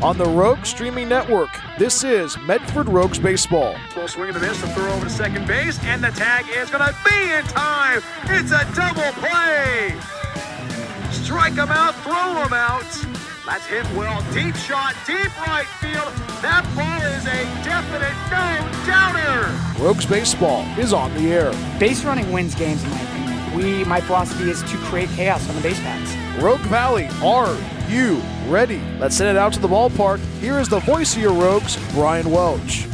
On the Rogue Streaming Network, this is Medford Rogues Baseball. Full swing and a miss, the throw over to second base, and the tag is going to be in time. It's a double play. Strike him out, throw him out. That's hit well. Deep shot, deep right field. That ball is a definite no-doubter. Rogues Baseball is on the air. Base running wins games, in my opinion. My philosophy is to create chaos on the base paths. Rogue Valley, are you ready? Let's send it out to the ballpark. Here is the voice of your Rogues, Bryan Welch.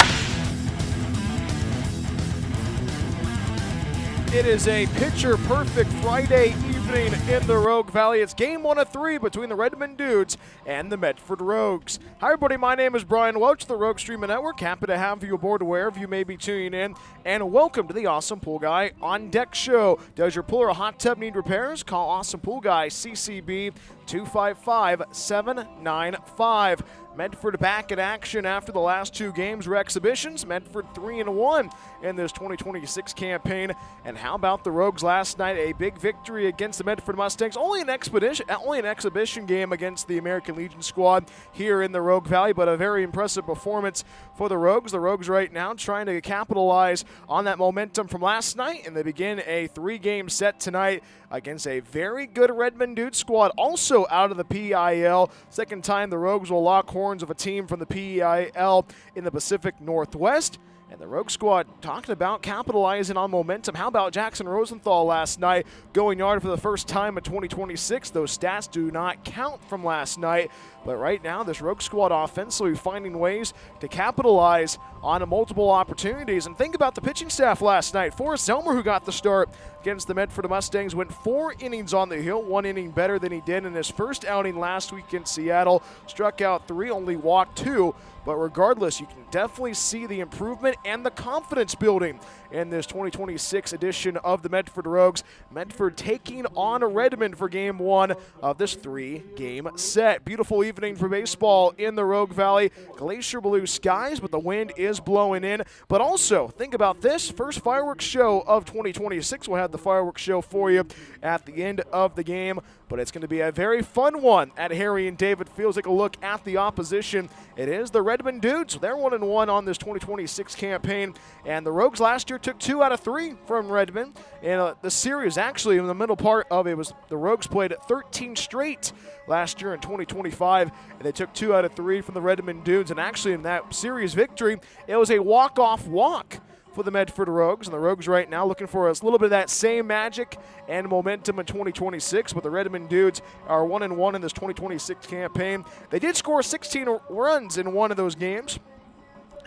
It is a picture-perfect Friday evening in the Rogue Valley. It's game 1 of 3 between the Redmond Dudes and the Medford Rogues. Hi, everybody. My name is Bryan Welch, the Rogue Streaming Network. Happy to have you aboard wherever you may be tuning in. And welcome to the Awesome Pool Guy on Deck show. Does your pool or hot tub need repairs? Call Awesome Pool Guy, CCB 255-795. Medford back in action after the last 2 games were exhibitions. Medford 3-1 in this 2026 campaign. And how about the Rogues last night? A big victory against the Medford Mustangs. Only an exhibition game against the American Legion squad here in the Rogue Valley, but a very impressive performance for the Rogues. The Rogues right now trying to capitalize on that momentum from last night, and they begin a 3-game set tonight against a very good Redmond Dudes squad, also out of the PEIL. Second time the Rogues will lock horns of a team from the PEIL in the Pacific Northwest. And the Rogue squad talking about capitalizing on momentum. How about Jackson Rosenthal last night going yard for the first time in 2026? Those stats do not count from last night. But right now, this Rogue squad offensively finding ways to capitalize on multiple opportunities. And think about the pitching staff last night. Forrest Zelmer, who got the start against the Medford Mustangs, went 4 innings on the hill, 1 inning better than he did in his first outing last week in Seattle. Struck out 3, only walked 2. But regardless, you can definitely see the improvement and the confidence building in this 2026 edition of the Medford Rogues. Medford taking on Redmond for game 1 of this 3-game set. Beautiful evening for baseball in the Rogue Valley. Glacier blue skies, but the wind is blowing in. But also, think about this. First fireworks show of 2026. We'll have the fireworks show for you at the end of the game. But it's going to be a very fun one at Harry and David Fields. Take a look at the opposition. It is the Redmond Dudes. They're 1-1 on this 2026 campaign. And the Rogues last year took 2 out of 3 from Redmond. And the series actually in the middle part of it was the Rogues played 13 straight last year in 2025. And they took 2 out of 3 from the Redmond Dudes. And actually in that series victory, it was a walk-off walk for the Medford Rogues. And the Rogues right now looking for a little bit of that same magic and momentum in 2026, but the Redmond Dudes are 1-1 in this 2026 campaign. They did score 16 runs in one of those games.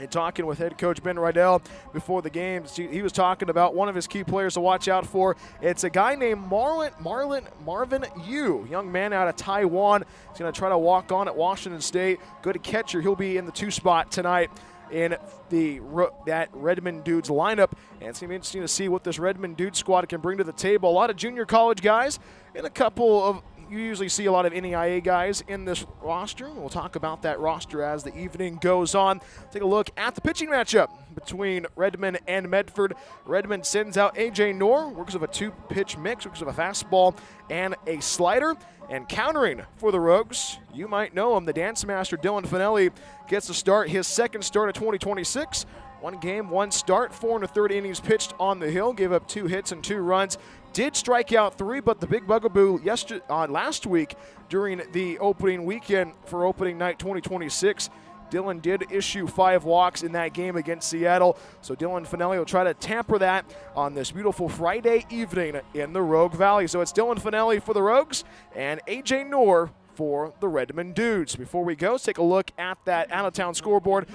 And talking with head coach Ben Rydell before the game, he was talking about one of his key players to watch out for. It's a guy named Marvin Yu, young man out of Taiwan. He's going to try to walk on at Washington State. Good catcher. He'll be in the 2 spot tonight in that Redmond Dudes lineup. And it's going to be interesting to see what this Redmond Dudes squad can bring to the table. A lot of junior college guys and a couple of, you usually see a lot of NEIA guys in this roster. We'll talk about that roster as the evening goes on. Take a look at the pitching matchup between Redmond and Medford. Redmond sends out A.J. Knorr, works with a 2-pitch mix, works with a fastball and a slider. And countering for the Rogues, you might know him, the dance master Dylan Fanelli gets to start his second start of 2026. 1 game, 1 start, 4 1/3 innings pitched on the hill, gave up 2 hits and 2 runs. Did strike out 3, but the big bugaboo last week during the opening weekend for opening night 2026, Dylan did issue 5 walks in that game against Seattle. So Dylan Fanelli will try to tamper that on this beautiful Friday evening in the Rogue Valley. So it's Dylan Fanelli for the Rogues and A.J. Knorr for the Redmond Dudes. Before we go, let's take a look at that out-of-town scoreboard.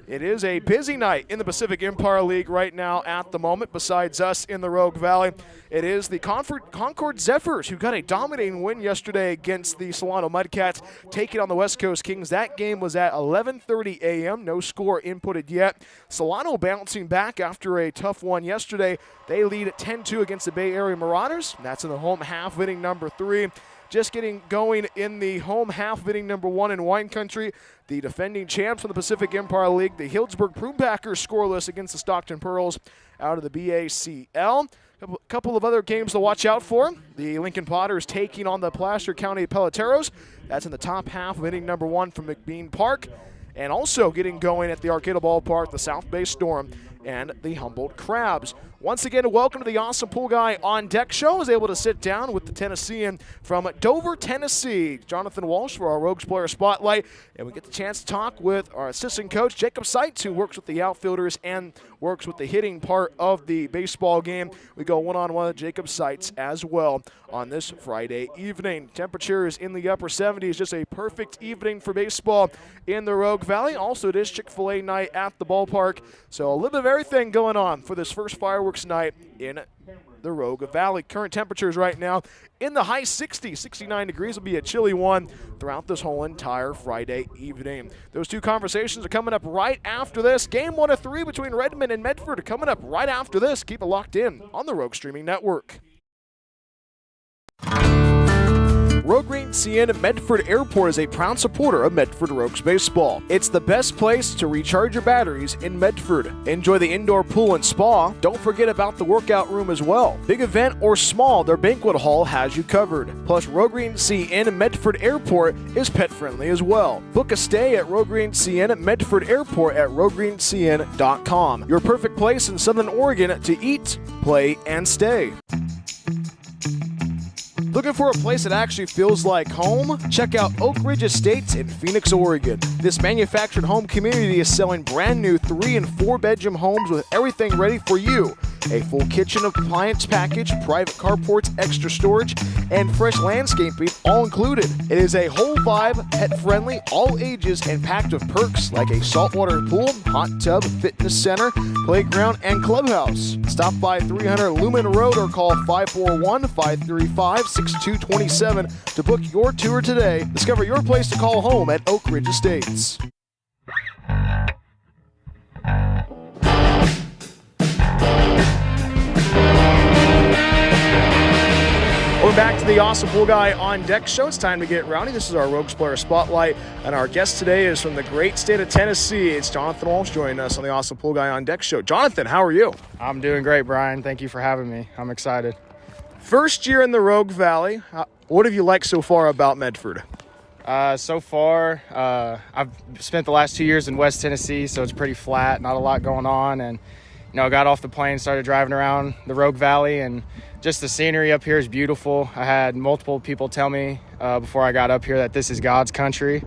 It is a busy night in the Pacific Empire League right now at the moment, besides us in the Rogue Valley. It is the Concord Zephyrs, who got a dominating win yesterday against the Solano Mudcats, taking on the West Coast Kings. That game was at 11:30 a.m., no score inputted yet. Solano bouncing back after a tough one yesterday. They lead at 10-2 against the Bay Area Marauders. That's in the home half, inning number 3. Just getting going in the home half, inning number 1 in wine country. The defending champs from the Pacific Empire League, the Healdsburg Prune Packers, scoreless against the Stockton Pearls out of the BACL. A couple of other games to watch out for. The Lincoln Potters taking on the Placer County Peleteros. That's in the top half of inning number 1 from McBean Park. And also getting going at the Arcata Ballpark, the South Bay Storm and the Humboldt Crabs. Once again, welcome to the Awesome Pool Guy on Deck show. I was able to sit down with the Tennessean from Dover, Tennessee, Jonathan Walsh, for our Rogues Player Spotlight. And we get the chance to talk with our assistant coach, Jacob Seitz, who works with the outfielders and works with the hitting part of the baseball game. We go one-on-one with Jacob Seitz as well on this Friday evening. Temperatures in the upper 70s, just a perfect evening for baseball in the Rogue Valley. Also, it is Chick-fil-A night at the ballpark. So a little bit of everything going on for this first fireworks night in the Rogue Valley. Current temperatures right now in the high 60s. 69 degrees will be a chilly one throughout this whole entire Friday evening. Those two conversations are coming up right after this. Game 1 of 3 between Redmond and Medford are coming up right after this. Keep it locked in on the Rogue Streaming Network. Rogue Green CN Medford Airport is a proud supporter of Medford Rogues baseball. It's the best place to recharge your batteries in Medford. Enjoy the indoor pool and spa. Don't forget about the workout room as well. Big event or small, their banquet hall has you covered. Plus, Rogue Green CN Medford Airport is pet friendly as well. Book a stay at Rogue Green CN Medford Airport at roguegreencn.com. Your perfect place in Southern Oregon to eat, play, and stay. Looking for a place that actually feels like home? Check out Oak Ridge Estates in Phoenix, Oregon. This manufactured home community is selling brand new 3- and 4-bedroom homes with everything ready for you. A full kitchen appliance package, private carports, extra storage, and fresh landscaping all included. It is a whole vibe, pet-friendly, all ages, and packed with perks like a saltwater pool, hot tub, fitness center, playground, and clubhouse. Stop by 300 Lumen Road or call 541-535-6227 to book your tour today. Discover your place to call home at Oak Ridge Estates. We're back to the Awesome Pool Guy on Deck show. It's time to get rowdy. This is our Rogues Player Spotlight, and our guest today is from the great state of Tennessee. It's Jonathan Walsh joining us on the Awesome Pool Guy on Deck show. Jonathan, how are you? I'm doing great, Bryan. Thank you for having me. I'm excited. First year in the Rogue Valley. What have you liked so far about Medford? So far, I've spent the last 2 years in West Tennessee, so it's pretty flat, not a lot going on. And, I got off the plane, started driving around the Rogue Valley, and just the scenery up here is beautiful. I had multiple people tell me before I got up here that this is God's country,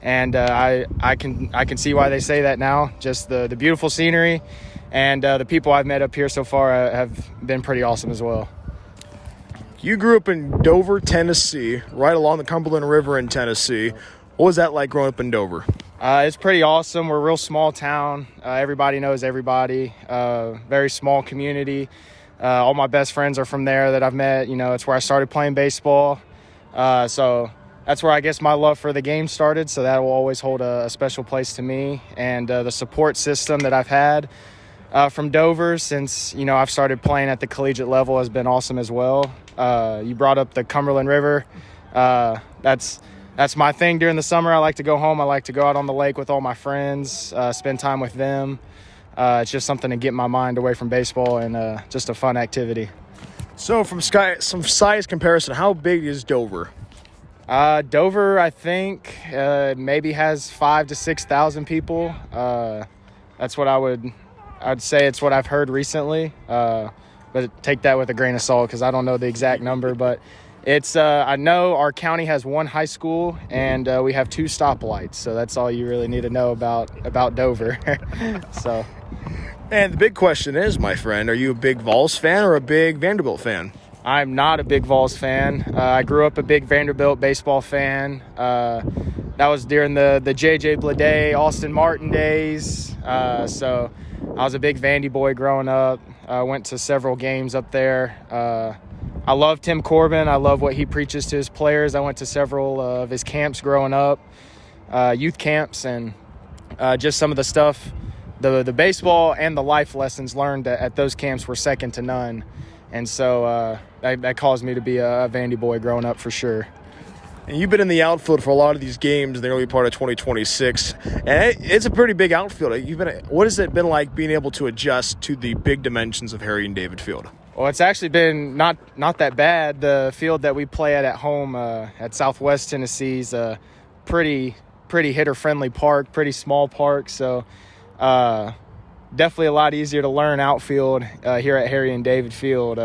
and I can see why they say that now. Just the beautiful scenery, and the people I've met up here so far have been pretty awesome as well. You grew up in Dover, Tennessee, right along the Cumberland River in Tennessee. What was that like growing up in Dover? It's pretty awesome. We're a real small town. Everybody knows everybody. Very small community. All my best friends are from there that I've met. It's where I started playing baseball. So that's where I guess my love for the game started. So that will always hold a special place to me. And the support system that I've had from Dover since, I've started playing at the collegiate level has been awesome as well. You brought up the Cumberland River. That's my thing during the summer. I like to go home. I like to go out on the lake with all my friends, spend time with them. It's just something to get my mind away from baseball and just a fun activity. So from some size comparison, how big is Dover? Dover, I think, maybe has 5,000 to 6,000 people. That's what I'd say it's what I've heard recently. But take that with a grain of salt because I don't know the exact number, but it's I know our county has one high school and we have 2 stoplights, so that's all you really need to know about Dover. So, and the big question is, my friend, are you a big Vols fan or a big Vanderbilt fan? I'm not a big Vols fan. I grew up a big Vanderbilt baseball fan. That was during the J.J. Bleday, Austin Martin days. So I was a big Vandy boy growing up. I went to several games up there. I love Tim Corbin. I love what he preaches to his players. I went to several of his camps growing up, youth camps, and just some of the stuff, the baseball and the life lessons learned at those camps were second to none. And so that caused me to be a Vandy boy growing up for sure. And you've been in the outfield for a lot of these games in the early part of 2026, and it's a pretty big outfield. What has it been like being able to adjust to the big dimensions of Harry and David Field? Well, it's actually been not that bad. The field that we play at home at Southwest Tennessee is a pretty hitter-friendly park, pretty small park. So definitely a lot easier to learn outfield here at Harry and David Field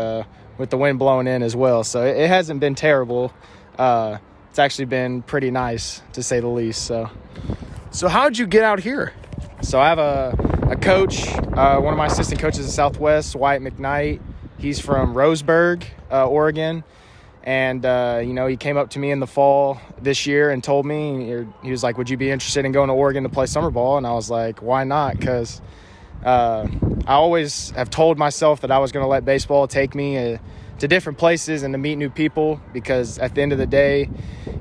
with the wind blowing in as well. So it hasn't been terrible. It's actually been pretty nice, to say the least. So how did you get out here? So I have a coach, one of my assistant coaches at Southwest, Wyatt Green. He's from Roseburg, Oregon. And, he came up to me in the fall this year and told me, he was like, would you be interested in going to Oregon to play summer ball? And I was like, why not? Because I always have told myself that I was going to let baseball take me to different places and to meet new people, because at the end of the day,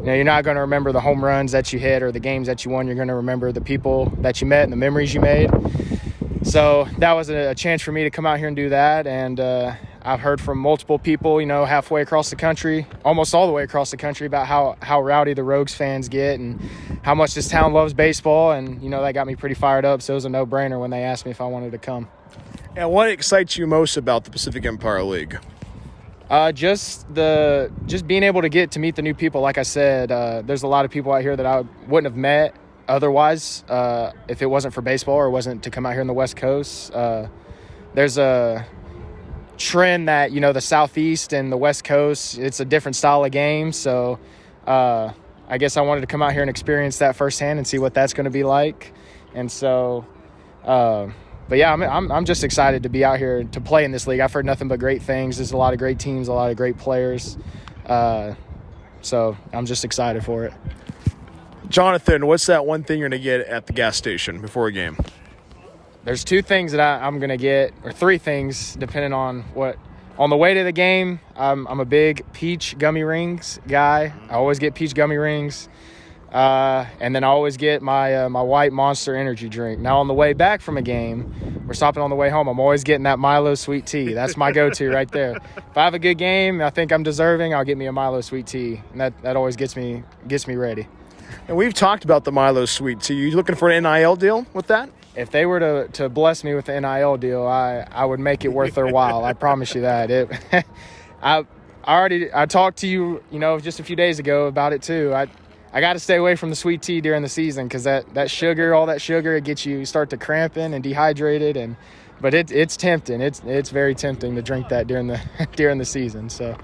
you're not going to remember the home runs that you hit or the games that you won. You're going to remember the people that you met and the memories you made. So that was a chance for me to come out here and do that. And I've heard from multiple people, halfway across the country, almost all the way across the country, about how rowdy the Rogues fans get and how much this town loves baseball. And, that got me pretty fired up. So it was a no-brainer when they asked me if I wanted to come. And what excites you most about the Pacific Empire League? Just being able to get to meet the new people. Like I said, there's a lot of people out here that I wouldn't have met otherwise if it wasn't for baseball or wasn't to come out here on the West Coast. There's a trend that, the Southeast and the West Coast, it's a different style of game. So I guess I wanted to come out here and experience that firsthand and see what that's going to be like. And so but yeah, I'm just excited to be out here to play in this league. I've heard nothing but great things. There's a lot of great teams, a lot of great players. So I'm just excited for it. Jonathan, what's that one thing you're going to get at the gas station before a game? There's two things that I'm going to get, or three things, depending on what. On the way to the game, I'm a big peach gummy rings guy. I always get peach gummy rings. And then I always get my white Monster energy drink. Now, on the way back from a game, we're stopping on the way home, I'm always getting that Milo sweet tea. That's my go-to right there. If I have a good game, I think I'm deserving, I'll get me a Milo sweet tea. And that always gets me ready. And we've talked about the Milo sweet tea. You looking for an NIL deal with that? If they were to bless me with the NIL deal, I would make it worth their while. I promise you that. I talked to you, just a few days ago about it too. I got to stay away from the sweet tea during the season because that sugar, all that sugar, it gets you start to cramping and dehydrated. But it's tempting. It's very tempting to drink that during the season. So.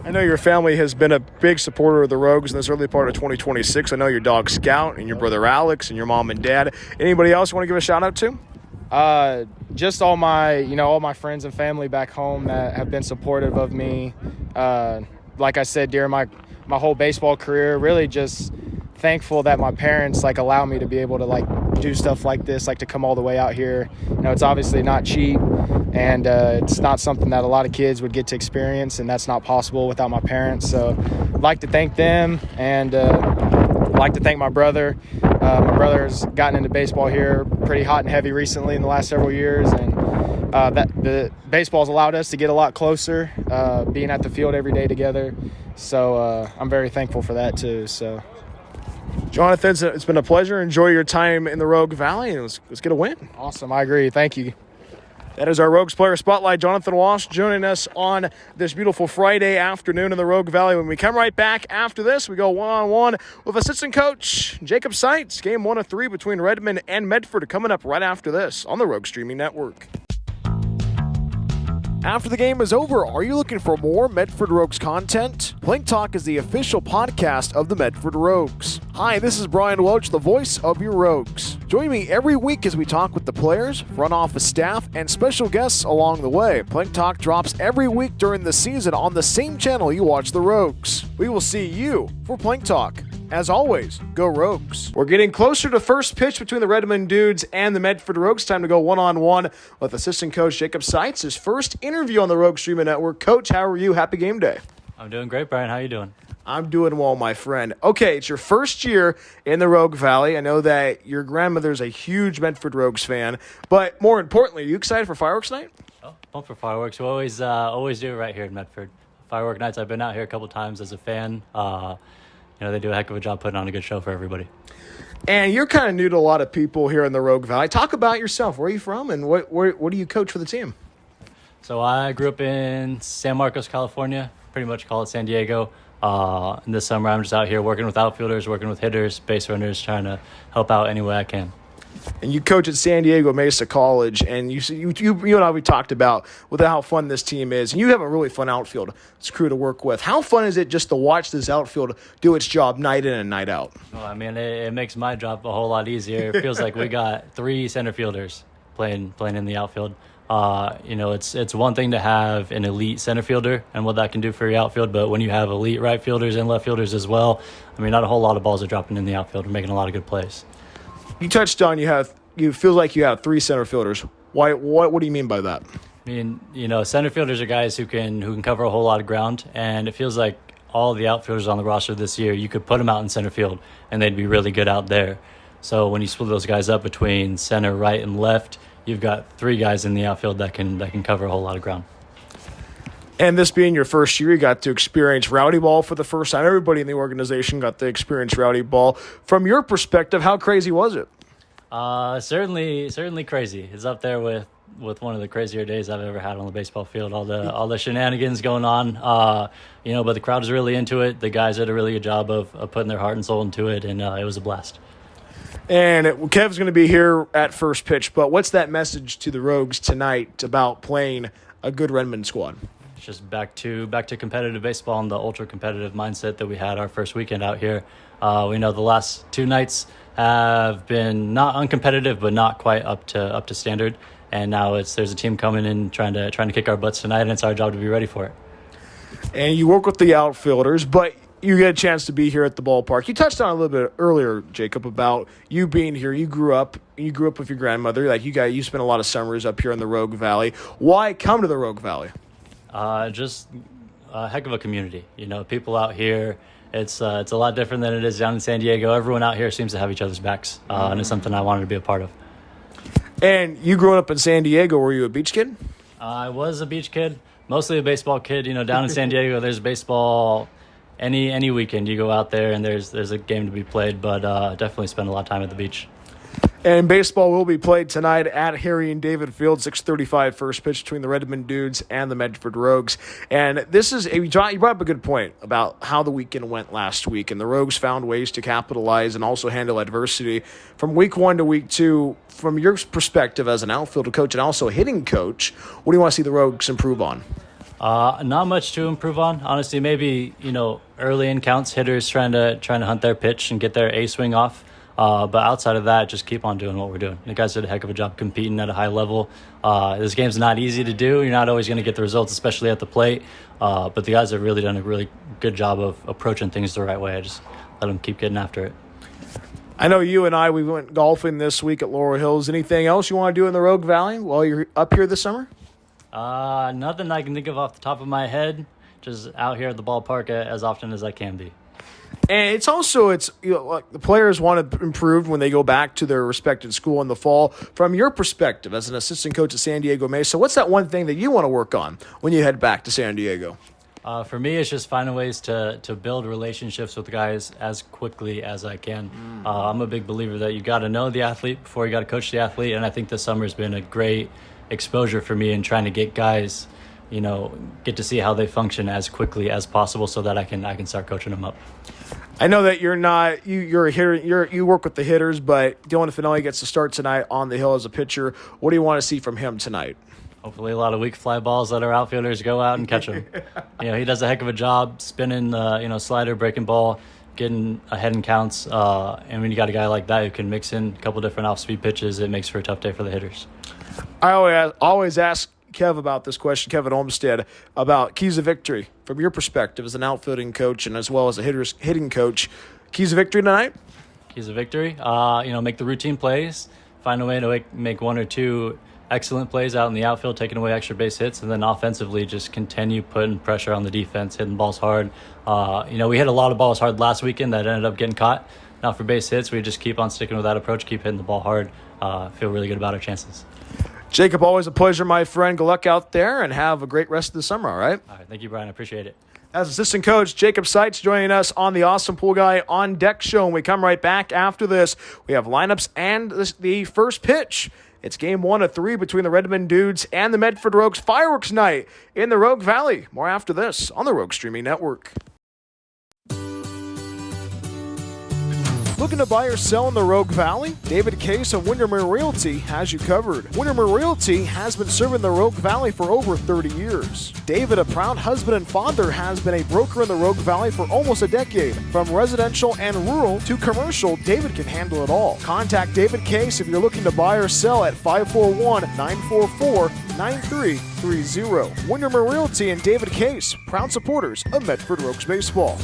I know your family has been a big supporter of the Rogues in this early part of 2026. I know your dog Scout and your brother Alex and your mom and dad. Anybody else you want to give a shout out to? Just all my friends and family back home that have been supportive of me. Like I said, during my whole baseball career, really just thankful that my parents allow me to be able to do stuff like this, to come all the way out here. It's obviously not cheap. And it's not something that a lot of kids would get to experience, and that's not possible without my parents. So I'd like to thank them, and I'd like to thank my brother. My brother's gotten into baseball here pretty hot and heavy recently in the last several years, and that the baseball's allowed us to get a lot closer, being at the field every day together. So I'm very thankful for that too. So, Jonathan, it's been a pleasure. Enjoy your time in the Rogue Valley, and let's get a win. Awesome. I agree. Thank you. That is our Rogues Player Spotlight. Jonathan Walsh joining us on this beautiful Friday afternoon in the Rogue Valley. When we come right back after this, we go one-on-one with assistant coach Jacob Seitz. Game 1 of 3 between Redmond and Medford coming up right after this on the Rogue Streaming Network. After the game is over, are you looking for more Medford Rogues content? Plank Talk is the official podcast of the Medford Rogues. Hi, this is Bryan Welch, the voice of your Rogues. Join me every week as we talk with the players, front office staff, and special guests along the way. Plank Talk drops every week during the season on the same channel you watch the Rogues. We will see you for Plank Talk. As always, go Rogues. We're getting closer to first pitch between the Redmond Dudes and the Medford Rogues. Time to go one-on-one with assistant coach Jacob Seitz. His first interview on the Rogue Streaming Network. Coach, how are you? Happy game day. I'm doing great, Bryan. How are you doing? I'm doing well, my friend. Okay, it's your first year in the Rogue Valley. I know that your grandmother's a huge Medford Rogues fan, but more importantly, are you excited for fireworks night? Oh, pumped for fireworks. We always do it right here in Medford. Firework nights, I've been out here a couple times as a fan. They do a heck of a job putting on a good show for everybody. And you're kind of new to a lot of people here in the Rogue Valley. Talk about yourself. Where are you from, and what do you coach for the team? So I grew up in San Marcos, California, pretty much call it San Diego. And this summer I'm just out here working with outfielders, working with hitters, base runners, trying to help out any way I can. And you coach at San Diego Mesa College, and you and I, we talked about how fun this team is. And you have a really fun outfield crew to work with. How fun is it just to watch this outfield do its job night in and night out? Well, I mean, it makes my job a whole lot easier. It feels like we got 3 center fielders playing in the outfield. It's one thing to have an elite center fielder and what that can do for your outfield, but when you have elite right fielders and left fielders as well, I mean, not a whole lot of balls are dropping in the outfield. We're making a lot of good plays. You touched on you feel like you have 3 center fielders. Why? What do you mean by that? I mean, center fielders are guys who can cover a whole lot of ground, and it feels like all the outfielders on the roster this year, you could put them out in center field, and they'd be really good out there. So when you split those guys up between center, right, and left, you've got 3 guys in the outfield that can cover a whole lot of ground. And this being your first year, you got to experience rowdy ball for the first time. Everybody in the organization got to experience rowdy ball. From your perspective, how crazy was it? Certainly crazy. It's up there with one of the crazier days I've ever had on the baseball field. All the shenanigans going on, but the crowd is really into it. The guys did a really good job of putting their heart and soul into it, and it was a blast. And Kev's going to be here at first pitch, but what's that message to the Rogues tonight about playing a good Redmond squad? It's just back to competitive baseball and the ultra competitive mindset that we had our first weekend out here. We know the last 2 nights have been not uncompetitive, but not quite up to standard. And now there's a team coming in trying to kick our butts tonight, and it's our job to be ready for it. And you work with the outfielders, but you get a chance to be here at the ballpark. You touched on a little bit earlier, Jacob, about you being here. You grew up with your grandmother. Like you spent a lot of summers up here in the Rogue Valley. Why come to the Rogue Valley? Just a heck of a community. People out here. It's a lot different than it is down in San Diego. Everyone out here seems to have each other's backs, and it's something I wanted to be a part of. And you growing up in San Diego, were you a beach kid? I was a beach kid, mostly a baseball kid. Down in San Diego, there's baseball any weekend. You go out there and there's a game to be played, but definitely spend a lot of time at the beach. And baseball will be played tonight at Harry and David Field, 6:35 first pitch between the Redmond Dudes and the Medford Rogues. And you brought up a good point about how the weekend went last week, and the Rogues found ways to capitalize and also handle adversity. From week 1 to week 2, from your perspective as an outfielder coach and also a hitting coach, what do you want to see the Rogues improve on? Not much to improve on, honestly. Maybe early in counts, hitters trying to hunt their pitch and get their A swing off. But outside of that, just keep on doing what we're doing. The guys did a heck of a job competing at a high level. This game's not easy to do. You're not always going to get the results, especially at the plate. But the guys have really done a really good job of approaching things the right way. I just let them keep getting after it. I know you and we went golfing this week at Laurel Hills. Anything else you want to do in the Rogue Valley while you're up here this summer? Nothing I can think of off the top of my head. Just out here at the ballpark as often as I can be. And it's like the players want to improve when they go back to their respected school in the fall. From your perspective as an assistant coach at San Diego Mesa, what's that one thing that you want to work on when you head back to San Diego? For me, it's just finding ways to build relationships with guys as quickly as I can. I'm a big believer that you got to know the athlete before you got to coach the athlete, and I think this summer has been a great exposure for me in trying to get guys, get to see how they function as quickly as possible so that I can start coaching them up. I know that you're a hitter. You work with the hitters, but Dylan Fanelli gets to start tonight on the hill as a pitcher. What do you want to see from him tonight? Hopefully a lot of weak fly balls that our outfielders go out and catch them. He does a heck of a job spinning the slider, breaking ball, getting ahead in counts. And when you got a guy like that who can mix in a couple different off-speed pitches, it makes for a tough day for the hitters. I always ask Kev about this question, Kevin Olmstead, about keys of victory from your perspective as an outfielding coach and as well as a hitting coach. Keys of victory tonight? Keys of victory, make the routine plays, find a way to make 1 or 2 excellent plays out in the outfield, taking away extra base hits, and then offensively just continue putting pressure on the defense, hitting balls hard. We hit a lot of balls hard last weekend that ended up getting caught. Now for base hits, we just keep on sticking with that approach, keep hitting the ball hard, feel really good about our chances. Jacob, always a pleasure, my friend. Good luck out there and have a great rest of the summer, all right? All right, thank you, Bryan. I appreciate it. As assistant coach Jacob Seitz joining us on the Awesome Pool Guy on Deck show. When we come right back after this, we have lineups and the first pitch It's game 1 of 3 between the Redmond Dudes and the Medford Rogues fireworks night in the Rogue Valley. More after this on the Rogue Streaming Network. Looking to buy or sell in the Rogue Valley? David Case of Windermere Realty has you covered. Windermere Realty has been serving the Rogue Valley for over 30 years. David, a proud husband and father, has been a broker in the Rogue Valley for almost a decade. From residential and rural to commercial, David can handle it all. Contact David Case if you're looking to buy or sell at 541-944-9330. Windermere Realty and David Case, proud supporters of Medford Rogues Baseball.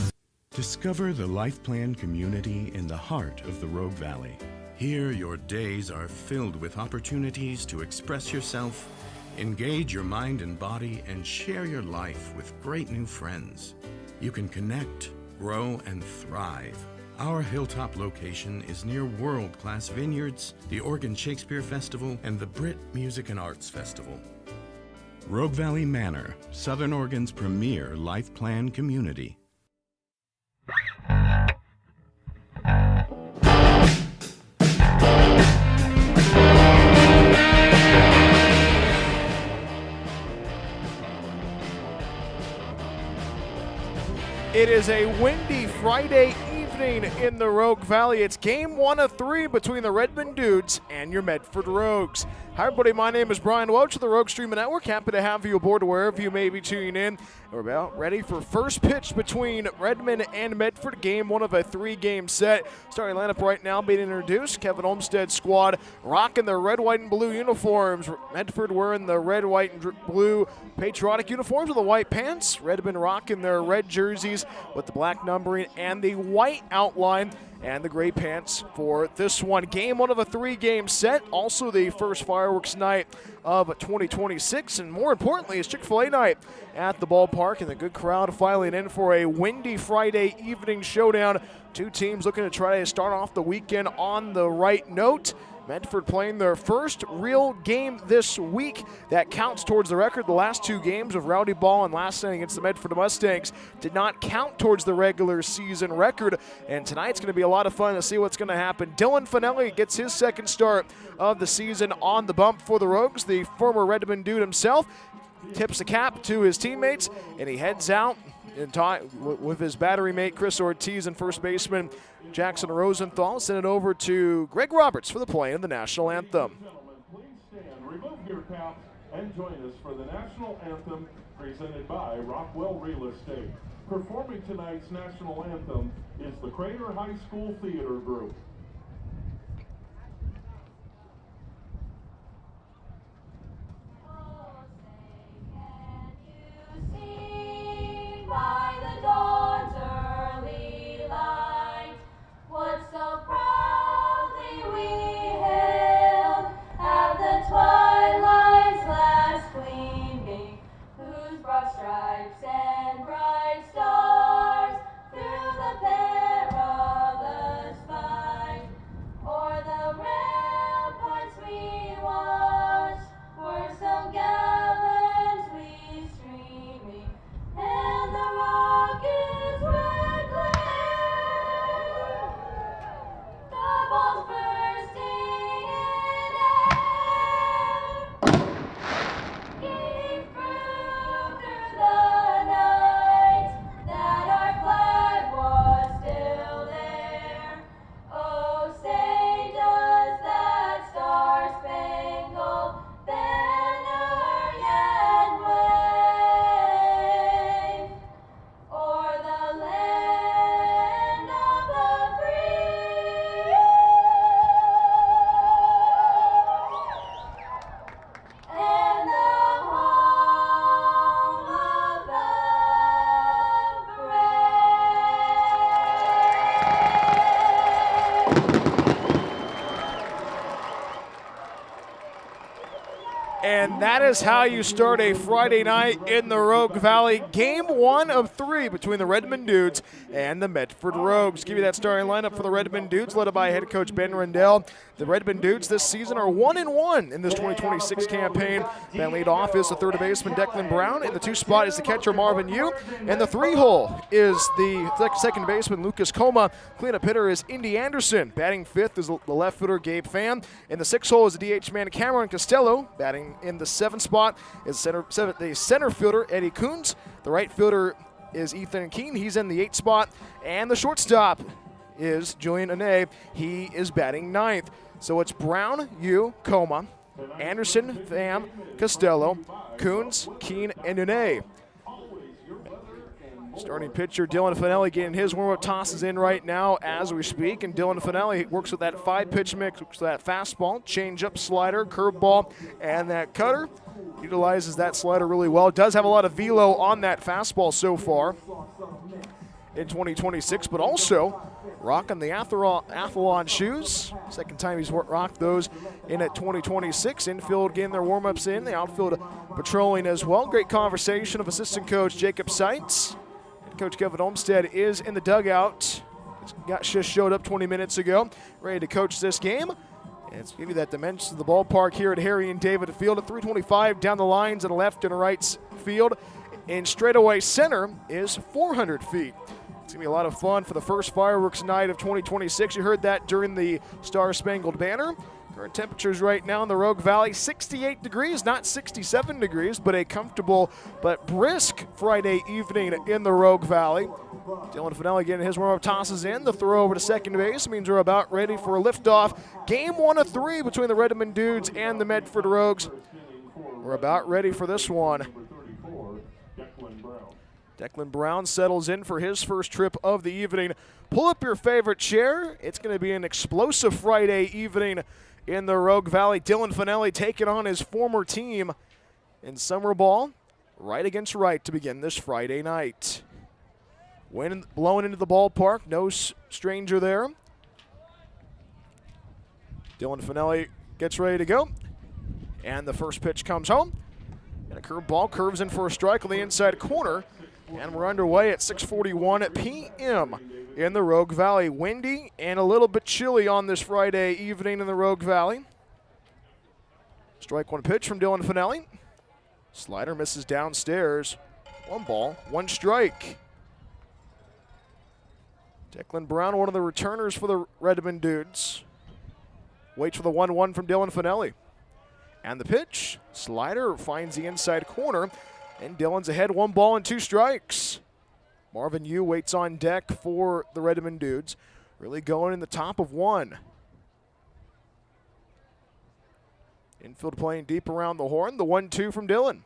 Discover the Life Plan community in the heart of the Rogue Valley. Here, your days are filled with opportunities to express yourself, engage your mind and body, and share your life with great new friends. You can connect, grow, and thrive. Our hilltop location is near world-class vineyards, the Oregon Shakespeare Festival, and the Brit Music and Arts Festival. Rogue Valley Manor, Southern Oregon's premier Life Plan community. It is a windy Friday evening in the Rogue Valley. It's game 1 of 3 between the Redmond Dudes and your Medford Rogues. Hi everybody, my name is Bryan Welch of the Rogue Streaming Network. Happy to have you aboard wherever you may be tuning in. We're about ready for first pitch between Redmond and Medford. Game 1 of a 3-game set. Starting lineup right now being introduced. Kevin Olmstead's squad rocking their red, white, and blue uniforms. Medford wearing the red, white, and blue patriotic uniforms with the white pants. Redmond rocking their red jerseys with the black numbering and the white outline and the gray pants for this one. Game 1 of a 3-game set. Also the first fireworks night of 2026. And more importantly, it's Chick-fil-A night at the ballpark. And the good crowd filing in for a windy Friday evening showdown. Two teams looking to try to start off the weekend on the right note. Medford playing their first real game this week that counts towards the record. The last 2 games of Rowdy Ball and last night against the Medford Mustangs did not count towards the regular season record. And tonight's going to be a lot of fun to see what's going to happen. Dylan Fanelli gets his second start of the season on the bump for the Rogues. The former Redmond Dude himself tips the cap to his teammates, and he heads out with his battery mate Chris Ortiz and first baseman Jackson Rosenthal. Send it over to Greg Roberts for the play of the national anthem. Please stand, remove your caps, and join us for the national anthem presented by Rockwell Real Estate. Performing tonight's national anthem is the Crater High School Theater Group. By the dawn's early light, what so proudly we hailed at the twilight's last gleaming, whose broad stripes and bright stars through the perilous fight And that is how you start a Friday night in the Rogue Valley. Game 1 of 3 between the Redmond Dudes and the Medford Rogues. Give you that starting lineup for the Redmond Dudes, led by head coach Ben Rendell. The Redmond Dudes this season are 1-1 in this 2026 campaign. Then lead off is the third baseman Declan Brown. In the 2 spot is the catcher Marvin Yu. And the 3-hole is the second baseman Lucas Coma. Cleanup hitter is Indy Anderson. Batting 5th is the left fielder Gabe Pham. In the 6th hole is the DH man Cameron Costello. Batting in the 7th spot is the center fielder Eddie Coons. The right fielder is Ethan Keene. He's in the 8th spot. And the shortstop is Julian Ane. He is batting 9th. So it's Brown, Yu, Coma, Anderson, Pham, Costello, Coons, Keene, and Ane. Starting pitcher Dylan Fanelli getting his warm-up tosses in right now as we speak. And Dylan Fanelli works with that 5-pitch mix, works with that fastball, changeup, slider, curveball, and that cutter. Utilizes that slider really well. Does have a lot of velo on that fastball so far in 2026, but also rocking the Athlon shoes. Second time he's rocked those in at 2026. Infield getting their warm-ups in. The outfield patrolling as well. Great conversation of assistant coach Jacob Seitz. Coach Kevin Olmstead is in the dugout. Just showed up 20 minutes ago, ready to coach this game. And let's give you that dimension of the ballpark here at Harry and David Field at 325 down the lines and left and right field. In straightaway center is 400 feet. It's going to be a lot of fun for the first fireworks night of 2026. You heard that during the Star Spangled Banner. Current temperatures right now in the Rogue Valley, 68 degrees, not 67 degrees, but a comfortable but brisk Friday evening in the Rogue Valley. Dylan Fanelli getting his warm-up tosses in. The throw over to second base means we're about ready for a liftoff. Game 1 of 3 between the Redmond Dudes and the Medford Rogues. We're about ready for this one. Declan Brown settles in for his first trip of the evening. Pull up your favorite chair. It's going to be an explosive Friday evening in the Rogue Valley. Dylan Fanelli taking on his former team in summer ball, right against right to begin this Friday night. Wind blowing into the ballpark, no stranger there. Dylan Fanelli gets ready to go, and the first pitch comes home. And a curveball curves in for a strike on the inside corner, and we're underway at 6:41 p.m. in the Rogue Valley. Windy and a little bit chilly on this Friday evening in the Rogue Valley. Strike 1 pitch from Dylan Fanelli. Slider misses downstairs. 1 ball, 1 strike. Declan Brown, one of the returners for the Redmond Dudes. Waits for the 1-1 from Dylan Fanelli. And the pitch, slider finds the inside corner, and Dylan's ahead, 1 ball and 2 strikes. Marvin Yu waits on deck for the Redmond Dudes. Really going in the top of 1. Infield playing deep around the horn. The 1-2 from Dylan.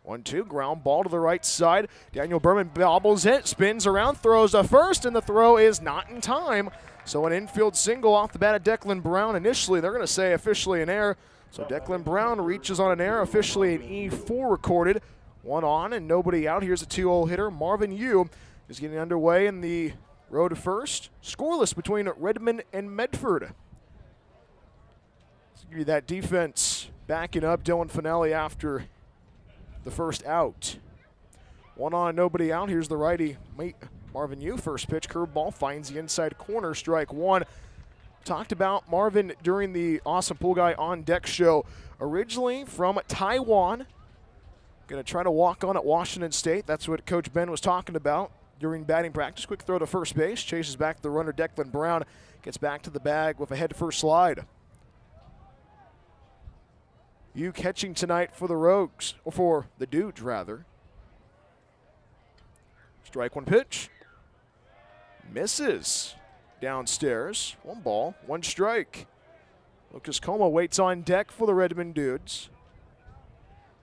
1-2, ground ball to the right side. Daniel Berman bobbles it, spins around, throws a first, and the throw is not in time. So an infield single off the bat of Declan Brown. Initially, they're going to say officially an error. So Declan Brown reaches on an error, officially an E4 recorded. 1 on and nobody out. Here's a 2-hole hitter. Marvin Yu is getting underway in the road to first. Scoreless between Redmond and Medford. Let's give you that defense backing up Dylan Fanelli after the first out. 1 on, nobody out. Here's the righty Marvin Yu. First pitch, curveball, finds the inside corner, strike 1. Talked about Marvin during the Awesome Pool Guy on Deck show. Originally from Taiwan. Going to try to walk on at Washington State. That's what Coach Ben was talking about during batting practice. Quick throw to first base. Chases back the runner, Declan Brown. Gets back to the bag with a head-first slide. Yu catching tonight for the Rogues, or for the Dudes, rather. Strike 1 pitch. Misses. Downstairs. 1 ball, 1 strike. Lucas Coma waits on deck for the Redmond Dudes.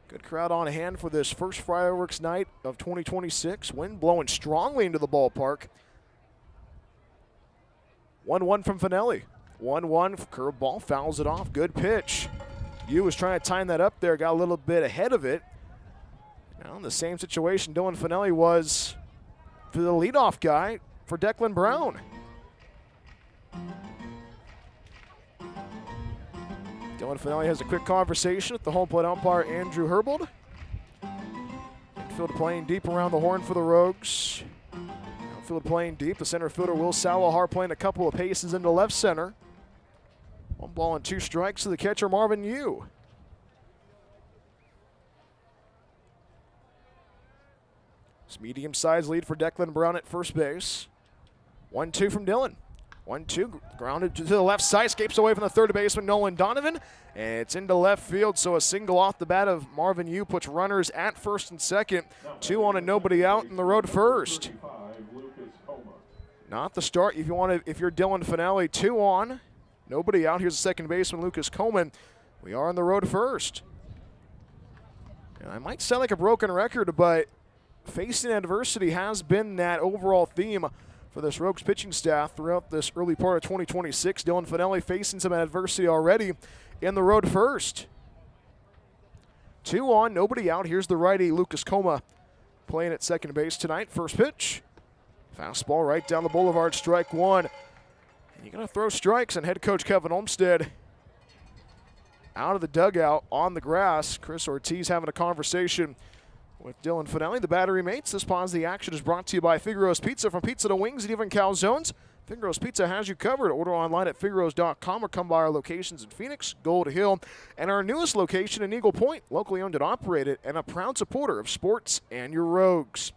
Good crowd on hand for this first fireworks night of 2026. Wind blowing strongly into the ballpark. 1-1 from Fanelli. 1-1, curveball, fouls it off. Good pitch. Yu was trying to time that up there, got a little bit ahead of it. Now in the same situation Dylan Fanelli was for the leadoff guy for Declan Brown. Dylan Fanelli has a quick conversation with the home plate umpire, Andrew Herbold. Infield playing deep around the horn for the Rogues. Outfield playing deep. The center fielder, Will Salahar, playing a couple of paces into left center. 1 ball and 2 strikes to the catcher, Marvin Yu. It's medium-sized lead for Declan Brown at first base. 1-2 from Dylan. 1-2, grounded to the left side, escapes away from the third baseman, Nolan Donovan. And it's into left field, so a single off the bat of Marvin Yu puts runners at first and second. 2 on and nobody out in the road first. Not the start if you're Dylan Fanelli. 2 on, nobody out. Here's the second baseman, Lucas Coleman. We are on the road first. And I might sound like a broken record, but facing adversity has been that overall theme for this Rogues pitching staff throughout this early part of 2026. Dylan Fanelli facing some adversity already in the road first. 2 on, nobody out. Here's the righty, Lucas Coma, playing at second base tonight. First pitch. Fastball right down the boulevard, strike 1. And you're going to throw strikes, and head coach Kevin Olmstead out of the dugout on the grass. Chris Ortiz having a conversation with Dylan Fanelli. The battery mates. This pause the action is brought to you by Figaro's Pizza. From pizza to wings and even calzones, Figaro's Pizza has you covered. Order online at figaros.com or come by our locations in Phoenix, Gold Hill, and our newest location in Eagle Point, locally owned and operated, and a proud supporter of sports and your Rogues.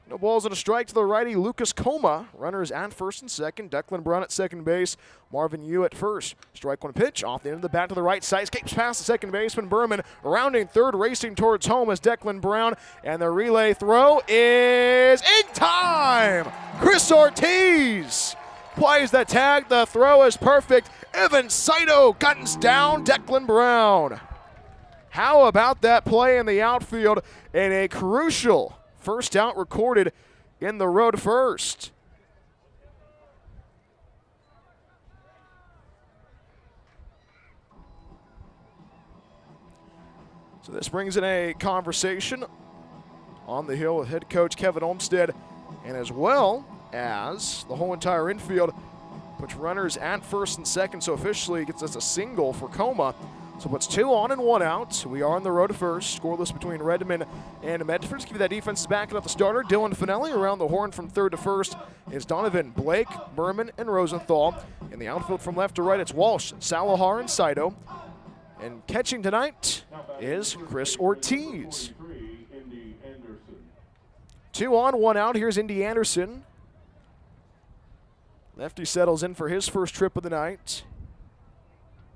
No balls and a strike to the righty, Lucas Coma. Runners at first and second. Declan Brown at second base. Marvin Yu at first. Strike 1 pitch. Off the end of the bat to the right side. Escapes past the second baseman, Berman. Rounding third, racing towards home as Declan Brown. And the relay throw is in time. Chris Ortiz plays the tag. The throw is perfect. Evan Saito guns down Declan Brown. How about that play in the outfield and a crucial first out recorded in the road first. So this brings in a conversation on the hill with head coach Kevin Olmstead, and as well as the whole entire infield, puts runners at first and second, so officially gets us a single for Coma. So it's 2 on and 1 out. We are on the road first. Scoreless between Redmond and Medford. Let's give you that defense backing up the starter. Dylan Fanelli around the horn from third to first is Donovan, Blake, Berman, and Rosenthal. In the outfield from left to right, it's Walsh, Salahar, and Saito. And catching tonight is Chris Ortiz. 2 on, 1 out. Here's Indy Anderson. Lefty settles in for his first trip of the night.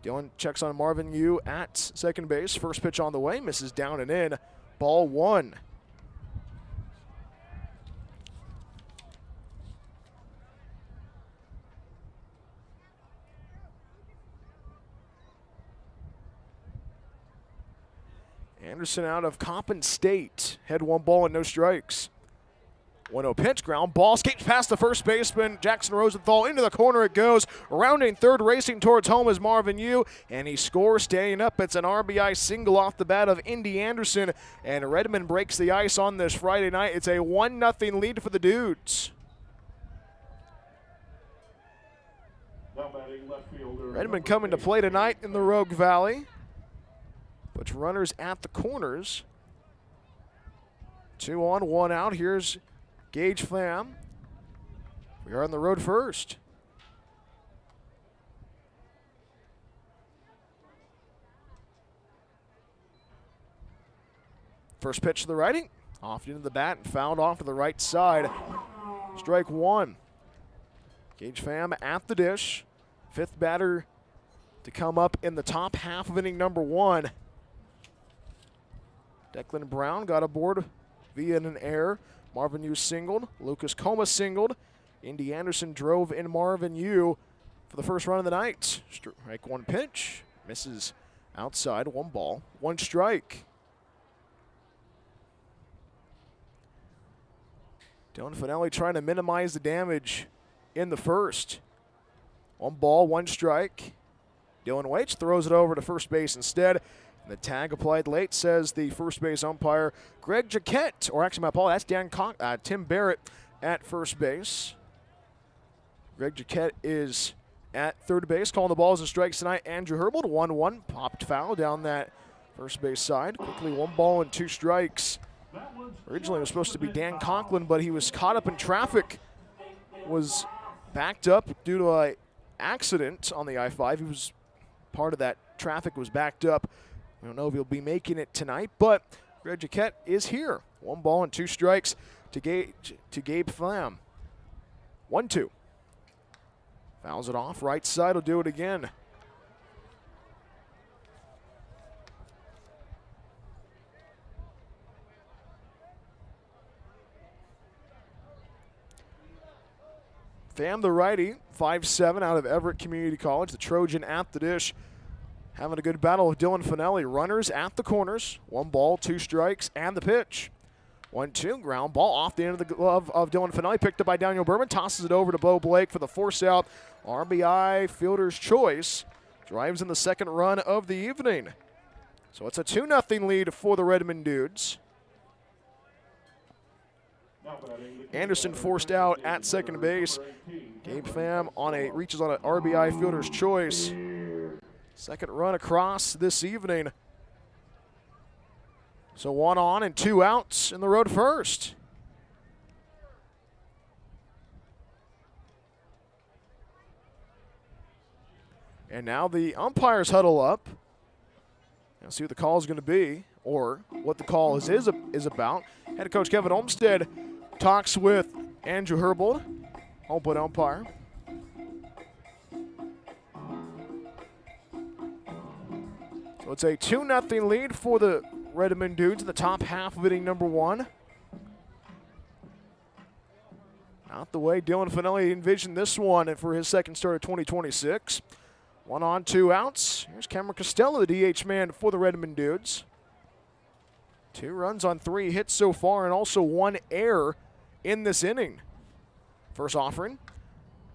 Dylan checks on Marvin Yu at second base. First pitch on the way, misses down and in. Ball 1. Anderson out of Coppin State. Had 1 ball and no strikes. 1-0 pitch, ground ball, escapes past the first baseman, Jackson Rosenthal, into the corner it goes. Rounding third, racing towards home is Marvin Yu, and he scores, staying up. It's an RBI single off the bat of Indy Anderson, and Redmond breaks the ice on this Friday night. It's a 1-0 lead for the Dudes. Redmond coming to play tonight in the Rogue Valley. Puts runners at the corners. 2 on, 1 out. Here's Gage Pham. We are on the road first. First pitch to the righty. Off into the bat and fouled off to the right side. Strike 1. Gage Pham at the dish. 5th batter to come up in the top half of inning number 1. Declan Brown got aboard via an error. Marvin Yu singled. Lucas Coma singled. Indy Anderson drove in Marvin Yu for the first run of the night. Strike 1 pitch. Misses outside. 1 ball, 1 strike. Dylan Fanelli trying to minimize the damage in the first. 1 ball, 1 strike. Dylan Welch throws it over to first base instead. And the tag applied late, says the first base umpire, Greg Jaquette. Or actually, my apologies, that's Tim Barrett at first base. Greg Jaquette is at third base, calling the balls and strikes tonight. Andrew Herbold, 1-1, popped foul down that first base side. Quickly 1 ball and 2 strikes. Originally it was supposed to be Dan Conklin, but he was caught up in traffic, was backed up due to an accident on the I-5. He was part of that traffic, was backed up. We don't know if he'll be making it tonight, but Greg Jaquette is here. 1 ball and 2 strikes to Gabe Flam. 1-2. Fouls it off. Right side will do it again. Pham, the righty, 5'7", out of Everett Community College, the Trojan at the dish. Having a good battle with Dylan Fanelli. Runners at the corners. 1 ball, 2 strikes, and the pitch. 1-2, ground ball off the end of the glove of Dylan Fanelli, picked up by Daniel Berman, tosses it over to Beau Blake for the force out. RBI fielder's choice. Drives in the second run of the evening. So it's a 2-0 lead for the Redmond Dudes. Anderson forced out at second base. Gabe Pham reaches on an RBI fielder's choice. Second run across this evening. So 1 on and 2 outs in the road first. And now the umpires huddle up. Let's see what the call is going to be, or what the call is about. Head coach Kevin Olmstead talks with Andrew Herbold, home plate umpire. So it's a 2-0 lead for the Redmond Dudes in the top half of inning number 1. Not the way Dylan Fanelli envisioned this one for his second start of 2026. 1 on, 2 outs. Here's Cameron Costello, the DH man for the Redmond Dudes. 2 runs on 3 hits so far, and also 1 error in this inning. First offering.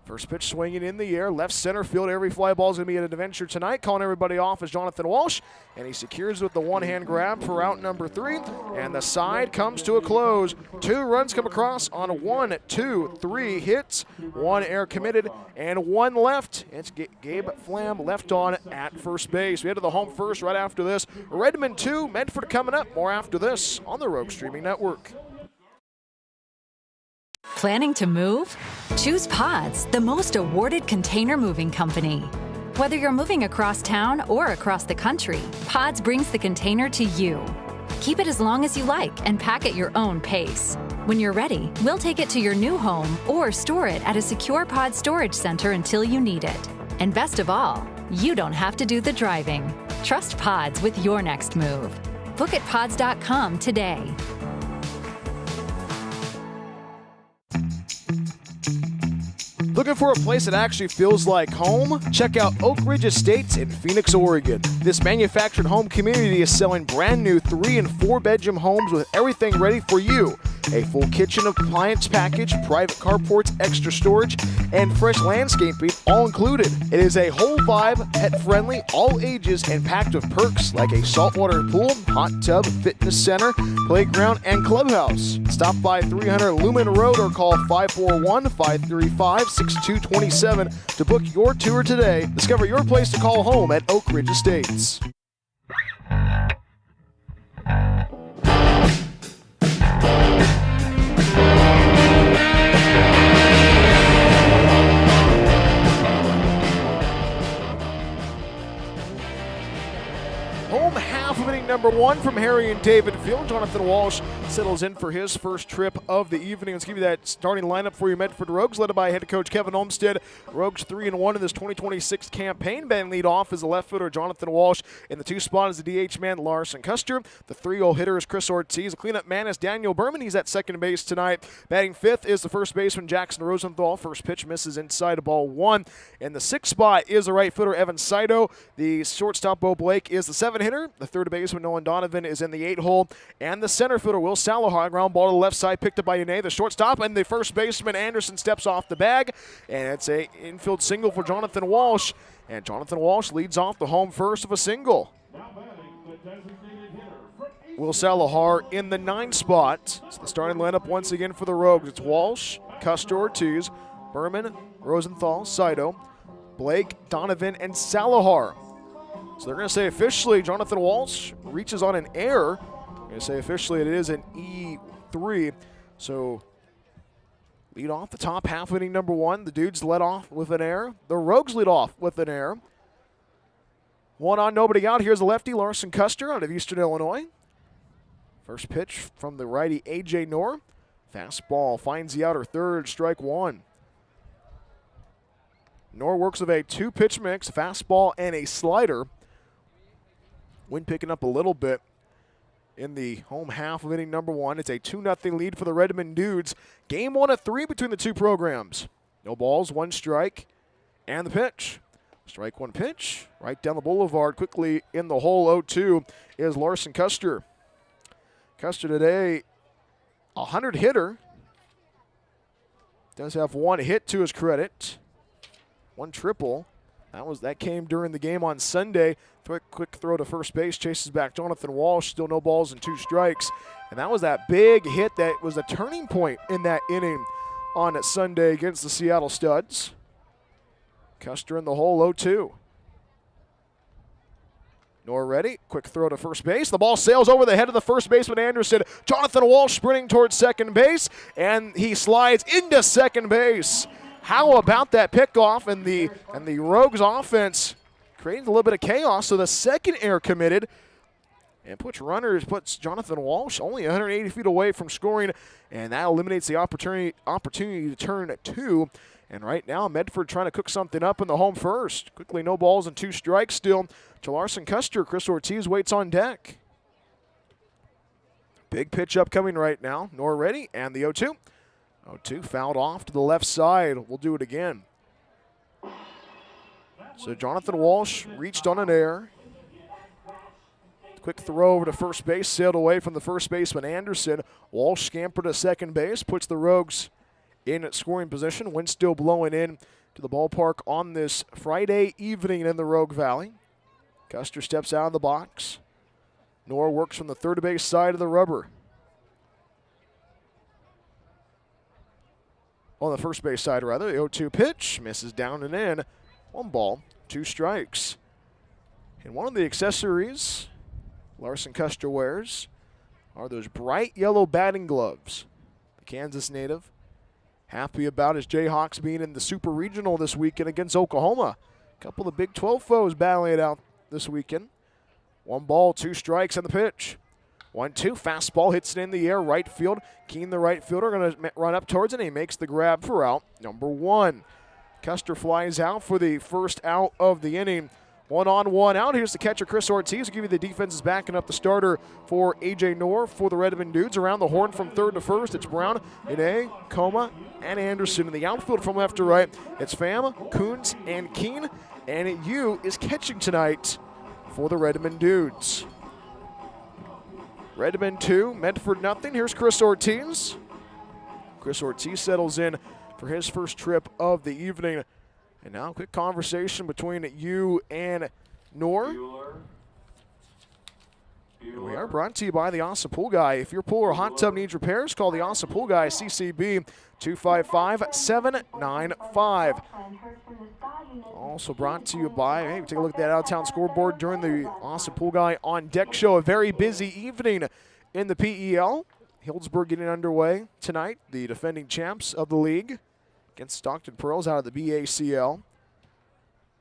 First pitch swinging in the air, left center field. Every fly ball is going to be an adventure tonight. Calling everybody off is Jonathan Walsh, and he secures it with the one-hand grab for out number 3. And the side comes to a close. 2 runs come across on 1, 2, 3 hits. 1 error committed, and 1 left. It's Gabe Flam left on at first base. We head to the home first right after this. Redmond 2, Medford coming up. More after this on the Rogue Streaming Network. Planning to move? Choose Pods, the most awarded container moving company. Whether you're moving across town or across the country, Pods brings the container to you. Keep it as long as you like and pack at your own pace. When you're ready, we'll take it to your new home or store it at a secure Pod storage center until you need it. And best of all, you don't have to do the driving. Trust Pods with your next move. Book at pods.com today. Looking for a place that actually feels like home? Check out Oak Ridge Estates in Phoenix, Oregon. This manufactured home community is selling brand new 3- and 4-bedroom homes with everything ready for you. A full kitchen appliance package, private carports, extra storage, and fresh landscaping all included. It is a whole vibe, pet-friendly, all ages, and packed with perks like a saltwater pool, hot tub, fitness center, playground, and clubhouse. Stop by 300 Lumen Road or call 541-535-6227 to book your tour today. Discover your place to call home at Oak Ridge Estates. Home half of inning number 1 from Harry and David Field. Jonathan Walsh settles in for his first trip of the evening. Let's give you that starting lineup for your Medford Rogues, led by head coach Kevin Olmstead. Rogues 3-1 in this 2026 campaign. Batting lead off is the left footer Jonathan Walsh. In the 2 spot is the DH man Larson Custer. The 3-0 hitter is Chris Ortiz. The cleanup man is Daniel Berman. He's at second base tonight. Batting 5th is the first baseman Jackson Rosenthal. First pitch misses inside, ball 1. In the 6th spot is the right footer Evan Saito. The shortstop Beau Blake is the 7 hitter. The third baseman Nolan Donovan is in the 8 hole. And the center fielder Will Salahar, ground ball to the left side, picked up by Yane. The shortstop and the first baseman Anderson steps off the bag. And it's a infield single for Jonathan Walsh. And Jonathan Walsh leads off the home first of a single. Will Salahar in the 9 spot. It's the starting lineup once again for the Rogues. It's Walsh, Custer, Ortiz, Berman, Rosenthal, Saito, Blake, Donovan, and Salahar. So they're going to say officially Jonathan Walsh reaches on an error. They're going to say officially it is an E3. So lead off the top half of inning number 1. The Dudes led off with an error. The Rogues lead off with an error. 1 on, nobody out. Here's the lefty, Larson Custer out of Eastern Illinois. First pitch from the righty, A.J. Knorr. Fastball finds the outer third, strike 1. Knorr works with a 2-pitch mix, fastball and a slider. Wind picking up a little bit in the home half of inning number 1. It's a 2-0 lead for the Redmond Dudes. Game 1 of 3 between the two programs. No balls, 1 strike, and the pitch. Strike 1 pitch, right down the boulevard. Quickly in the hole, 0-2 is Larson Custer. Custer today, 100 hitter. Does have 1 hit to his credit. 1 triple. That came during the game on Sunday. Quick throw to first base, chases back Jonathan Walsh. Still no balls and 2 strikes. And that was that big hit that was a turning point in that inning on Sunday against the Seattle Studs. Custer in the hole, 0-2. Knorr ready. Quick throw to first base. The ball sails over the head of the first baseman Anderson. Jonathan Walsh sprinting towards second base, and he slides into second base. How about that pickoff? And the Rogues offense creating a little bit of chaos. So the second error committed and puts Jonathan Walsh only 180 feet away from scoring, and that eliminates the opportunity to turn 2. And right now, Medford trying to cook something up in the home first. Quickly, no balls and 2 strikes still to Larson Custer. Chris Ortiz waits on deck. Big pitch upcoming right now. Knorr ready, and the 0-2. 0-2 fouled off to the left side. We'll do it again. So Jonathan Walsh reached on an error. Quick throw over to first base, sailed away from the first baseman Anderson. Walsh scampered to second base, puts the Rogues in scoring position. Wind still blowing in to the ballpark on this Friday evening in the Rogue Valley. Custer steps out of the box. Knorr works from the third base side of the rubber. On the first base side, rather. The 0-2 pitch misses down and in. 1 ball, 2 strikes. And one of the accessories Larson Custer wears are those bright yellow batting gloves. The Kansas native happy about his Jayhawks being in the Super Regional this weekend against Oklahoma. A couple of Big 12 foes battling it out this weekend. 1 ball, 2 strikes, and the pitch. 1-2, fastball hits it in the air, right field. Keen, the right fielder, going to run up towards it, and he makes the grab for out number 1. Custer flies out for the first out of the inning. 1 on, 1 out. Here's the catcher, Chris Ortiz. I'll give you the defenses backing up the starter for A.J. Knorr for the Redmond Dudes. Around the horn from third to first, it's Brown, Ine, Coma, and Anderson. In the outfield from left to right, it's Pham, Coons, and Keen. And Yu is catching tonight for the Redmond Dudes. Redmond 2, Medford nothing. Here's Chris Ortiz. Chris Ortiz settles in for his first trip of the evening. And now, quick conversation between you and Knorr. We are brought to you by the Asa Pool Guy. If your pool or hot tub needs repairs, call the Asa Pool Guy, CCB 255-795. Also brought to you by, hey, take a look at that out-of-town scoreboard during the Asa Pool Guy on Deck show. A very busy evening in the PEL. Hillsburg getting underway tonight, the defending champs of the league, against Stockton Pearls out of the BACL.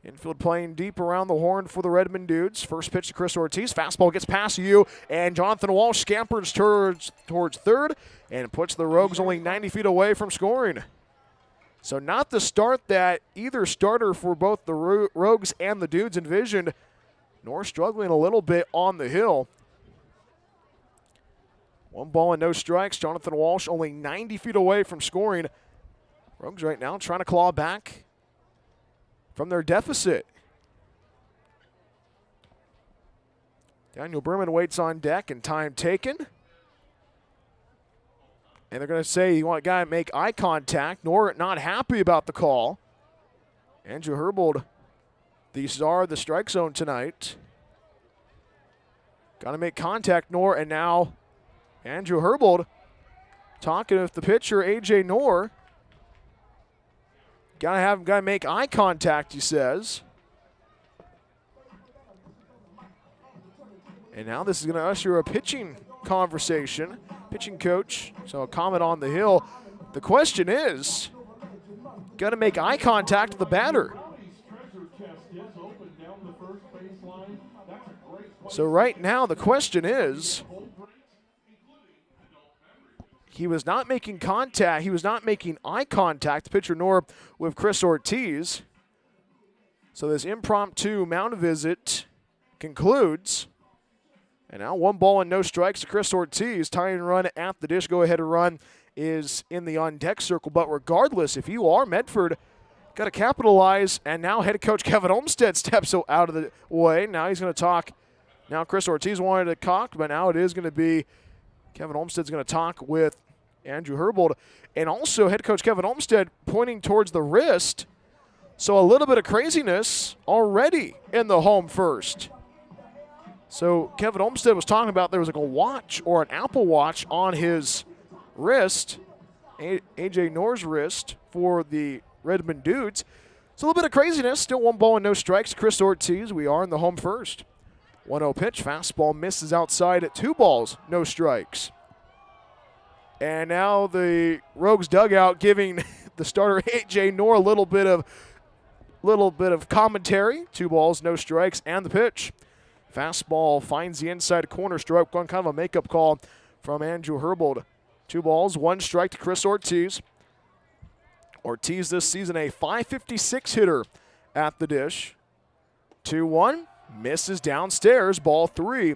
Infield playing deep around the horn for the Redmond Dudes. First pitch to Chris Ortiz. Fastball gets past you, and Jonathan Walsh scampers towards third and puts the Rogues only 90 feet away from scoring. So not the start that either starter for both the Rogues and the Dudes envisioned. Nor struggling a little bit on the hill. 1 ball and no strikes. Jonathan Walsh only 90 feet away from scoring. Rogues right now trying to claw back from their deficit. Daniel Berman waits on deck and time taken. And they're going to say you want a guy to make eye contact. Nor not happy about the call. Andrew Herbold, the star of the strike zone tonight. Got to make contact, Nor, and now Andrew Herbold talking with the pitcher, A.J. Knorr. Gotta make eye contact, he says. And now this is going to usher a pitching conversation, pitching coach. So a comment on the hill. The question is, got to make eye contact with the batter. So right now the question is, he was not making contact. He was not making eye contact, the pitcher, nor with Chris Ortiz. So this impromptu mound visit concludes. And now 1 ball and no strikes to Chris Ortiz. Tying run at the dish. Go-ahead run is in the on-deck circle. But regardless, if you are Medford, got to capitalize. And now head coach Kevin Olmstead steps out of the way. Now he's going to talk. Now Chris Ortiz wanted to talk, but now it is going to be Kevin Olmstead's going to talk with Andrew Herbold. And also head coach Kevin Olmstead pointing towards the wrist. So a little bit of craziness already in the home first. So Kevin Olmstead was talking about there was like a watch or an Apple Watch on his wrist, A.J. Knorr's wrist for the Redmond Dudes. So a little bit of craziness. Still 1 ball and no strikes. Chris Ortiz, we are in the home first. 1-0 pitch. Fastball misses outside at 2 balls, no strikes. And now the Rogues dugout giving the starter A.J. Knorr a little bit of commentary. 2 balls, no strikes, and the pitch. Fastball finds the inside corner, stroke one, kind of a makeup call from Andrew Herbold. 2 balls, 1 strike to Chris Ortiz. Ortiz this season a .556 hitter at the dish. 2-1, misses downstairs, ball 3.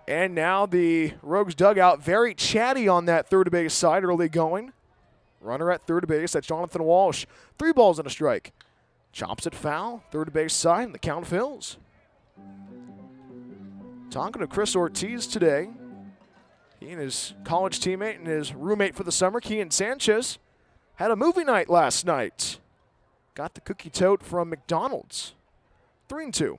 And now the Rogues dugout very chatty on that third base side, early going. Runner at third base, that's Jonathan Walsh. 3 balls and a strike. Chops it foul, third base side, and the count fills. Talking to Chris Ortiz today. He and his college teammate and his roommate for the summer, Kean Sanchez, had a movie night last night. Got the cookie tote from McDonald's. 3-2.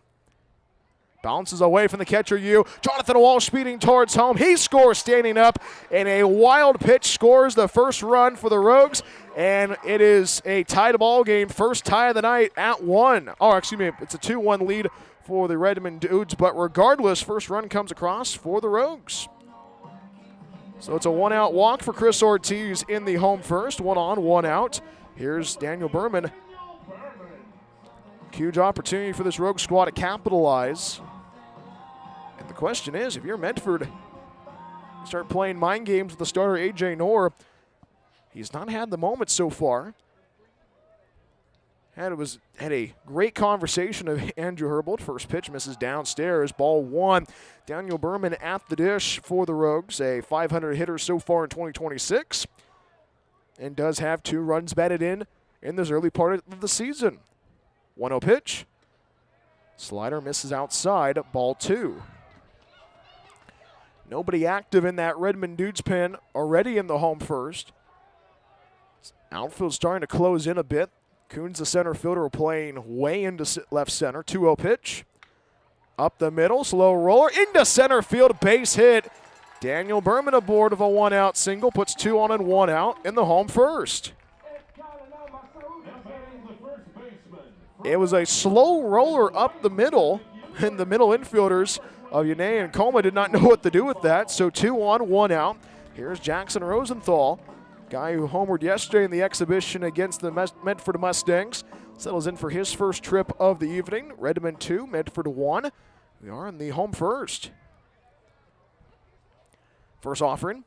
Bounces away from the catcher, Jonathan Walsh speeding towards home. He scores standing up, and a wild pitch scores the first run for the Rogues, and it is a tied ball game. First tie of the night at 1. Oh, excuse me, it's a 2-1 lead for the Redmond Dudes, but regardless, first run comes across for the Rogues. So it's a 1-out walk for Chris Ortiz in the home first. 1 on, 1 out. Here's Daniel Berman. Huge opportunity for this Rogue squad to capitalize. And the question is, if you're Medford, start playing mind games with the starter A.J. Knorr. He's not had the moment so far. Had a great conversation of Andrew Herbold. First pitch misses downstairs. Ball 1. Daniel Berman at the dish for the Rogues. A .500 hitter so far in 2026. And does have 2 runs batted in this early part of the season. 1-0 pitch. Slider misses outside. Ball 2. Nobody active in that Redmond Dudes pen already in the home first. Outfield starting to close in a bit. Coons, the center fielder, playing way into left center. 2-0 pitch. Up the middle, slow roller, into center field, base hit. Daniel Berman aboard of a 1-out single, puts 2 on and 1 out in the home first. It was a slow roller up the middle, and the middle infielders of Yane and Coma did not know what to do with that, so 2 on, 1 out. Here's Jackson Rosenthal. Guy who homered yesterday in the exhibition against the Medford Mustangs. Settles in for his first trip of the evening. Redmond 2, Medford 1. We are in the home first. First offering.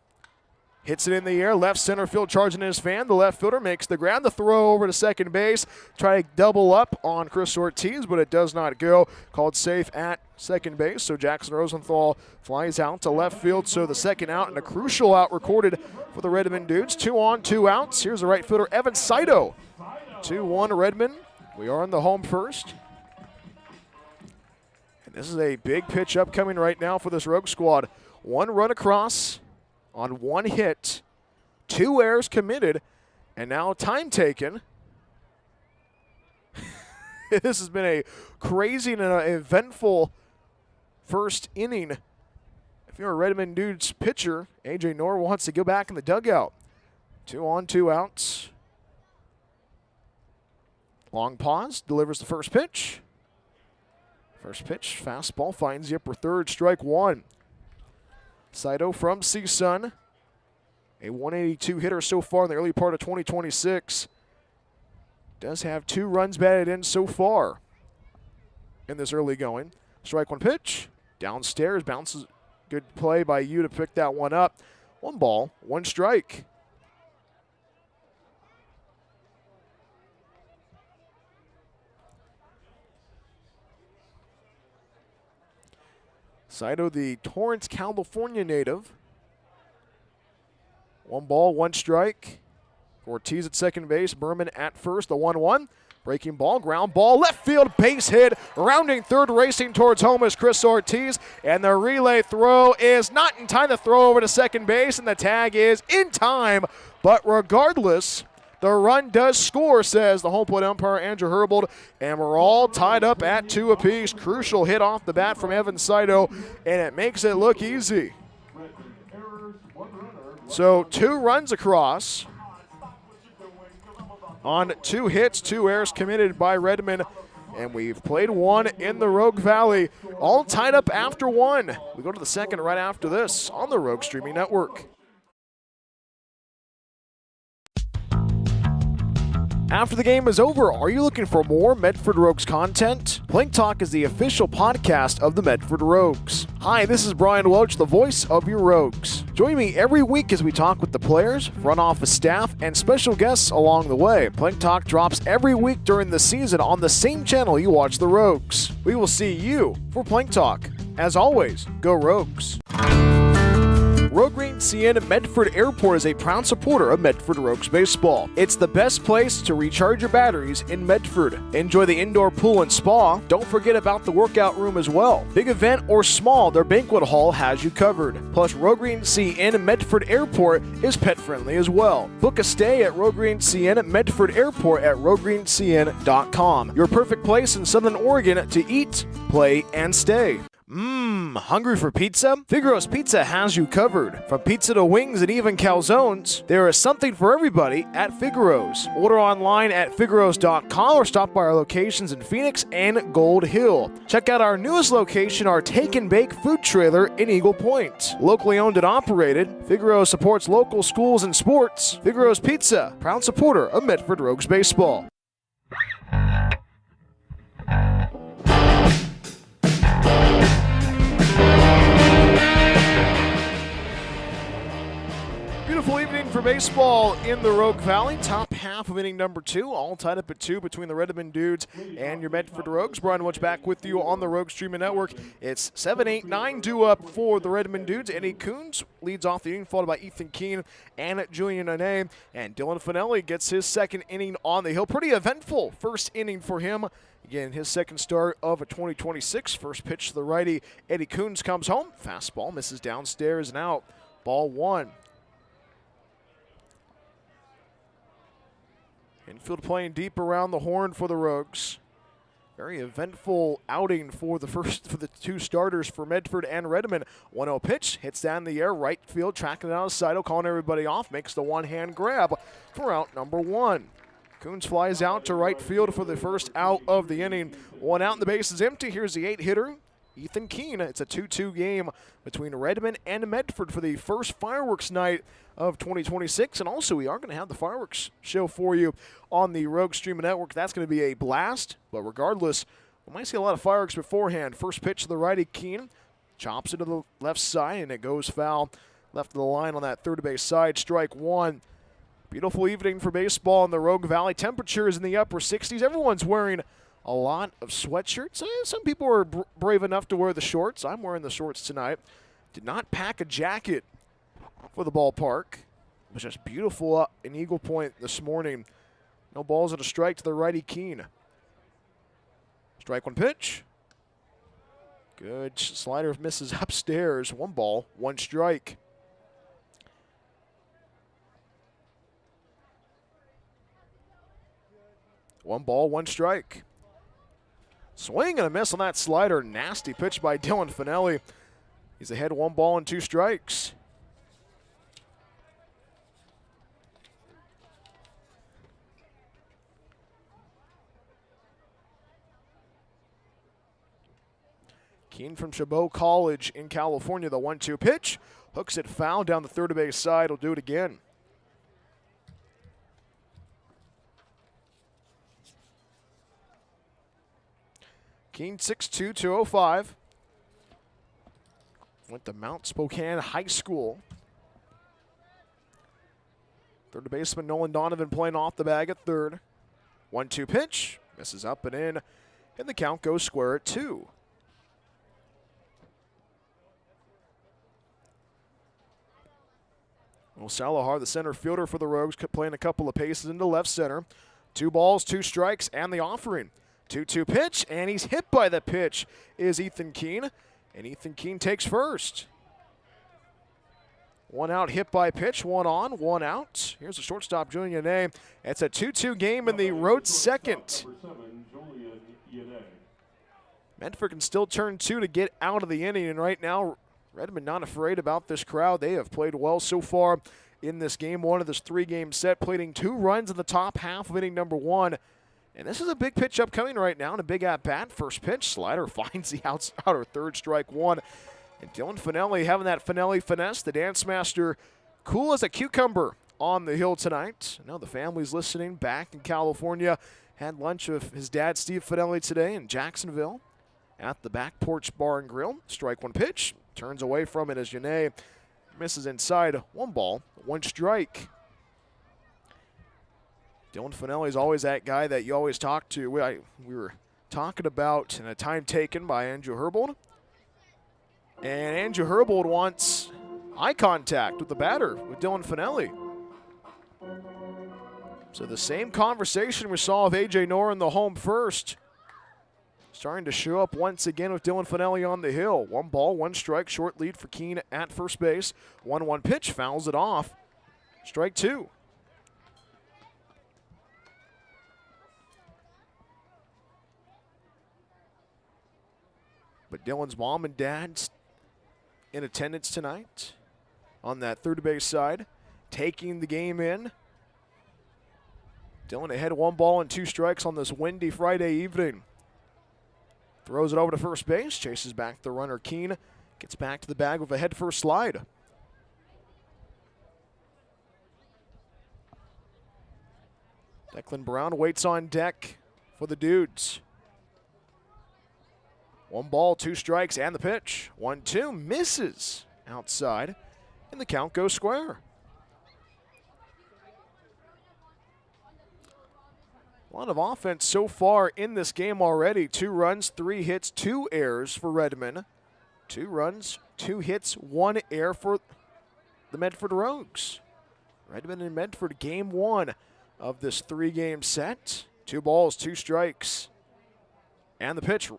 Hits it in the air. Left center field charging his fan. The left fielder makes the ground. The throw over to second base. Try to double up on Chris Ortiz, but it does not go. Called safe at second base. So Jackson Rosenthal flies out to left field. So the second out and a crucial out recorded for the Redmond Dudes. 2 on, 2 outs. Here's the right fielder, Evan Saito. 2-1 Redmond. We are in the home first. And this is a big pitch upcoming right now for this Rogue squad. 1 run across on 1 hit, 2 errors committed, and now time taken. This has been a crazy and eventful first inning. If you're a Redmond Dudes pitcher, A.J. Knorr wants to go back in the dugout. 2 on, 2 outs. Long pause, delivers the first pitch. First pitch, fastball, finds the upper third, strike one. Saito from CSUN, a 182 hitter so far in the early part of 2026. Does have 2 runs batted in so far in this early going. Strike one pitch, downstairs, bounces, good play by you to pick that one up. 1 ball, 1 strike. Saito, the Torrance, California native. 1 ball, 1 strike. Ortiz at second base, Berman at first, the 1-1. Breaking ball, ground ball, left field, base hit. Rounding third, racing towards home is Chris Ortiz. And the relay throw is not in time to throw over to second base, and the tag is in time. But regardless, the run does score, says the home plate umpire, Andrew Herbold. And we're all tied up at 2 apiece. Crucial hit off the bat from Evan Saito, and it makes it look easy. So 2 runs across on 2 hits, 2 errors committed by Redmond. And we've played 1 in the Rogue Valley, all tied up after 1. We go to the second right after this on the Rogue Streaming Network. After the game is over, are you looking for more Medford Rogues content? Plank Talk is the official podcast of the Medford Rogues. Hi, this is Bryan Welch, the voice of your Rogues. Join me every week as we talk with the players, front office staff, and special guests along the way. Plank Talk drops every week during the season on the same channel you watch the Rogues. We will see you for Plank Talk. As always, go Rogues. Green CN Medford Airport is a proud supporter of Medford Rogues baseball. It's the best place to recharge your batteries in Medford. Enjoy the indoor pool and spa. Don't forget about the workout room as well. Big event or small, their banquet hall has you covered. Plus, Green CN Medford Airport is pet friendly as well. Book a stay at Green CN Medford Airport at rogreencn.com. Your perfect place in Southern Oregon to eat, play, and stay. Hungry for pizza? Figaro's Pizza has you covered. From pizza to wings and even calzones, there is something for everybody at Figaro's. Order online at figaros.com or stop by our locations in Phoenix and Gold Hill. Check out our newest location, our Take and Bake food trailer in Eagle Point. Locally owned and operated, Figaro supports local schools and sports. Figaro's Pizza, proud supporter of Medford Rogues baseball. Beautiful evening for baseball in the Rogue Valley. Top half of inning number 2, all tied up at 2 between the Redmond Dudes and your Medford Rogues. Bryan Welch back with you on the Rogue Streaming Network. It's 7-8-9 due up for the Redmond Dudes. Eddie Coons leads off the inning, followed by Ethan Keene and Julian Nene. And Dylan Fanelli gets his second inning on the hill. Pretty eventful first inning for him. Again, his second start of a 2026. First pitch to the righty. Eddie Coons comes home. Fastball misses downstairs and out. Ball 1. Infield playing deep around the horn for the Rogues. Very eventful outing for the 2 starters for Medford and Redmond. 1-0 pitch, hits down in the air, right field, tracking it out of Saito, calling everybody off, makes the one-hand grab for out number 1. Coons flies out to right field for the first out of the inning. 1 out and the base is empty. Here's the 8-hitter, Ethan Keene. It's a 2-2 game between Redmond and Medford for the first fireworks night of 2026. And also, we are going to have the fireworks show for you on the Rogue Streaming Network. That's going to be a blast. But regardless, we might see a lot of fireworks beforehand. First pitch to the righty, Keene chops it to the left side, and it goes foul. Left of the line on that third base side, strike 1. Beautiful evening for baseball in the Rogue Valley. Temperatures in the upper 60s. Everyone's wearing a lot of sweatshirts. Some people are brave enough to wear the shorts. I'm wearing the shorts tonight. Did not pack a jacket for the ballpark. It was just beautiful in Eagle Point this morning. No balls and a strike to the righty, Keene. Strike 1 pitch. Good slider misses upstairs. 1 ball, 1 strike. One ball, 1 strike. Swing and a miss on that slider. Nasty pitch by Dylan Fanelli. He's ahead 1 ball and 2 strikes. Keen from Chabot College in California, the 1-2 pitch. Hooks it foul down the third base side. Will do it again. Keen 6'2", 205. Went to Mount Spokane High School. Third baseman Nolan Donovan playing off the bag at third. 1-2 pitch. Misses up and in. And the count goes square at 2. Well, Salahar, the center fielder for the Rogues, playing a couple of paces into left center. 2 balls, 2 strikes, and the offering. 2-2 pitch, and he's hit by the pitch is Ethan Keene. And Ethan Keene takes first. 1 out, hit by pitch, 1 on, 1 out. Here's the shortstop, Julian Yane. It's a 2-2 game in the road second. Medford can still turn 2 to get out of the inning, and right now, Redmond not afraid about this crowd. They have played well so far in this game 1 of this 3-game set, pleading 2 runs in the top half of inning number 1. And this is a big pitch upcoming right now, and a big at-bat. First pitch, slider finds the outer third, strike 1. And Dylan Fanelli having that Fanelli finesse, the dance master, cool as a cucumber on the hill tonight. I know the family's listening back in California. Had lunch with his dad, Steve Fanelli, today in Jacksonville at the Back Porch Bar and Grill. Strike 1 pitch, turns away from it as Yane misses inside. 1 ball, 1 strike. Dylan Fanelli is always that guy that you always talk to. We were talking about in a time taken by Andrew Herbold. And Andrew Herbold wants eye contact with the batter, with Dylan Fanelli. So the same conversation we saw of A.J. Knorr in the home first, starting to show up once again with Dylan Fanelli on the hill. 1 ball, 1 strike, short lead for Keene at first base. 1-1 pitch, fouls it off. Strike 2. But Dylan's mom and dad in attendance tonight on that third base side, taking the game in. Dylan ahead 1 ball and 2 strikes on this windy Friday evening. Throws it over to first base, chases back the runner Keene, gets back to the bag with a head-first slide. Declan Brown waits on deck for the Dudes. 1 ball, 2 strikes, and the pitch. 1-2, misses outside, and the count goes square. A lot of offense so far in this game already. 2 runs, 3 hits, 2 errors for Redmond. 2 runs, 2 hits, 1 error for the Medford Rogues. Redmond and Medford, game 1 of this 3-game set. 2 balls, 2 strikes, and the pitch.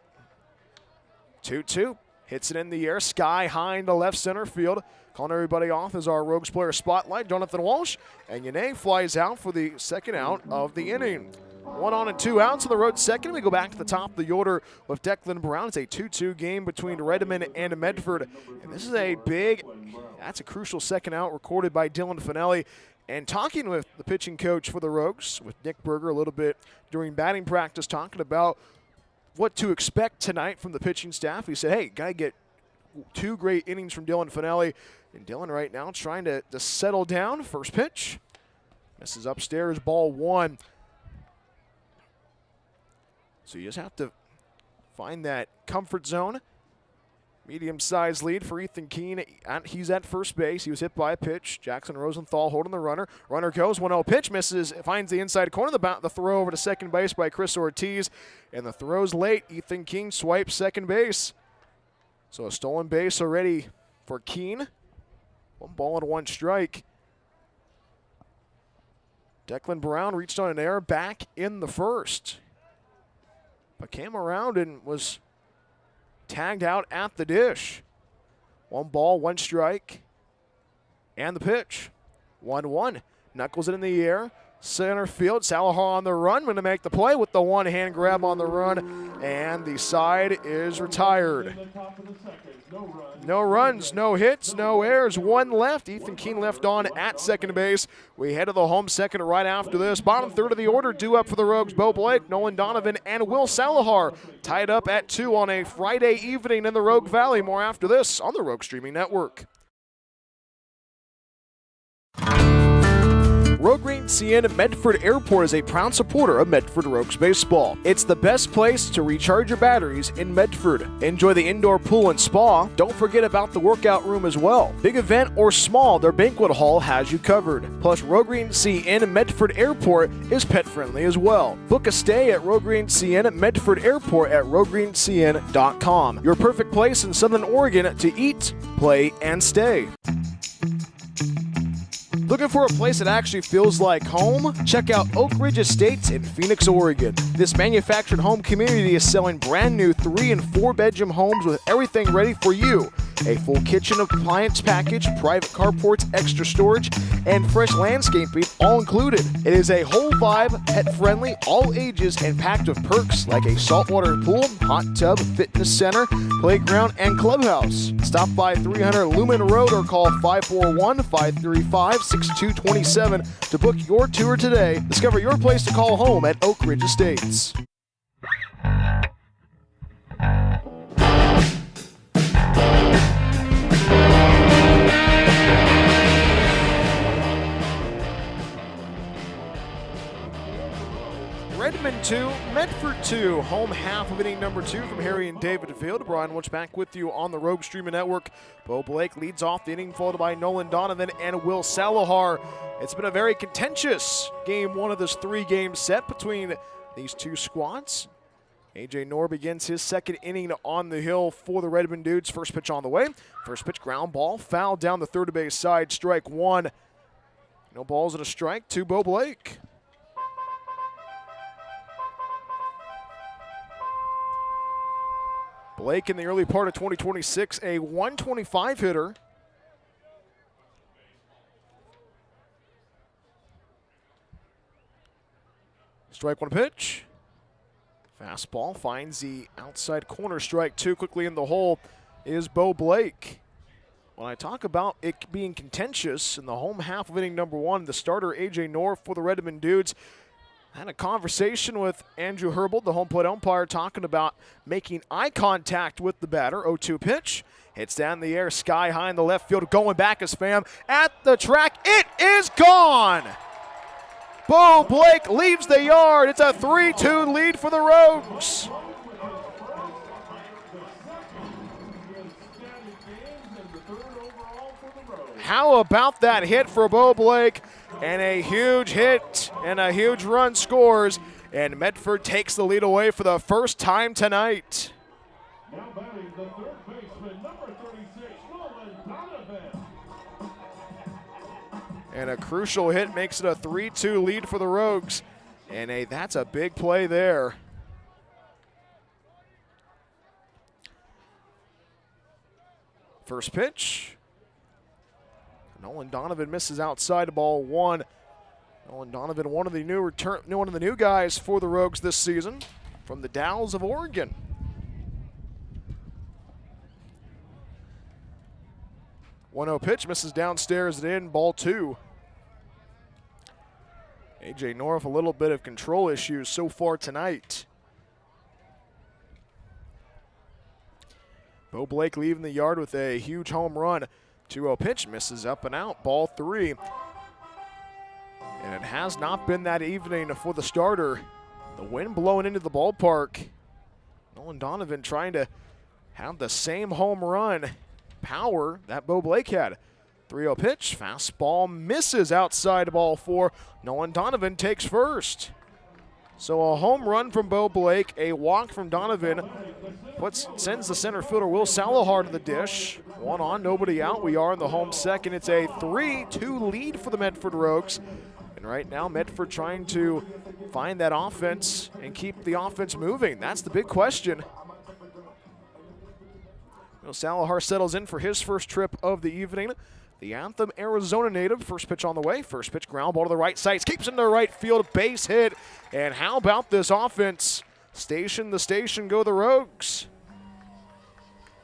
2-2, hits it in the air, sky high into left center field. Calling everybody off as our Rogues player spotlight, Jonathan Walsh. And Yane flies out for the second out of the inning. 1 on and 2 outs on the road second. We go back to the top of the order with Declan Brown. It's a 2-2 game between Redmond and Medford. And this is that's a crucial second out recorded by Dylan Fanelli. And talking with the pitching coach for the Rogues, with Nick Berger a little bit during batting practice, talking about what to expect tonight from the pitching staff. He said, hey, got to get 2 great innings from Dylan Fanelli. And Dylan right now trying to settle down. First pitch. Misses upstairs, ball 1. So you just have to find that comfort zone. Medium-sized lead for Ethan Keene. He's at first base. He was hit by a pitch. Jackson Rosenthal holding the runner. Runner goes, 1-0 pitch, misses, finds the inside corner. The throw over to second base by Chris Ortiz. And the throw's late. Ethan Keene swipes second base. So a stolen base already for Keene. 1 ball and 1 strike. Declan Brown reached on an error back in the first, but came around and was tagged out at the dish. 1 ball, 1 strike, and the pitch. 1-1. Knuckles it in the air. center field. Salahar on the run, going to make the play with the one-hand grab on the run, and the side is retired. No runs, no hits, no errors, one left. Ethan Keene left on at second base. We head to the home second right after this. Bottom third of the order due up for the Rogues. Beau Blake, Nolan Donovan, and Will Salahar tied up at 2 on a Friday evening in the Rogue Valley. More after this on the Rogue Streaming Network. Rogue Green CN Medford Airport is a proud supporter of Medford Rogues baseball. It's the best place to recharge your batteries in Medford. Enjoy the indoor pool and spa. Don't forget about the workout room as well. Big event or small, their banquet hall has you covered. Plus, Rogue Green CN Medford Airport is pet friendly as well. Book a stay at Rogue Green CN Medford Airport at roguegreencn.com. Your perfect place in Southern Oregon to eat, play, and stay. Looking for a place that actually feels like home? Check out Oak Ridge Estates in Phoenix, Oregon. This manufactured home community is selling brand new 3- and 4-bedroom homes with everything ready for you. A full kitchen appliance package, private carports, extra storage, and fresh landscaping all included. It is a whole vibe, pet-friendly, all ages, and packed with perks like a saltwater pool, hot tub, fitness center, playground, and clubhouse. Stop by 300 Lumen Road or call 541-535-6227 to book your tour today. Discover your place to call home at Oak Ridge Estates. Redmond 2, Medford 2, home half of inning number 2 from Harry and David Field. Bryan Welch back with you on the Rogue Streaming Network. Beau Blake leads off the inning, followed by Nolan Donovan and Will Salahar. It's been a very contentious game 1 of this 3-game set between these two squads. A.J. Knorr begins his second inning on the hill for the Redmond Dudes. First pitch on the way. First pitch, ground ball, foul down the third base side, strike 1. No balls and a strike to Beau Blake. Blake in the early part of 2026, a 125 hitter. Strike 1 pitch. Fastball finds the outside corner. Strike 2 quickly in the hole is Beau Blake. When I talk about it being contentious in the home half of inning number 1, the starter A.J. Knorr for the Redmond Dudes had a conversation with Andrew Herbold, the home plate umpire, talking about making eye contact with the batter. 0-2 pitch. Hits down in the air, sky high in the left field. Going back is Pham at the track. It is gone! Beau Blake leaves the yard. It's a 3-2 lead for the Rogues. How about that hit for Beau Blake? And a huge hit and a huge run scores. And Medford takes the lead away for the first time tonight. Now batting the third baseman, number 36, Nolan Donovan. And a crucial hit makes it a 3-2 lead for the Rogues. And that's a big play there. First pitch. Nolan Donovan misses outside, ball 1. Nolan Donovan, one of the new guys for the Rogues this season from the Dalles of Oregon. One-0 pitch misses downstairs and in, ball 2. A.J. Knorr with a little bit of control issues so far tonight. Beau Blake leaving the yard with a huge home run. 2-0 pitch misses up and out, ball 3. And it has not been that evening for the starter. The wind blowing into the ballpark. Nolan Donovan trying to have the same home run power that Beau Blake had. 3-0 pitch, fastball misses outside, ball 4. Nolan Donovan takes first. So a home run from Beau Blake, a walk from Donovan, sends the center fielder Will Salahar to the dish. 1 on, nobody out. We are in the home second. It's a 3-2 lead for the Medford Rogues. And right now, Medford trying to find that offense and keep the offense moving. That's the big question. Will Salahar settles in for his first trip of the evening. the Anthem, Arizona native. First pitch on the way. First pitch, ground ball to the right side. Keeps into right field, base hit. And how about this offense? Station the station, go the Rogues.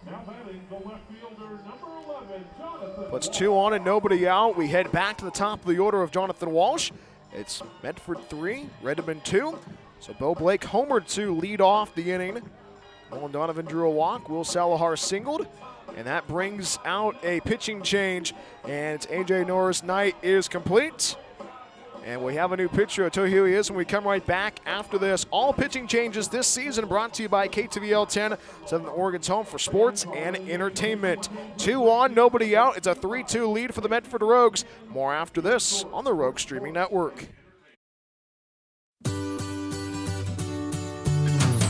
Now batting the left fielder, number 11, Jonathan. Puts 2 on and nobody out. We head back to the top of the order of Jonathan Walsh. It's Medford 3, Redmond 2. So Beau Blake homered to lead off the inning. Nolan Donovan drew a walk. Will Salahar singled. And that brings out a pitching change. And it's A.J. Norris' night is complete. And we have a new pitcher. I'll tell you who he is when we come right back after this. All pitching changes this season brought to you by KTVL 10, Southern Oregon's home for sports and entertainment. 2 on, nobody out. It's a 3-2 lead for the Medford Rogues. More after this on the Rogue Streaming Network.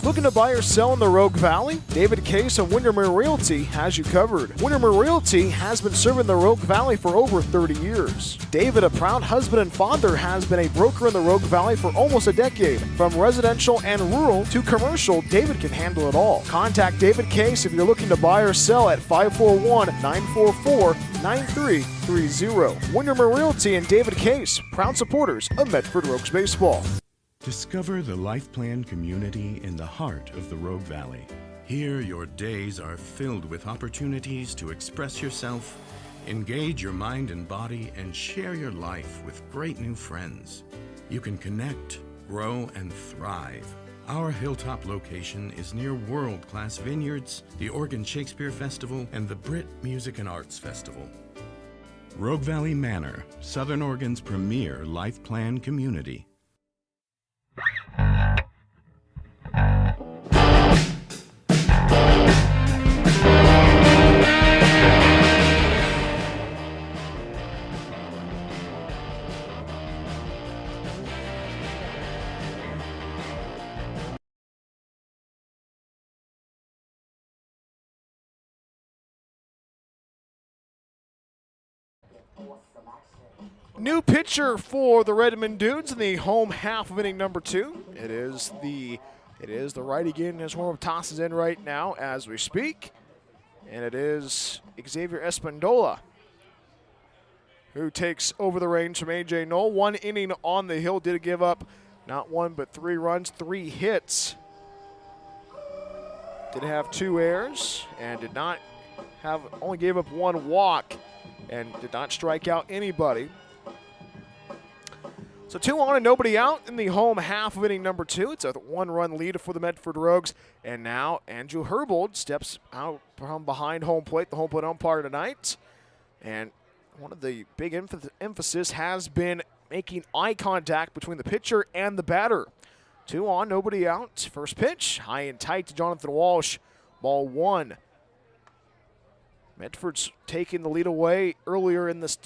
Looking to buy or sell in the Rogue Valley? David Case of Windermere Realty has you covered. Windermere Realty has been serving the Rogue Valley for over 30 years. David, a proud husband and father, has been a broker in the Rogue Valley for almost a decade. From residential and rural to commercial, David can handle it all. Contact David Case if you're looking to buy or sell at 541-944-9330. Windermere Realty and David Case, proud supporters of Medford Rogues baseball. Discover the Life Plan community in the heart of the Rogue Valley. Here, your days are filled with opportunities to express yourself, engage your mind and body, and share your life with great new friends. You can connect, grow, and thrive. Our hilltop location is near world-class vineyards, the Oregon Shakespeare Festival, and the Brit Music and Arts Festival. Rogue Valley Manor, Southern Oregon's premier Life Plan community. New pitcher for the Redmond Dudes in the home half of inning number 2. It is the righty getting his warm-up tosses in right now as we speak. And it is Xavier Espindola who takes over the reins from A.J. Knoll. 1 inning on the hill, did give up not 1 but 3 runs, 3 hits. Did have 2 errors and only gave up 1 walk and did not strike out anybody. So 2 on and nobody out in the home half of inning number 2. It's a 1-run lead for the Medford Rogues. And now Andrew Herbold steps out from behind home plate, the home plate umpire tonight. And one of the big emphasis has been making eye contact between the pitcher and the batter. 2 on, nobody out. First pitch, high and tight to Jonathan Walsh. Ball 1. Medford's taking the lead away earlier in this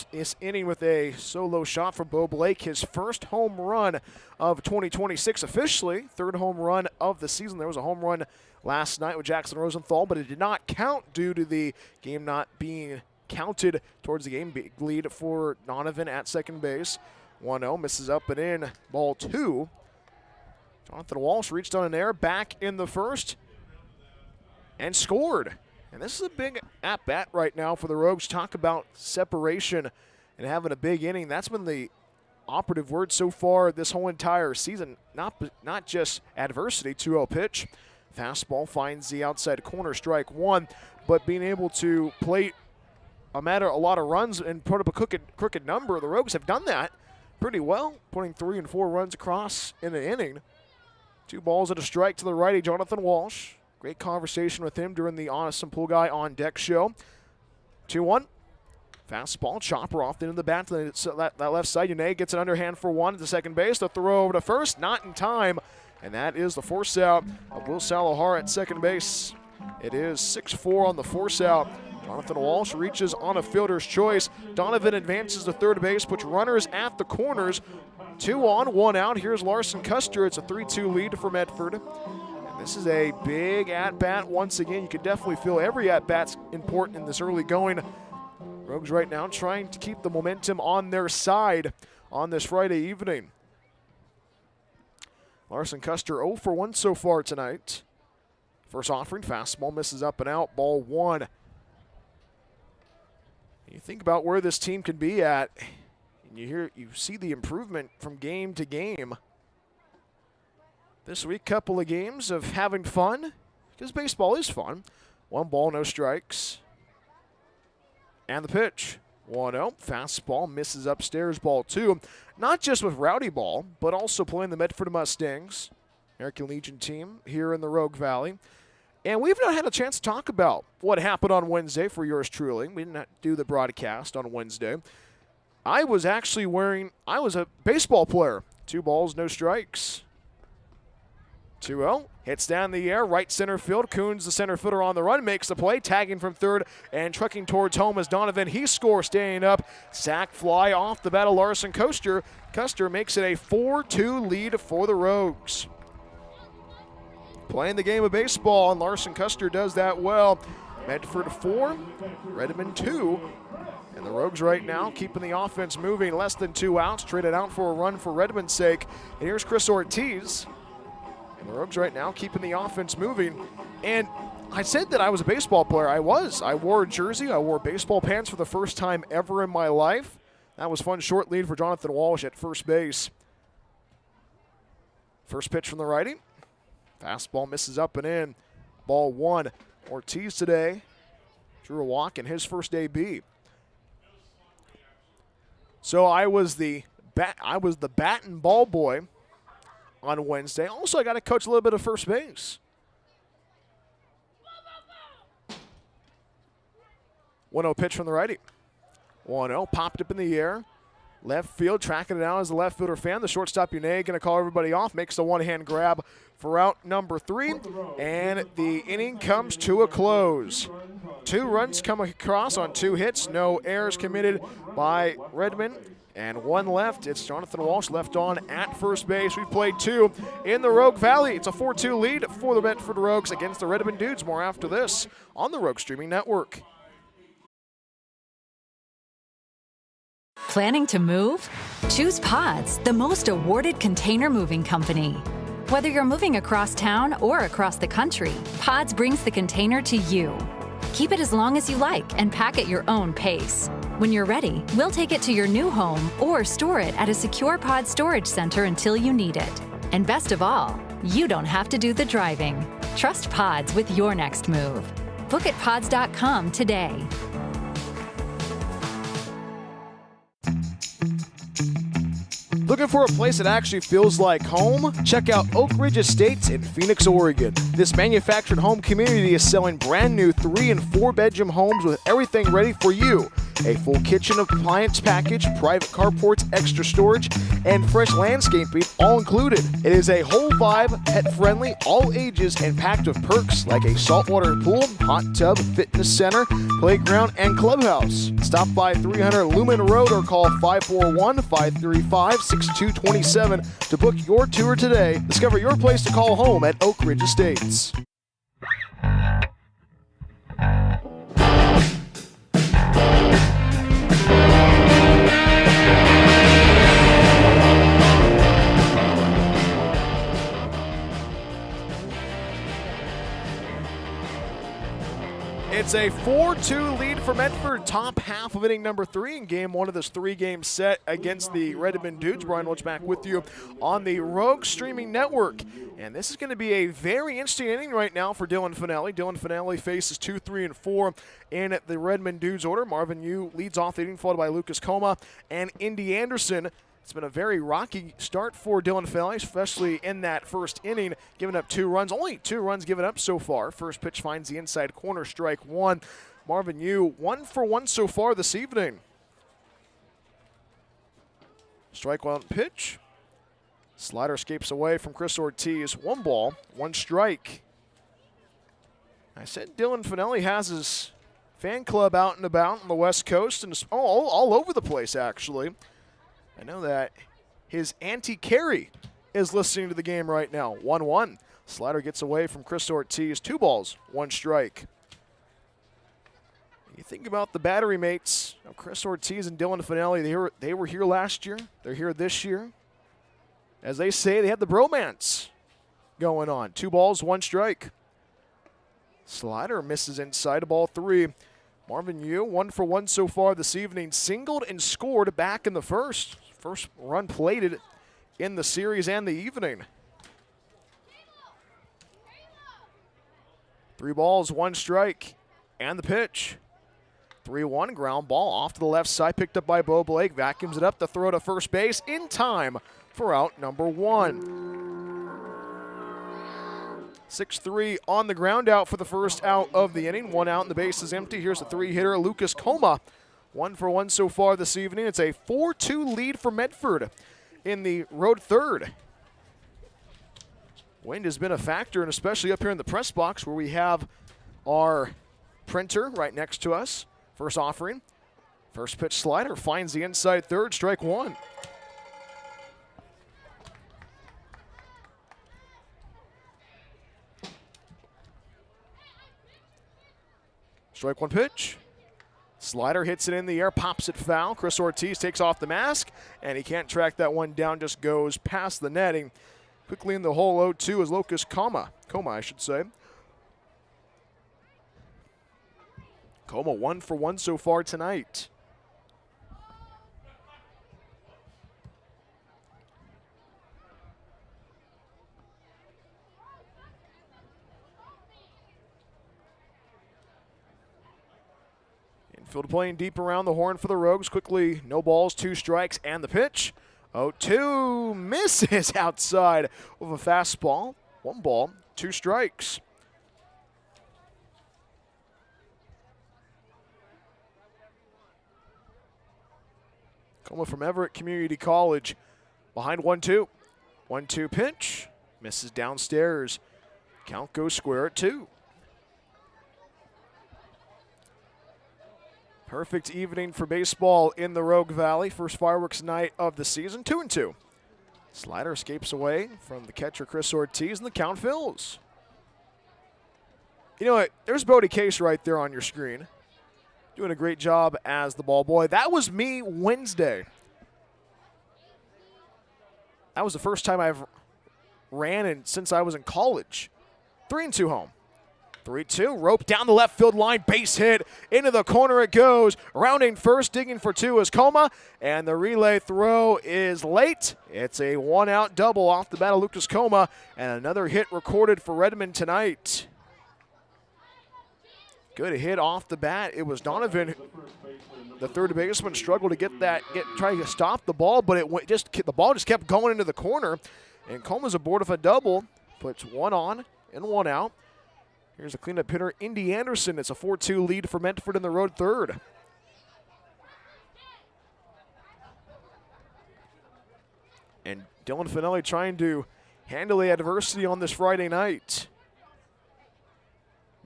inning with a solo shot from Beau Blake, his first home run of 2026 officially, 3rd home run of the season. There was a home run last night with Jackson Rosenthal, but it did not count due to the game not being counted towards the game. Big lead for Donovan at second base. 1-0, misses up and in, ball 2. Jonathan Walsh reached on an error back in the first and scored. And this is a big at-bat right now for the Rogues. Talk about separation and having a big inning. That's been the operative word so far this whole entire season. Not just adversity, 2-0 pitch. Fastball finds the outside corner, strike 1. But being able to play a lot of runs and put up a crooked number, the Rogues have done that pretty well, putting 3 and 4 runs across in an inning. 2 balls and a strike to the righty, Jonathan Walsh. Great conversation with him during the Honest and Pool Guy on Deck show. 2-1. Fastball, chopper off the end of the bat to that left side. Yune gets an underhand for 1 at the second base. The throw over to first, not in time. And that is the force out of Will Salahar at second base. It is 6-4 on the force out. Jonathan Walsh reaches on a fielder's choice. Donovan advances to third base, puts runners at the corners. 2 on, 1 out. Here's Larson Custer. It's a 3-2 lead for Medford. This is a big at-bat once again. You can definitely feel every at-bat's important in this early going. Rogues right now trying to keep the momentum on their side on this Friday evening. Larson Custer 0 for 1 so far tonight. First offering, fastball misses up and out, ball 1. He think about where this team can be at, and you see the improvement from game to game. This week, couple of games of having fun, because baseball is fun. 1 ball, no strikes. And the pitch. 1-0. Fastball misses upstairs, ball 2. Not just with Rowdy Ball, but also playing the Medford Mustangs, American Legion team here in the Rogue Valley. And we've not had a chance to talk about what happened on Wednesday for yours truly. We didn't do the broadcast on Wednesday. I was a baseball player. 2 balls, no strikes. 2-0. Hits down the air, right center field. Coons, the center fielder on the run, makes the play, tagging from third and trucking towards home as Donovan. He scores, staying up. Sack fly off the bat of Larson Custer. Custer makes it a 4-2 lead for the Rogues. Playing the game of baseball, and Larson Custer does that well. Medford 4, Redmond 2. And the Rogues right now keeping the offense moving. Less than 2 outs, traded out for a run for Redmond's sake. And here's Chris Ortiz. And the Rogues right now keeping the offense moving. And I said that I was a baseball player. I was. I wore a jersey. I wore baseball pants for the first time ever in my life. That was fun. Short lead for Jonathan Walsh at first base. First pitch from the righty. Fastball misses up and in. Ball 1. Ortiz today drew a walk in his first AB. So I was the bat and ball boy on Wednesday. Also, I got to coach a little bit of first base. 1-0 pitch from the righty. 1-0 popped up in the air. Left field, tracking it down as the left fielder fan. The shortstop, Yune, going to call everybody off. Makes the one-hand grab for out number 3. And the inning comes to a close. 2 runs come across on 2 hits. No errors committed by Redmond. And 1 left. It's Jonathan Walsh left on at first base. We've played 2 in the Rogue Valley. It's a 4-2 lead for the Medford Rogues against the Redmond Dudes. More after this on the Rogue Streaming Network. Planning to move? Choose Pods, the most awarded container moving company. Whether you're moving across town or across the country, Pods brings the container to you. Keep it as long as you like and pack at your own pace. When you're ready, we'll take it to your new home or store it at a secure pod storage center until you need it. And best of all, you don't have to do the driving. Trust Pods with your next move. Book at pods.com today. Looking for a place that actually feels like home? Check out Oak Ridge Estates in Phoenix, Oregon. This manufactured home community is selling brand new 3- and 4-bedroom homes with everything ready for you. A full kitchen appliance package, private carports, extra storage, and fresh landscaping all included. It is a whole vibe, pet-friendly, all ages, and packed with perks like a saltwater pool, hot tub, fitness center, playground, and clubhouse. Stop by 300 Lumen Road or call 541-535-6227 to book your tour today. Discover your place to call home at Oak Ridge Estates. It's a 4-2 lead for Medford, top half of inning number 3 in game 1 of this 3-game set against the Redmond Dudes. Bryan Welch back with you on the Rogue Streaming Network. And this is going to be a very interesting inning right now for Dylan Fanelli. Dylan Fanelli faces 2, 3, and 4 in the Redmond Dudes order. Marvin Yu leads off the inning, followed by Lucas Coma and Indy Anderson. It's been a very rocky start for Dylan Fanelli, especially in that first inning, giving up 2 runs. Only 2 runs given up so far. First pitch finds the inside corner, strike 1. Marvin Yu, 1 for 1 so far this evening. Strike 1 pitch. Slider escapes away from Chris Ortiz. 1 ball, 1 strike. I said Dylan Fanelli has his fan club out and about on the West Coast and all over the place, actually. I know that his Auntie Carrie is listening to the game right now. 1-1. Slider gets away from Chris Ortiz. 2 balls, 1 strike. You think about the battery mates of Chris Ortiz and Dylan Fanelli. They were here last year. They're here this year. As they say, they had the bromance going on. 2 balls, 1 strike. Slider misses inside, ball 3. Marvin Yu, 1 for 1 so far this evening, singled and scored back in the first. First run plated in the series and the evening. 3 balls, 1 strike, and the pitch. 3-1, ground ball off to the left side, picked up by Beau Blake, vacuums it up to throw to first base in time for out number 1. 6-3 on the ground out for the first out of the inning. 1 out and the base is empty. Here's a 3-hitter, Lucas Coma. 1 for 1 so far this evening. It's a 4-2 lead for Medford in the road third. Wind has been a factor, and especially up here in the press box where we have our printer right next to us. First offering. First pitch slider finds the inside third, strike 1. Strike 1 pitch. Slider hits it in the air, pops it foul. Chris Ortiz takes off the mask, and he can't track that one down, just goes past the netting. Quickly in the hole, 0-2 is Lucas Coma, I should say. Coma 1 for 1 so far tonight. Infield playing deep around the horn for the Rogues. Quickly, no balls, 2 strikes, and the pitch. 0-2 misses outside of a fastball. 1 ball, 2 strikes. Coma from Everett Community College behind 1-2. 1-2 pitch, misses downstairs. Count goes square at 2. Perfect evening for baseball in the Rogue Valley. First fireworks night of the season, 2-2. Slider escapes away from the catcher Chris Ortiz, and the count fills. You know what? There's Bodie Case right there on your screen. Doing a great job as the ball boy. That was me Wednesday. That was the first time I've ran since I was in college. 3-2 home. 3-2, rope down the left field line, base hit, into the corner it goes. Rounding first, digging for 2 is Coma, and the relay throw is late. It's a 1-out double off the bat of Lucas Coma, and another hit recorded for Redmond tonight. Good hit off the bat. It was Donovan, the third baseman, struggled to try to stop the ball, but the ball just kept going into the corner, and Coma's aboard of a double, puts 1 on and 1 out. Here's a cleanup hitter, Indy Anderson. It's a 4-2 lead for Medford in the road third. And Dylan Fanelli trying to handle the adversity on this Friday night.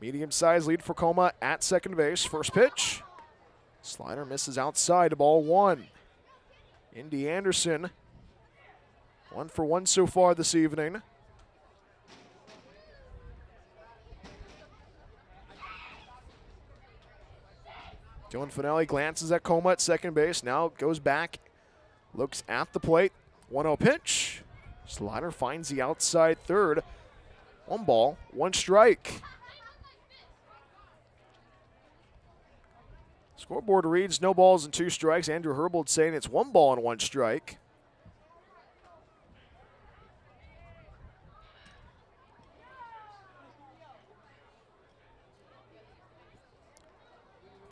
Medium-sized lead for Coma at second base. First pitch. Slider misses outside, ball 1. Indy Anderson, 1 for 1 so far this evening. Dylan Fanelli glances at Coma at second base. Now goes back, looks at the plate. 1-0 pitch. Slider finds the outside third. 1 ball, 1 strike. Scoreboard reads no balls and 2 strikes. Andrew Herbold saying it's 1 ball and 1 strike.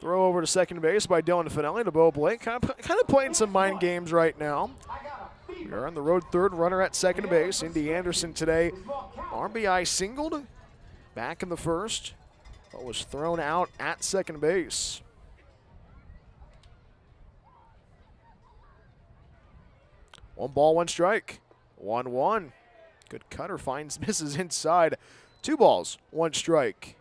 Throw over to second base by Dylan Fanelli to Beau Blake. Kind of playing some mind games right now. We are on the road third, runner at second base. Indy Anderson today, RBI singled back in the first, but was thrown out at second base. One ball, 1 strike. 1-1. Good cutter, misses inside. 2 balls, 1 strike.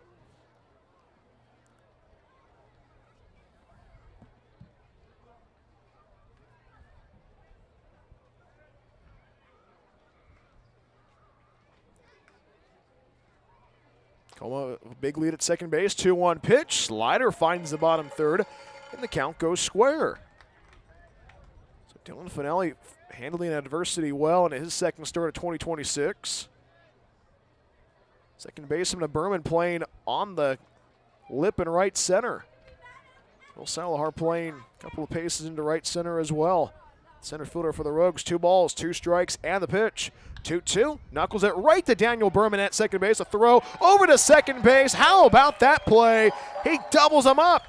Coma, big lead at second base, 2-1 pitch. Slider finds the bottom third, and the count goes square. So Dylan Fanelli handling adversity well in his second start of 2026. Second baseman of Berman playing on the lip and right center. Will Salahar playing a couple of paces into right center as well. Center fielder for the Rogues, 2 balls, 2 strikes, and the pitch. 2-2, knuckles it right to Daniel Berman at second base. A throw over to second base. How about that play? He doubles him up.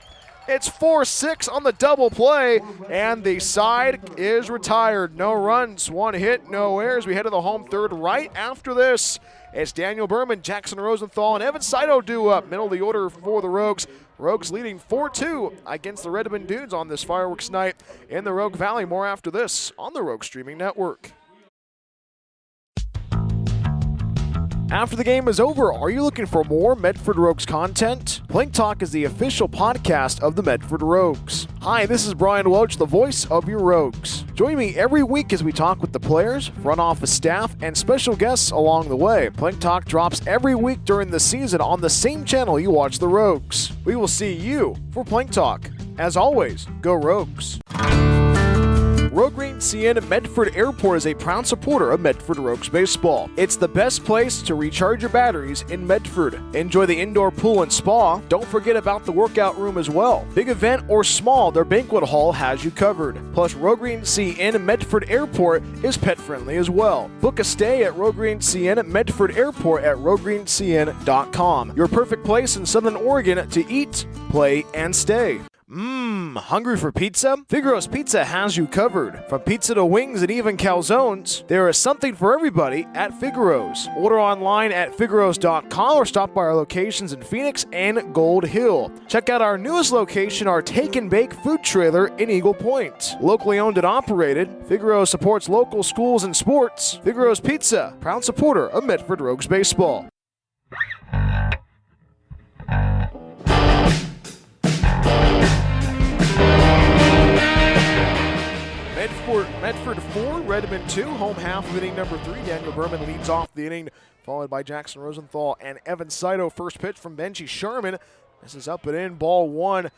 It's 4-6 on the double play, and the side is retired. No runs, 1 hit, no errors. We head to the home third right after this. It's Daniel Berman, Jackson Rosenthal, and Evan Saito due up. Middle of the order for the Rogues. Rogues leading 4-2 against the Redmond Dudes on this fireworks night in the Rogue Valley. More after this on the Rogue Streaming Network. After the game is over, are you looking for more Medford Rogues content? Plank Talk is the official podcast of the Medford Rogues. Hi, this is Bryan Welch, the voice of your Rogues. Join me every week as we talk with the players, front office staff, and special guests along the way. Plank Talk drops every week during the season on the same channel you watch the Rogues. We will see you for Plank Talk. As always, go Rogues. Green CN Medford Airport is a proud supporter of Medford Rogues baseball. It's the best place to recharge your batteries in Medford. Enjoy the indoor pool and spa. Don't forget about the workout room as well. Big event or small, their banquet hall has you covered. Plus, Green CN Medford Airport is pet friendly as well. Book a stay at Green CN Medford Airport at rogreencn.com. Your perfect place in Southern Oregon to eat, play, and stay. Hungry for pizza? Figaro's Pizza has you covered. From pizza to wings and even calzones, there is something for everybody at Figaro's. Order online at figaros.com or stop by our locations in Phoenix and Gold Hill. Check out our newest location, our Take and Bake food trailer in Eagle Point. Locally owned and operated, Figaro's supports local schools and sports. Figaro's Pizza, proud supporter of Medford Rogues baseball. Medford 4, Redmond 2, home half of inning number 3. Daniel Berman leads off the inning, followed by Jackson Rosenthal and Evan Saito. First pitch from Benji Sherman. This is up and in, ball 1.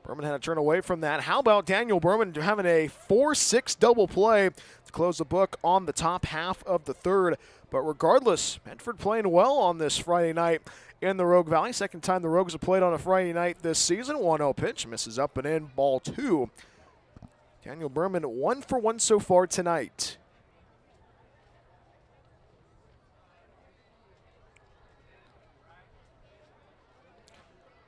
Berman had to turn away from that. How about Daniel Berman having a 4-6 double play to close the book on the top half of the third. But regardless, Medford playing well on this Friday night in the Rogue Valley. Second time the Rogues have played on a Friday night this season. 1-0 pitch, misses up and in, ball 2. Daniel Berman 1 for 1 so far tonight.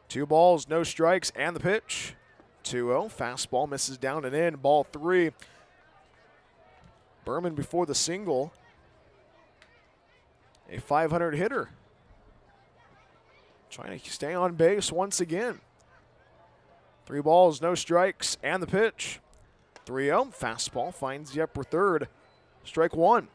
Two balls, no strikes, and the pitch. 2-0, fastball misses down and in, ball 3. Berman before the single. A 500 hitter. Trying to stay on base once again. 3 balls, no strikes, and the pitch. 3-0, fastball finds the upper third. Strike 1.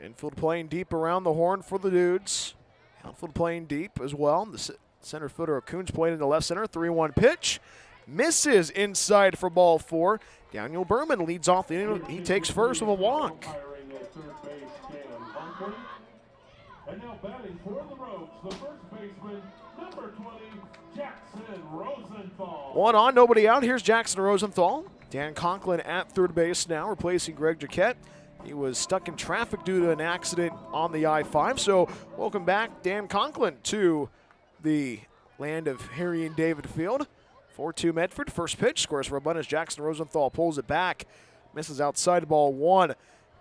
Infield playing deep around the horn for the Dudes. Outfield playing deep as well. The center fielder Coons playing in the left center. 3-1 pitch. Misses inside for ball 4. Daniel Berman leads off the inning. He takes first with a walk. And now batting for the Rogues, the first baseman, number 20, Jackson Rosenthal. 1 on, nobody out. Here's Jackson Rosenthal. Dan Conklin at third base now, replacing Greg Jaquette. He was stuck in traffic due to an accident on the I-5. So welcome back, Dan Conklin, to the land of Harry and David Field. 4-2 Medford. First pitch, scores for a bunt as Jackson Rosenthal pulls it back. Misses outside, ball 1.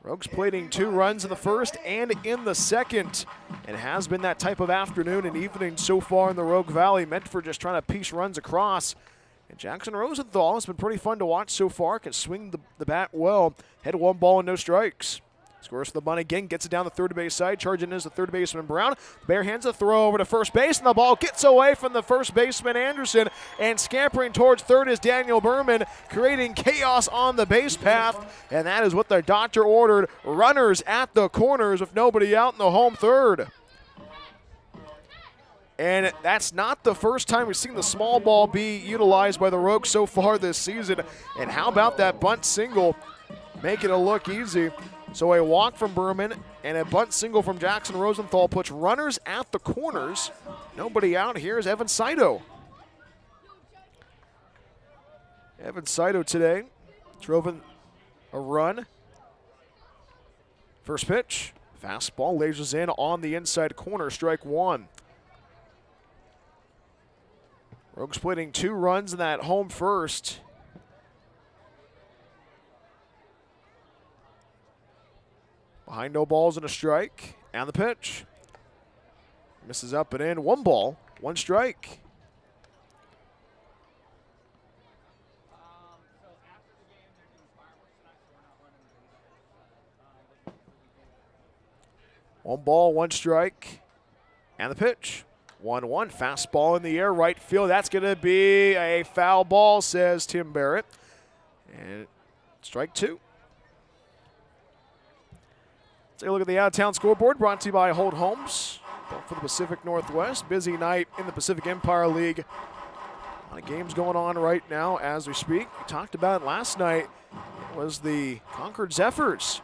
Rogues plating 2 runs in the first and in the second. It has been that type of afternoon and evening so far in the Rogue Valley. Medford just trying to piece runs across. And Jackson Rosenthal has been pretty fun to watch so far. Can swing the bat well. Had 1 ball and no strikes. Scores for the bunt again, gets it down the third base side. Charging is the third baseman Brown. Bare hands a throw over to first base, and the ball gets away from the first baseman Anderson. And scampering towards third is Daniel Berman, creating chaos on the base path. And that is what the doctor ordered. Runners at the corners with nobody out in the home third. And that's not the first time we've seen the small ball be utilized by the Rogues so far this season. And how about that bunt single, making it look easy. So a walk from Berman and a bunt single from Jackson Rosenthal puts runners at the corners. Nobody out. Here's Evan Saito. Evan Saito today drove in a run. First pitch, Fastball lasers in on the inside corner, strike one. Rogues splitting 2 runs in that home first. Behind no balls and a strike. And the pitch. Misses up and in. 1 ball, 1 strike. One ball, 1 strike. And the pitch. 1-1. Fastball in the air, right field. That's going to be a foul ball, says Tim Barrett. And strike 2. Take a look at the out-of-town scoreboard, brought to you by Holt Homes. Built for the Pacific Northwest. Busy night in the Pacific Empire League. A lot of games going on right now as we speak. We talked about it last night. It was the Concord Zephyrs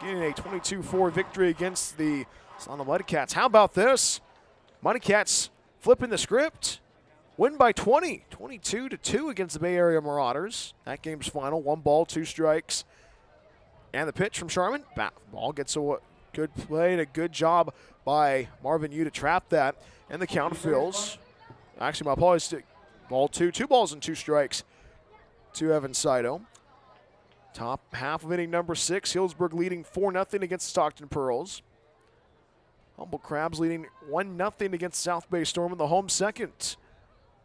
getting a 22-4 victory against the Solana Mudcats. How about this? Mudcats flipping the script. Win by 20, 22-2 against the Bay Area Marauders. That game's final, 1 ball, 2 strikes. And the pitch from Sharman. Ball gets a good play and a good job by Marvin Yu to trap that. And the count fills. Actually, my apologies. Ball 2, 2 balls and 2 strikes to Evan Saito. Top half of inning number 6. Hillsburg leading 4-0 against Stockton Pearls. Humble Crabs leading 1-0 against South Bay Storm in the home second.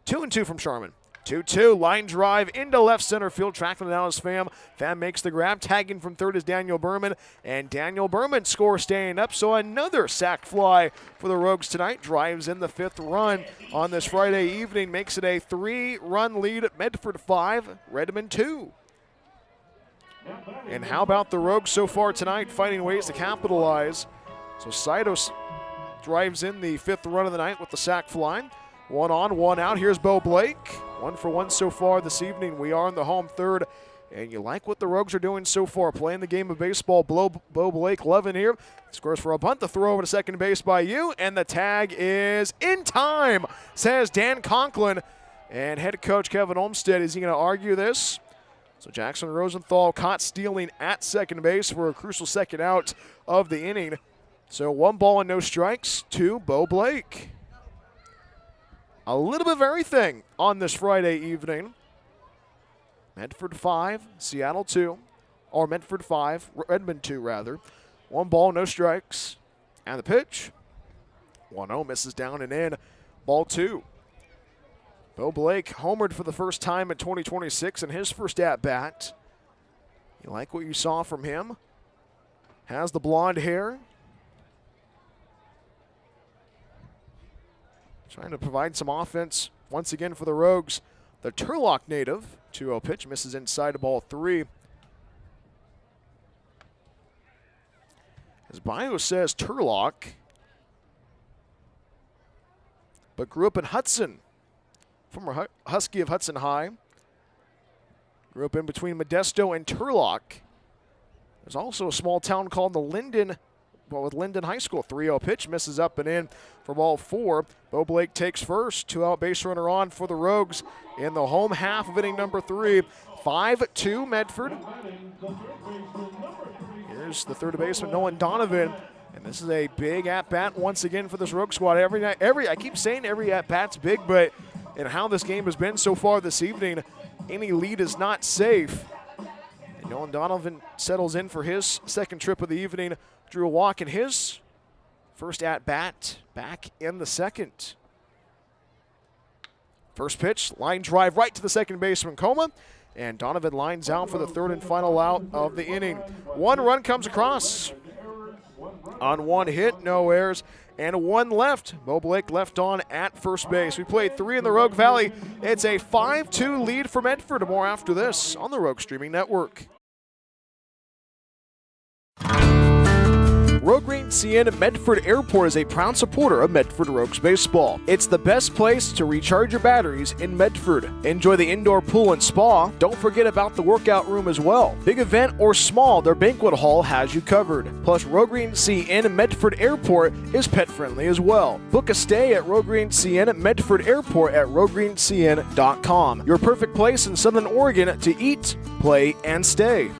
2-2 from Sharman. 2-2, line drive into left center field, tracking down his Pham. Pham makes the grab, tagging from third is Daniel Berman, and Daniel Berman scores staying up, so another sac fly for the Rogues tonight. Drives in the 5th run on this Friday evening, makes it a 3-run lead at Medford 5, Redmond 2. And how about the Rogues so far tonight, finding ways to capitalize? So Saito drives in the 5th run of the night with the sac fly. 1 on, 1 out. Here's Beau Blake. 1 for 1 so far this evening. We are in the home third. And you like what the Rogues are doing so far. Playing the game of baseball. Beau Blake loving here. Scores for a bunt. The throw over to second base by you. And the tag is in time, says Dan Conklin. And head coach Kevin Olmstead, is he going to argue this? So Jackson Rosenthal caught stealing at second base for a crucial second out of the inning. So 1 ball and no strikes to Beau Blake. A little bit of everything on this Friday evening. Medford 5, Seattle 2, or Medford 5, Redmond 2 rather. 1 ball, no strikes. And the pitch. 1-0 misses down and in. Ball 2. Beau Blake homered for the first time in 2026 in his first at-bat. You like what you saw from him? Has the blonde hair. Trying to provide some offense once again for the Rogues. The Turlock native, 2-0 pitch, misses inside to ball 3. As bio says, Turlock, but grew up in Hudson. Former Husky of Hudson High. Grew up in between Modesto and Turlock. There's also a small town called the Linden, with Linden High School. 3-0 pitch, misses up and in for ball 4. Beau Blake takes first. 2-out base runner on for the Rogues in the home half of inning number 3. 5-2 Medford. Here's the third baseman, Nolan Donovan. And this is a big at-bat once again for this Rogue squad. I keep saying every at-bat's big, but in how this game has been so far this evening, any lead is not safe. And Nolan Donovan settles in for his second trip of the evening. Drew a walk in his first at-bat back in the second. First pitch, line drive right to the second baseman, Coma. And Donovan lines out for the third and final out of the inning. 1 run comes across on 1 hit, no errors, and 1 left. Beau Blake left on at first base. We played 3 in the Rogue Valley. It's a 5-2 lead for Medford. More after this on the Rogue Streaming Network. Rogue Green CN Medford Airport is a proud supporter of Medford Rogues baseball. It's the best place to recharge your batteries in Medford. Enjoy the indoor pool and spa. Don't forget about the workout room as well. Big event or small, their banquet hall has you covered. Plus, Rogue Green CN Medford Airport is pet friendly as well. Book a stay at Rogue Green CN Medford Airport at roguegreencn.com. Your perfect place in Southern Oregon to eat, play, and stay.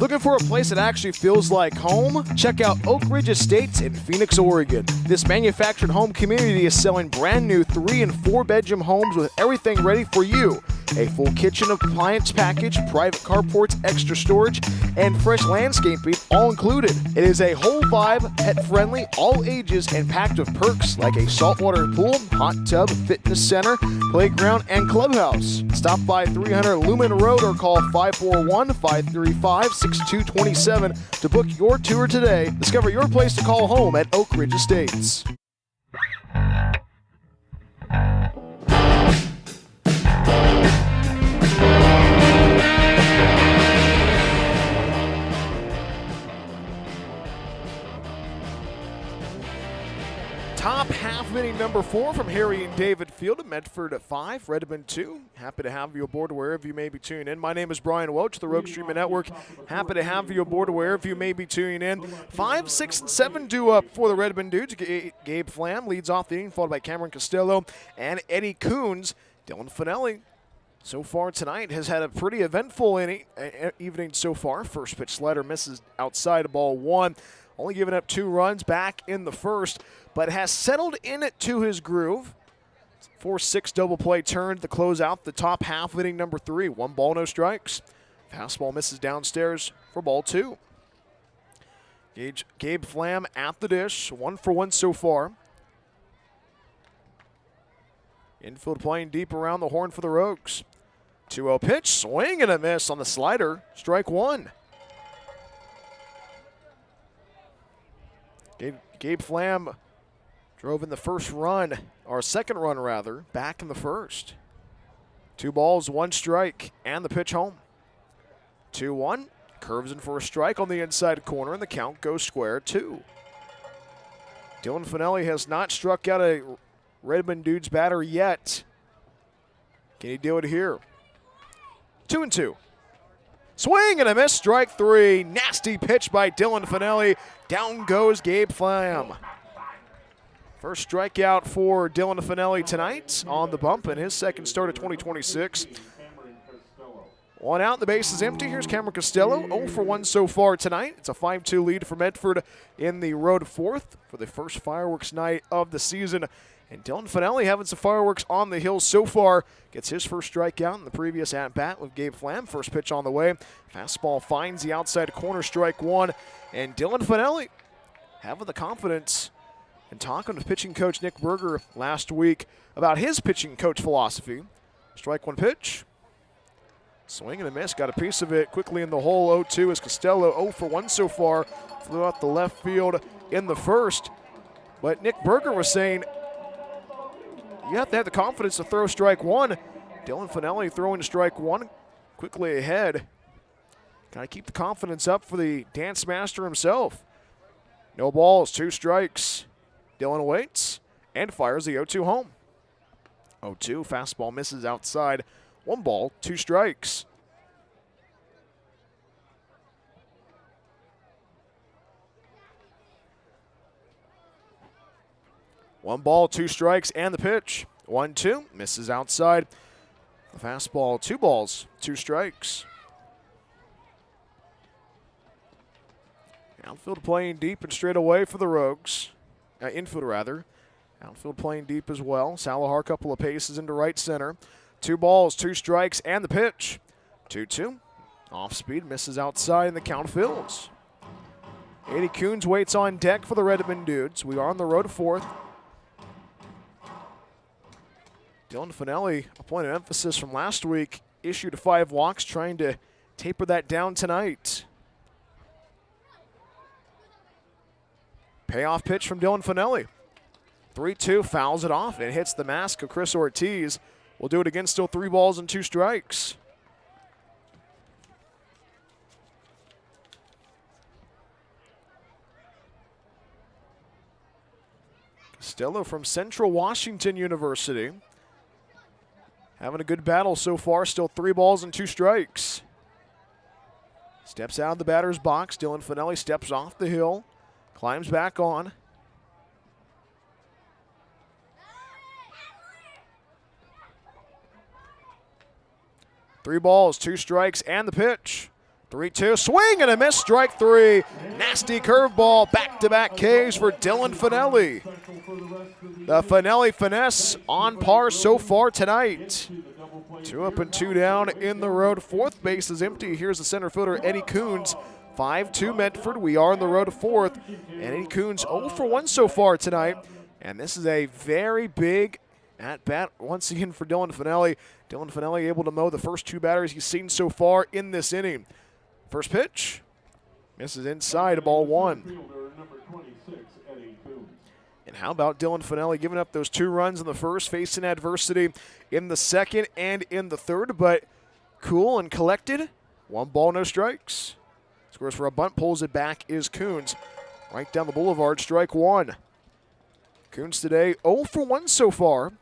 Looking for a place that actually feels like home? Check out Oak Ridge Estates in Phoenix, Oregon. This manufactured home community is selling brand new 3 and 4 bedroom homes with everything ready for you. A full kitchen appliance package, private carports, extra storage, and fresh landscaping all included. It is a whole vibe, pet friendly, all ages, and packed with perks like a saltwater pool, hot tub, fitness center, playground, and clubhouse. Stop by 300 Lumen Road or call 541-535-6227 to book your tour today. Discover your place to call home at Oak Ridge Estates. Top half of inning number 4 from Harry and David Field at Medford at 5, Redmond 2. Happy to have you aboard wherever you may be tuning in. My name is Bryan Welch, the Rogue Streaming Network. Happy to have you aboard wherever you may be tuning in. 5, 6, and 7 due up for the Redmond Dudes. Gabe Flam leads off the inning, followed by Cameron Costello and Eddie Coons. Dylan Fanelli, so far tonight, has had a pretty eventful evening so far. First pitch slider misses outside of ball 1. Only giving up 2 runs back in the first, but has settled in it to his groove. 4-6 double play turned to close out the top half of inning number 3. 1 ball, no strikes. Fastball misses downstairs for ball 2. Gabe Flam at the dish, 1 for 1 so far. Infield playing deep around the horn for the Rogues. 2-0 pitch, swing and a miss on the slider, strike 1. Gabe Flam drove in the first run, or second run rather, back in the first. 2 balls, 1 strike, and the pitch home. 2-1, curves in for a strike on the inside corner, and the count goes square 2. Dylan Fanelli has not struck out a Redmond Dudes batter yet. Can he do it here? 2-2. Swing and a miss, strike 3. Nasty pitch by Dylan Fanelli. Down goes Gabe Flam. First strikeout for Dylan Fanelli tonight on the bump in his second start of 2026. 1 out, the base is empty. Here's Cameron Costello, 0 for 1 so far tonight. It's a 5-2 lead for Medford in the road 4th for the first fireworks night of the season. And Dylan Fanelli having some fireworks on the hill so far. Gets his first strikeout in the previous at-bat with Gabe Flam. First pitch on the way. Fastball finds the outside corner, strike 1. And Dylan Fanelli having the confidence and talking with pitching coach Nick Berger last week about his pitching coach philosophy. Strike 1 pitch. Swing and a miss. Got a piece of it quickly in the hole. 0-2 is Costello. 0 for 1 so far. Flew out the left field in the first. But Nick Berger was saying, you have to have the confidence to throw strike 1. Dylan Fanelli throwing strike 1 quickly ahead. Got to keep the confidence up for the dance master himself. No balls, 2 strikes. Dylan waits and fires the 0-2 home. 0-2, fastball misses outside. 1 ball, 2 strikes. One ball, 2 strikes, and the pitch. 1-2, misses outside. The fastball, 2 balls, 2 strikes. Outfield playing deep and straight away for the Rogues. Infield, rather. Outfield playing deep as well. Salahar, couple of paces into right center. 2 balls, 2 strikes, and the pitch. 2-2. Off speed, misses outside, and the count fills. Eddie Coons waits on deck for the Redmond Dudes. We are on the road to 4th. Dylan Fanelli, a point of emphasis from last week, issued 5 walks, trying to taper that down tonight. Payoff pitch from Dylan Fanelli. 3-2, fouls it off and hits the mask of Chris Ortiz. We'll do it again, still 3 balls and 2 strikes. Costello from Central Washington University. Having a good battle so far, still 3 balls and 2 strikes. Steps out of the batter's box. Dylan Fanelli steps off the hill, climbs back on. Three balls, 2 strikes, and the pitch. 3-2, swing and a miss, strike three. Nasty curveball, back-to-back Ks for Dylan Fanelli. The Fanelli finesse on par so far tonight. 2 up and 2 down in the road. Fourth base is empty. Here's the center fielder, Eddie Coons. 5-2 Medford. We are in the road to fourth. And Eddie Coons 0 for 1 so far tonight. And this is a very big at-bat once again for Dylan Fanelli. Dylan Fanelli able to mow the first 2 batters he's seen so far in this inning. First pitch, misses inside, ball 1. And how about Dylan Fanelli giving up those 2 runs in the first, facing adversity in the second and in the third, but cool and collected. 1 ball, no strikes. Scores for a bunt, pulls it back is Coons. Right down the boulevard, strike 1. Coons today 0 for 1 so far.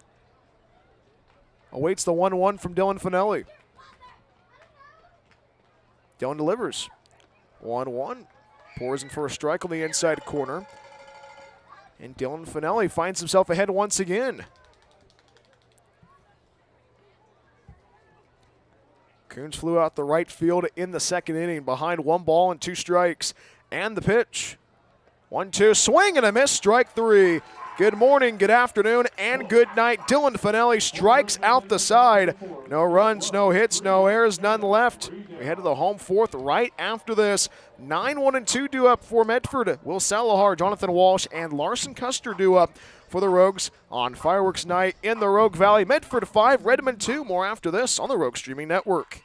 Awaits the 1-1 from Dylan Fanelli. Dylan delivers. 1-1. Pours in for a strike on the inside corner. And Dylan Fanelli finds himself ahead once again. Coons flew out the right field in the second inning behind 1 ball and 2 strikes. And the pitch. 1-2, swing and a miss, strike 3. Good morning, good afternoon, and good night. Dylan Fanelli strikes out the side. No runs, no hits, no errors, none left. We head to the home fourth right after this. 9-1-2 due up for Medford. Will Salahar, Jonathan Walsh, and Larson Custer due up for the Rogues on fireworks night in the Rogue Valley. Medford 5, Redmond 2. More after this on the Rogue Streaming Network.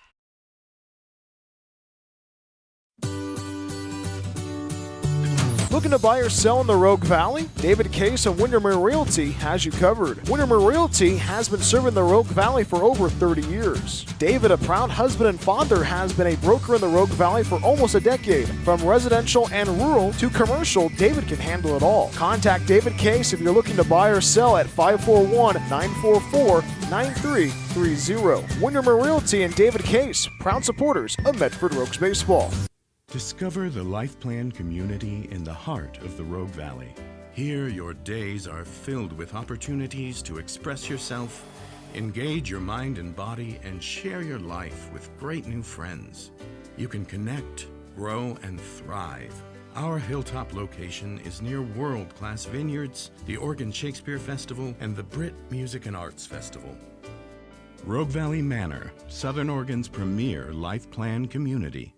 Looking to buy or sell in the Rogue Valley? David Case of Windermere Realty has you covered. Windermere Realty has been serving the Rogue Valley for over 30 years. David, a proud husband and father, has been a broker in the Rogue Valley for almost a decade. From residential and rural to commercial, David can handle it all. Contact David Case if you're looking to buy or sell at 541-944-9330. Windermere Realty and David Case, proud supporters of Medford Rogues Baseball. Discover the Life Plan community in the heart of the Rogue Valley. Here, your days are filled with opportunities to express yourself, engage your mind and body, and share your life with great new friends. You can connect, grow, and thrive. Our hilltop location is near world-class vineyards, the Oregon Shakespeare Festival, and the Brit Music and Arts Festival. Rogue Valley Manor, Southern Oregon's premier Life Plan community.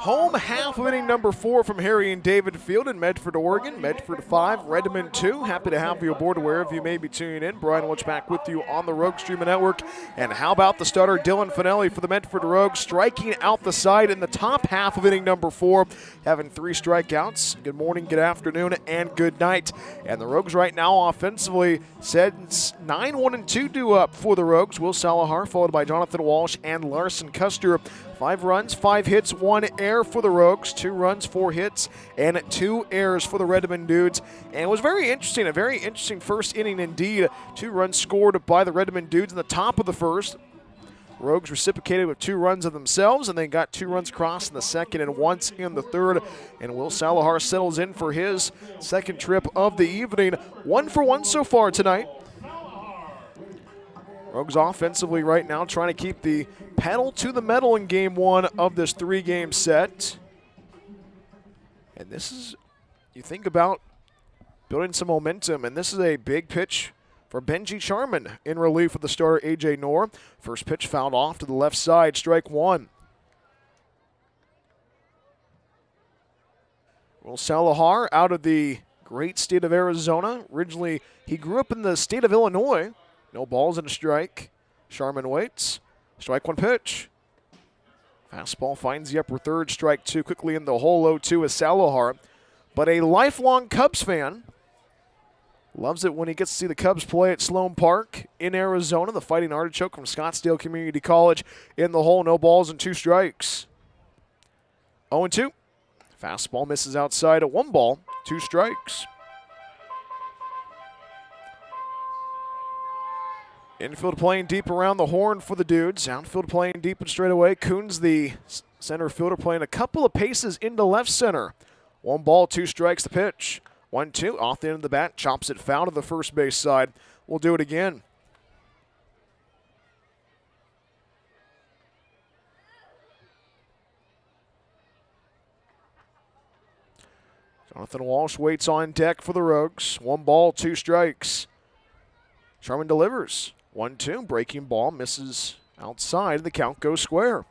Home half of inning number 4 from Harry and David Field in Medford, Oregon. Medford 5, Redmond 2. Happy to have you aboard wherever you may be tuning in. Bryan Welch back with you on the Rogue Streaming Network. And how about the starter Dylan Fanelli for the Medford Rogues, striking out the side in the top half of inning number 4, having 3 strikeouts. Good morning, good afternoon, and good night. And the Rogues right now offensively said 9-1-2 due up for the Rogues. Will Salahar followed by Jonathan Walsh and Larson Custer. 5 runs, 5 hits, 1 error for the Rogues, 2 runs, 4 hits, and 2 errors for the Redmond Dudes. And it was very interesting, a very interesting first inning indeed. 2 runs scored by the Redmond Dudes in the top of the first. Rogues reciprocated with 2 runs of themselves, and they got 2 runs across in the second and once in the third. And Will Salahar settles in for his second trip of the evening. 1 for 1 so far tonight. Rogues offensively right now trying to keep the pedal to the metal in game 1 of this 3-game set. And this is, you think about building some momentum, and this is a big pitch for Benji Charman in relief of the starter A.J. Knorr. First pitch fouled off to the left side, strike 1. Will Salahar out of the great state of Arizona. Originally, he grew up in the state of Illinois. No balls and a strike. Charman waits. Strike 1 pitch. Fastball finds the upper third. Strike 2 quickly in the hole. 0-2 is Salahar. But a lifelong Cubs fan. Loves it when he gets to see the Cubs play at Sloan Park in Arizona. The Fighting Artichoke from Scottsdale Community College in the hole. No balls and 2 strikes. 0-2. Fastball misses outside. 1 ball, 2 strikes. Infield playing deep around the horn for the Dudes. Outfield playing deep and straight away. Coons, the center fielder, playing a couple of paces into left center. 1 ball, 2 strikes the pitch. 1-2 off the end of the bat. Chops it foul to the first base side. We'll do it again. Jonathan Walsh waits on deck for the Rogues. 1 ball, 2 strikes. Sharman delivers. 1-2, breaking ball, misses outside. The count goes square.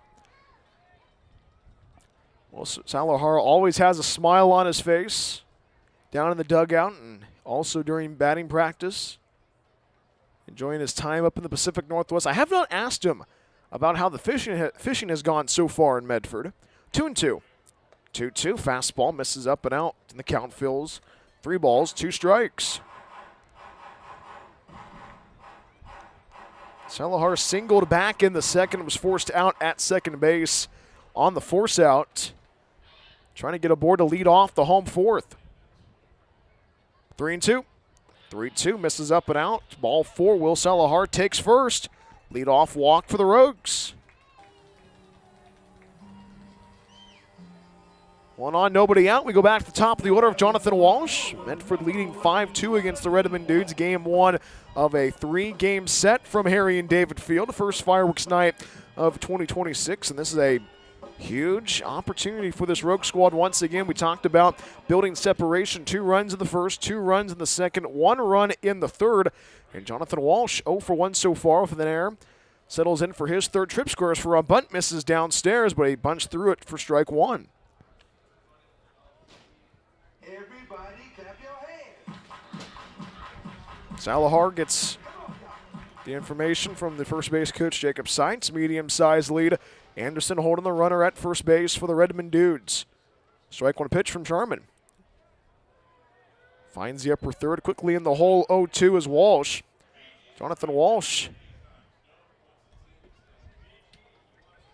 Well, Salahar always has a smile on his face down in the dugout and also during batting practice. Enjoying his time up in the Pacific Northwest. I have not asked him about how the fishing has gone so far in Medford. 2-2. 2-2, fastball misses up and out, and the count fills 3 balls, 2 strikes. Salahar singled back in the second, was forced out at second base on the force out. Trying to get aboard to lead off the home fourth. 3-2. 3-2, misses up and out. Ball 4, Will Salahar takes first. Lead off walk for the Rogues. 1 on, nobody out. We go back to the top of the order of Jonathan Walsh. Medford leading 5-2 against the Redmond Dudes. Game 1 of a 3-game set from Harry and David Field. First fireworks night of 2026, and this is a huge opportunity for this Rogue squad. Once again, we talked about building separation. 2 runs in the first, 2 runs in the second, 1 run in the third. And Jonathan Walsh, 0 for 1 so far with an error. Settles in for his third trip, scores for a bunt, misses downstairs, but he bunts through it for strike 1. Everybody clap your hands. Salahar gets the information from the first base coach, Jacob Seitz. Medium-sized lead. Anderson holding the runner at first base for the Redmond Dudes. Strike 1 pitch from Sharman. Finds the upper third. Quickly in the hole, 0-2 is Walsh. Jonathan Walsh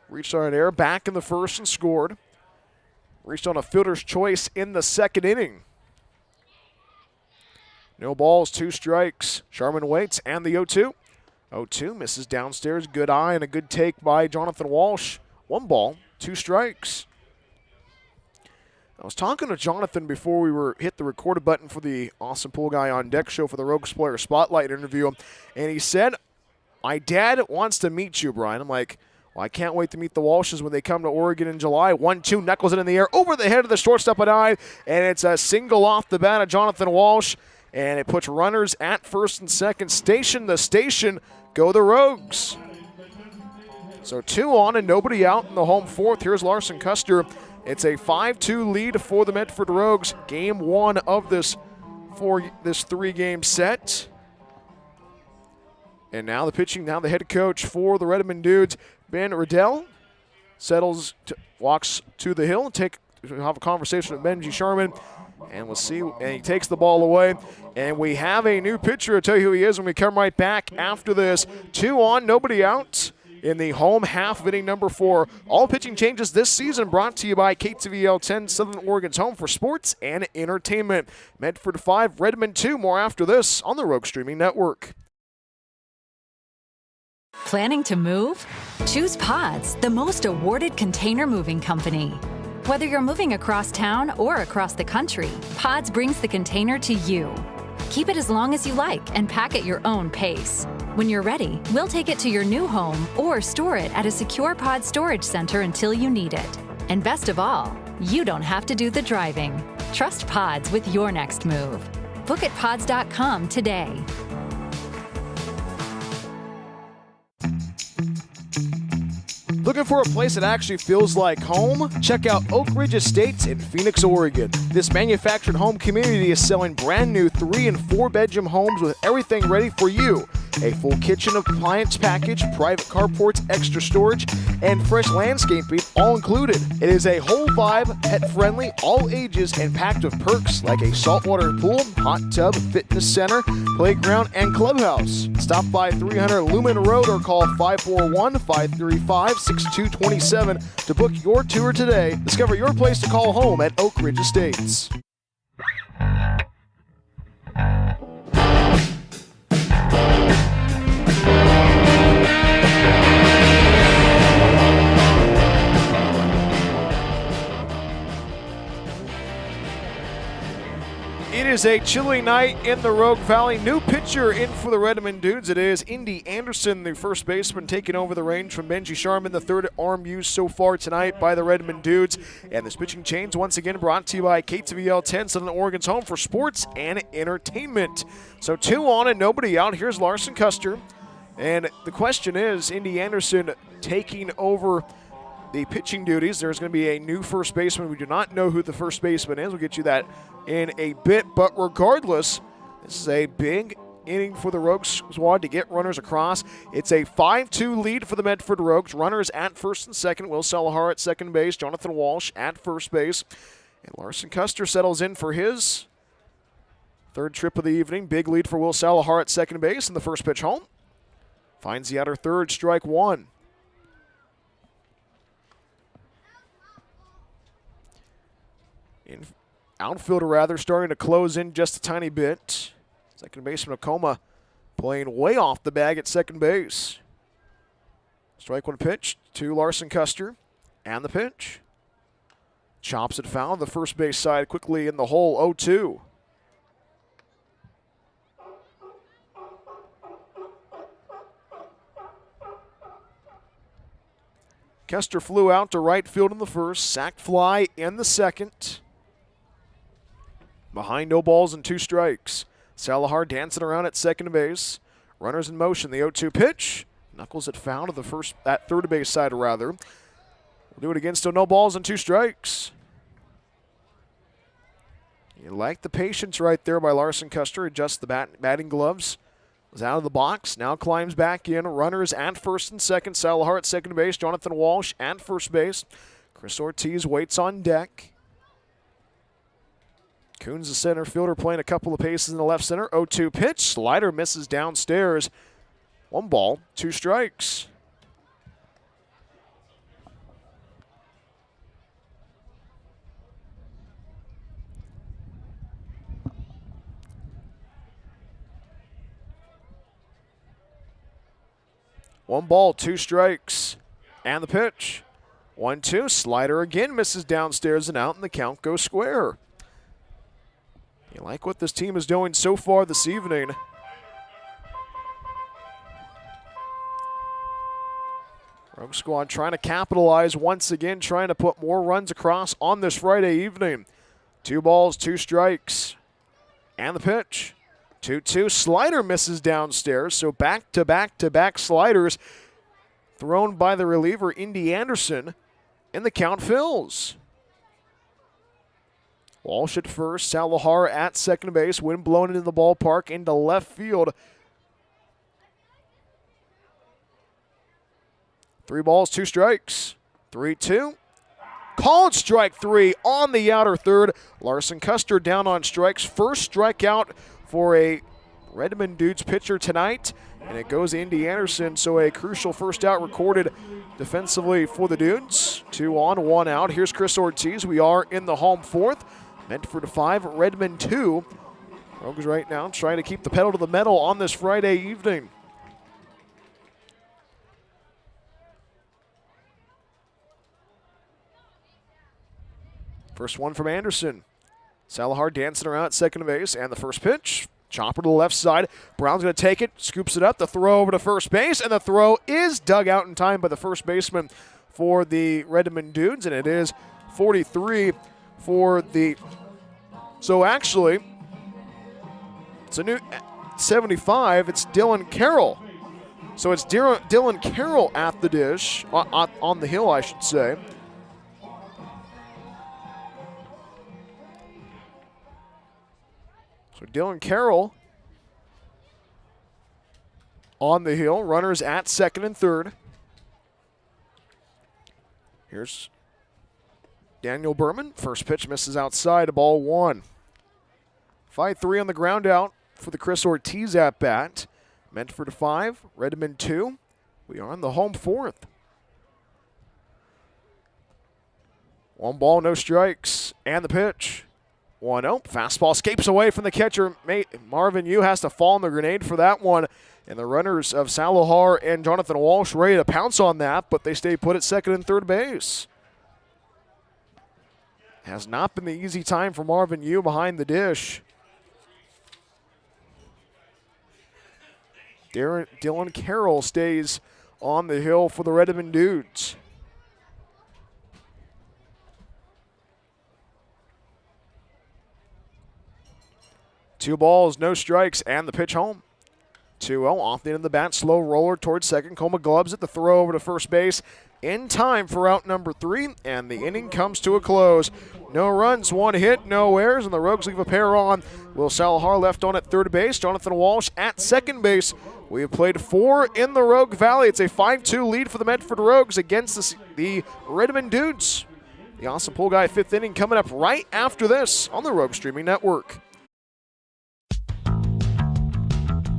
reached on an error back in the first and scored. Reached on a fielder's choice in the second inning. No balls, 2 strikes. Sharman waits, and the 0-2. 0-2 misses downstairs. Good eye and a good take by Jonathan Walsh. 1 ball, 2 strikes. I was talking to Jonathan before we hit the recorded button for the Awesome Pool Guy on Deck show for the Rogues Player Spotlight interview, and he said, "My dad wants to meet you, Bryan." I'm like, well, I can't wait to meet the Walshes when they come to Oregon in July. 1-2, knuckles it in the air over the head of the shortstop and eye, and it's a single off the bat of Jonathan Walsh, and it puts runners at first and second. Station the station, go the Rogues. So 2 on and nobody out in the home fourth. Here's Larson Custer. It's a 5-2 lead for the Medford Rogues. Game 1 of this 3-game set. And now the pitching, now the head coach for the Redmond Dudes, Ben Riddell, walks to the hill and have a conversation with Benji Sharman. And we'll see, and he takes the ball away. And we have a new pitcher. I'll tell you who he is when we come right back after this. 2 on, nobody out in the home half of inning number 4. All pitching changes this season brought to you by KTVL 10, Southern Oregon's home for sports and entertainment. Medford 5, Redmond 2. More after this on the Rogue Streaming Network. Planning to move? Choose Pods, the most awarded container moving company. Whether you're moving across town or across the country, Pods brings the container to you. Keep it as long as you like and pack at your own pace. When you're ready, we'll take it to your new home or store it at a secure Pod storage center until you need it. And best of all, you don't have to do the driving. Trust Pods with your next move. Book at pods.com today. Looking for a place that actually feels like home? Check out Oak Ridge Estates in Phoenix, Oregon. This manufactured home community is selling brand new 3- and 4-bedroom homes with everything ready for you. A full kitchen appliance package, private carports, extra storage, and fresh landscaping all included. It is a whole vibe, pet-friendly, all ages, and packed with perks like a saltwater pool, hot tub, fitness center, playground, and clubhouse. Stop by 300 Lumen Road or call 541-535-6227 to book your tour today. Discover your place to call home at Oak Ridge Estates. is a chilly night in the Rogue Valley. New pitcher in for the Redmond Dudes. It is Indy Anderson, the first baseman, taking over the reins from Benji Sharman, the third arm used so far tonight by the Redmond Dudes. And this pitching change once again brought to you by KTVL 10, Southern Oregon's home for sports and entertainment. So 2 on and nobody out. Here's Larson Custer. And the question is, Indy Anderson taking over the pitching duties. There's going to be a new first baseman. We do not know who the first baseman is. We'll get you that in a bit. But regardless, this is a big inning for the Rogues squad to get runners across. It's a 5-2 lead for the Medford Rogues. Runners at first and second. Will Salahar at second base. Jonathan Walsh at first base. And Larson Custer settles in for his third trip of the evening. Big lead for Will Salahar at second base in the first pitch home. Finds the outer third, strike one. Outfielder rather starting to close in just a tiny bit. Second baseman Okoma playing way off the bag at second base. Strike one pitch to Larson Custer. And the pitch. Chops it foul. The first base side quickly in the hole, 0-2. Custer flew out to right field in the first. Sac fly in the second. Behind, no balls and 2 strikes. Salahar dancing around at second base. Runners in motion. The 0-2 pitch. Knuckles it foul to the first, at third base side rather. We'll do it again. Still no balls and 2 strikes. You like the patience right there by Larson Custer. Adjusts the batting gloves. Was out of the box. Now climbs back in. Runners at first and second. Salahar at second base. Jonathan Walsh at first base. Chris Ortiz waits on deck. Coons, the center fielder, playing a couple of paces in the left center. 0-2 pitch. Slider misses downstairs. 1 ball, 2 strikes. One ball, 2 strikes. And the pitch. 1-2. Slider again misses downstairs and out, and the count goes square. You like what this team is doing so far this evening. Rogue squad trying to capitalize once again, trying to put more runs across on this Friday evening. 2 balls, 2 strikes. And the pitch. 2-2. Slider misses downstairs, so back-to-back-to-back sliders thrown by the reliever, Indy Anderson, and the count fills. Walsh at first, Salahar at second base, wind blown into the ballpark, into left field. 3 balls, 2 strikes. 3-2. Called strike 3 on the outer third. Larson Custer down on strikes. First strikeout for a Redmond Dudes pitcher tonight, and it goes to Indy Anderson, so a crucial first out recorded defensively for the Dudes. 2 on, 1 out. Here's Chris Ortiz. We are in the home fourth. Medford 5, Redmond 2. Rogues right now trying to keep the pedal to the metal on this Friday evening. First one from Anderson. Salahar dancing around at second base, and the first pitch. Chopper to the left side. Brown's going to take it, scoops it up, the throw over to first base, and the throw is dug out in time by the first baseman for the Redmond Dudes, and it is 43 for the... So actually, it's a new 75. It's Dylan Carroll. So it's Dylan Carroll at the dish, on the hill, I should say. So Dylan Carroll on the hill. Runners at second and third. Here's Daniel Berman. First pitch misses outside, ball 1. 5-3 on the ground out for the Chris Ortiz at bat. Medford 5, Redmond 2. We are on the home fourth. 1 ball, no strikes, and the pitch. 1-0. Fastball escapes away from the catcher. Marvin Yu has to fall on the grenade for that one. And the runners of Salahar and Jonathan Walsh ready to pounce on that, but they stay put at second and third base. Has not been the easy time for Marvin Yu behind the dish. Dylan Carroll stays on the hill for the Redmond Dudes. Two balls, no strikes, and the pitch home. 2-0 off the end of the bat, slow roller towards second. Coma gloves it, the throw over to first base in time for out number 3, and the inning comes to a close. No runs, 1 hit, no errors, and the Rogues leave a pair on. Will Salahar left on at third base, Jonathan Walsh at second base. We have played 4 in the Rogue Valley. It's a 5-2 lead for the Medford Rogues against the Redmond Dudes. The Awesome Pool Guy 5th inning coming up right after this on the Rogue Streaming Network.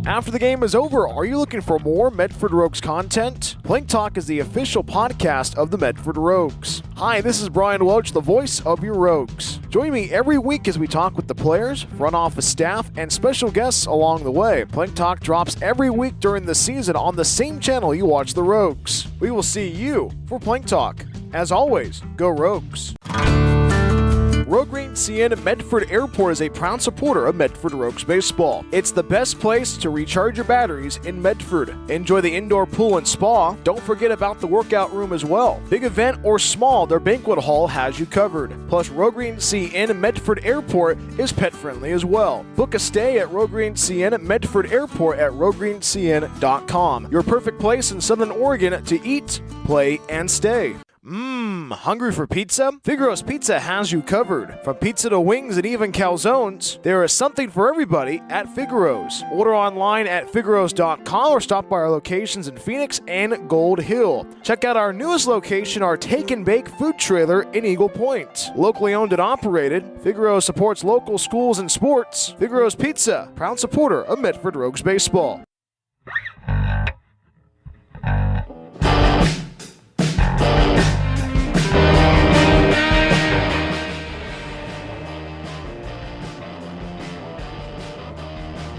After the game is over, are you looking for more Medford Rogues content? Plank Talk is the official podcast of the Medford Rogues. Hi, this is Bryan Welch, the voice of your Rogues. Join me every week as we talk with the players, front office staff, and special guests along the way. Plank Talk drops every week during the season on the same channel you watch the Rogues. We will see you for Plank Talk. As always, go Rogues. Green CN Medford Airport is a proud supporter of Medford Rogues baseball. It's the best place to recharge your batteries in Medford. Enjoy the indoor pool and spa. Don't forget about the workout room as well. Big event or small, their banquet hall has you covered. Plus, Green CN Medford Airport is pet friendly as well. Book a stay at Green CN Medford Airport at rogreencn.com. Your perfect place in Southern Oregon to eat, play, and stay. Hungry for pizza? Figaro's Pizza has you covered. From pizza to wings and even calzones, there is something for everybody at Figaro's. Order online at figaros.com or stop by our locations in Phoenix and Gold Hill. Check out our newest location, our Take and Bake food trailer in Eagle Point. Locally owned and operated, Figaro's supports local schools and sports. Figaro's Pizza, proud supporter of Medford Rogues baseball.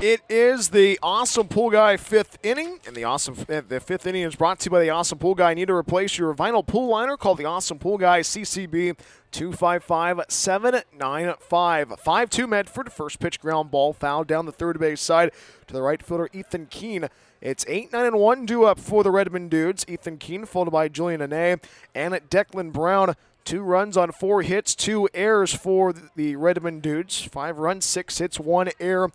It is the Awesome Pool Guy 5th inning, and the 5th inning is brought to you by the Awesome Pool Guy. Need to replace your vinyl pool liner? Call the Awesome Pool Guy, CCB 255-795. 5-2 Medford, first pitch ground ball foul down the third base side to the right fielder Ethan Keene. It's 8-9-1 due up for the Redmond Dudes. Ethan Keene followed by Julian Ane and Declan Brown. 2 runs on 4 hits, 2 errors for the Redmond Dudes. 5 runs, 6 hits, 1 error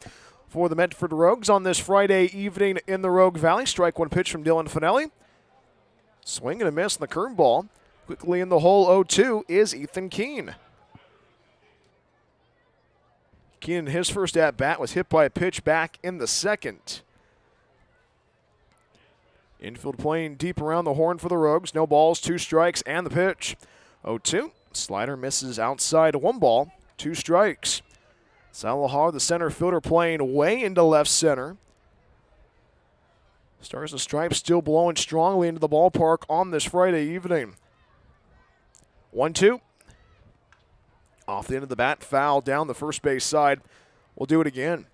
for the Medford Rogues on this Friday evening in the Rogue Valley. Strike 1 pitch from Dylan Fanelli. Swing and a miss on the curveball. Quickly in the hole 0-2 is Ethan Keene. Keene in his first at-bat was hit by a pitch back in the second. Infield playing deep around the horn for the Rogues. No balls, 2 strikes, and the pitch. 0-2. Slider misses outside, 1 ball, 2 strikes. Salahar, the center fielder, playing way into left center. Stars and Stripes still blowing strongly into the ballpark on this Friday evening. 1-2. Off the end of the bat, foul down the first base side. We'll do it again.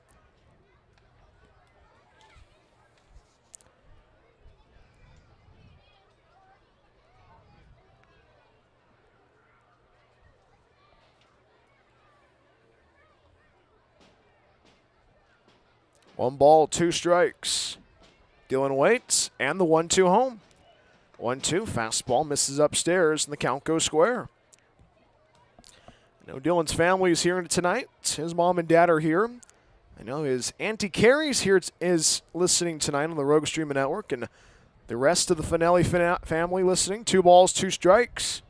One ball, 2 strikes. Dylan waits, and the 1-2 home. 1-2, fastball misses upstairs, and the count goes square. I know Dylan's family is here tonight. His mom and dad are here. I know his Auntie Carrie's here is listening tonight on the Rogue Streaming Network, and the rest of the Fanelli family listening. 2 balls, 2 strikes.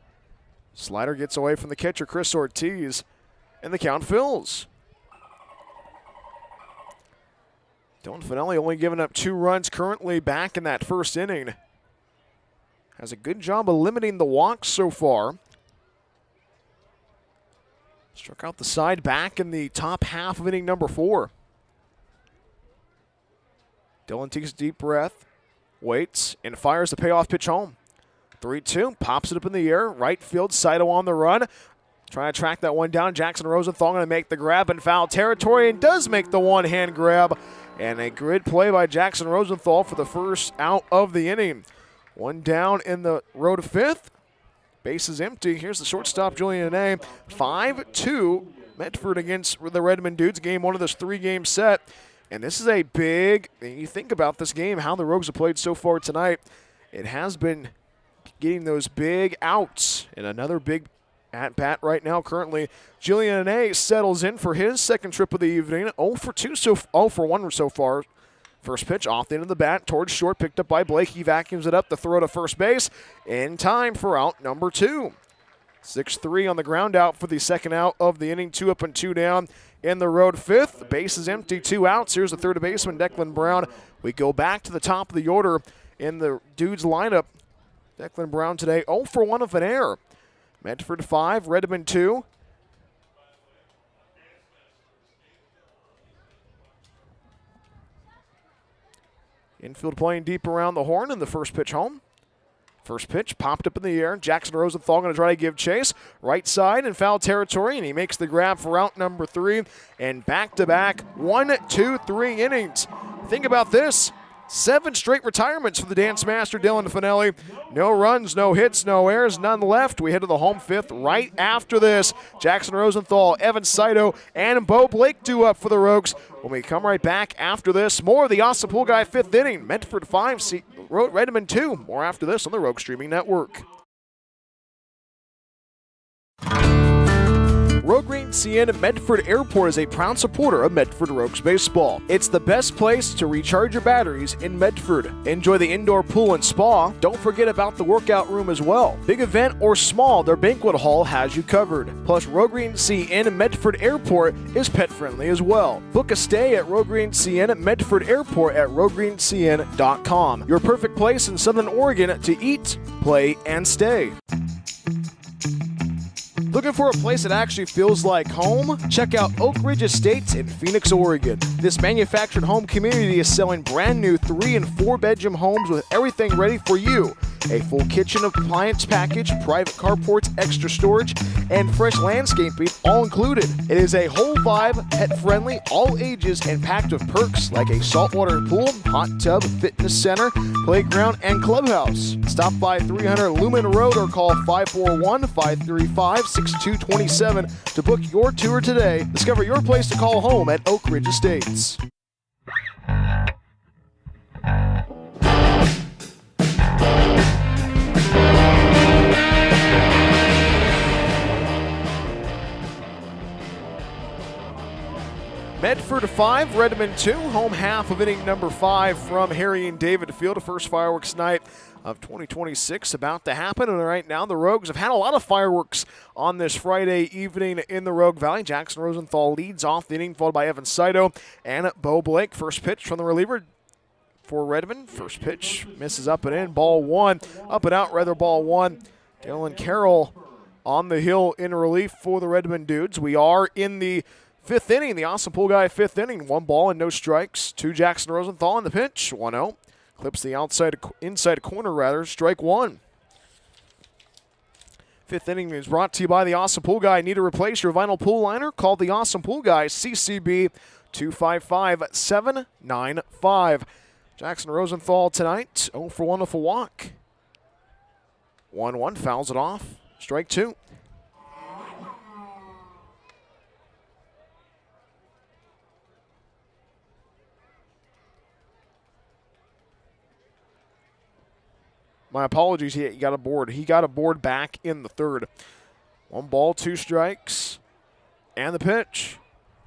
Slider gets away from the catcher, Chris Ortiz, and the count fills. Dylan Fanelli only giving up 2 runs currently back in that first inning. Has a good job of limiting the walks so far. Struck out the side back in the top half of inning number 4. Dylan takes a deep breath, waits, and fires the payoff pitch home. 3-2, pops it up in the air, right field, Saito on the run. Trying to track that one down. Jackson Rosenthal going to make the grab in foul territory and does make the one-hand grab. And a good play by Jackson Rosenthal for the first out of the inning. 1 down in the row to 5th. Base is empty. Here's the shortstop, Julian Ane. 5-2 Medford against the Redmond Dudes. Game 1 of this 3-game set. And this is a big, you think about this game, how the Rogues have played so far tonight. It has been getting those big outs. And another big at-bat right now currently. Julian A settles in for his second trip of the evening. 0 for 1 so far. First pitch off the end of the bat towards short, picked up by Blake. He vacuums it up to throw to first base in time for out number 2. 6-3 on the ground out for the second out of the inning. 2 up and 2 down in the road fifth. The base is empty, 2 outs. Here's the third baseman, Declan Brown. We go back to the top of the order in the Dudes lineup. Declan Brown today 0 for 1 of an error. Medford 5, Redmond 2. Infield playing deep around the horn, and the first pitch home. First pitch popped up in the air. Jackson Rosenthal going to try to give chase. Right side in foul territory, and he makes the grab for out number 3. And back-to-back 1, 2, 3 innings. Think about this. 7 straight retirements for the dance master, Dylan Fanelli. No runs, no hits, no errors, none left. We head to the home fifth right after this. Jackson Rosenthal, Evan Saito, and Beau Blake due up for the Rogues. When we come right back after this, more of the Ossipul Guy fifth inning. Medford 5, Redmond 2. More after this on the Rogue Streaming Network. Rogue Green CN Medford Airport is a proud supporter of Medford Rogues baseball. It's the best place to recharge your batteries in Medford. Enjoy the indoor pool and spa. Don't forget about the workout room as well. Big event or small, their banquet hall has you covered. Plus, Rogue Green CN Medford Airport is pet friendly as well. Book a stay at Rogue Green CN Medford Airport at roguegreencn.com. Your perfect place in Southern Oregon to eat, play, and stay. Looking for a place that actually feels like home? Check out Oak Ridge Estates in Phoenix, Oregon. This manufactured home community is selling brand new 3- and 4-bedroom homes with everything ready for you. A full kitchen appliance package, private carports, extra storage, and fresh landscaping all included. It is a whole vibe, pet-friendly, all ages, and packed with perks like a saltwater pool, hot tub, fitness center, playground, and clubhouse. Stop by 300 Lumen Road or call 541-535-6227 to book your tour today. Discover your place to call home at Oak Ridge Estates. Medford 5, Redmond 2, home half of inning number 5 from Harry and David Field. The first fireworks night of 2026 about to happen. And right now the Rogues have had a lot of fireworks on this Friday evening in the Rogue Valley. Jackson Rosenthal leads off the inning, followed by Evan Saito and Beau Blake. First pitch from the reliever for Redmond. First pitch misses up and in, ball 1. Up and out, rather, ball 1. Dylan Carroll on the hill in relief for the Redmond Dudes. We are in the 5th inning, the Ossipul Guy 5th inning. 1 ball and no strikes to Jackson Rosenthal in the pitch. 1-0. Clips the inside corner, strike 1. 5th inning is brought to you by the Ossipul Guy. Need to replace your vinyl pool liner? Call the Ossipul Guy, CCB 255-795. Jackson Rosenthal tonight, 0 for 1 with a walk. 1-1, fouls it off. Strike 2. My apologies, he got a board. He got a board back in the 3rd. 1 ball, 2 strikes. And the pitch.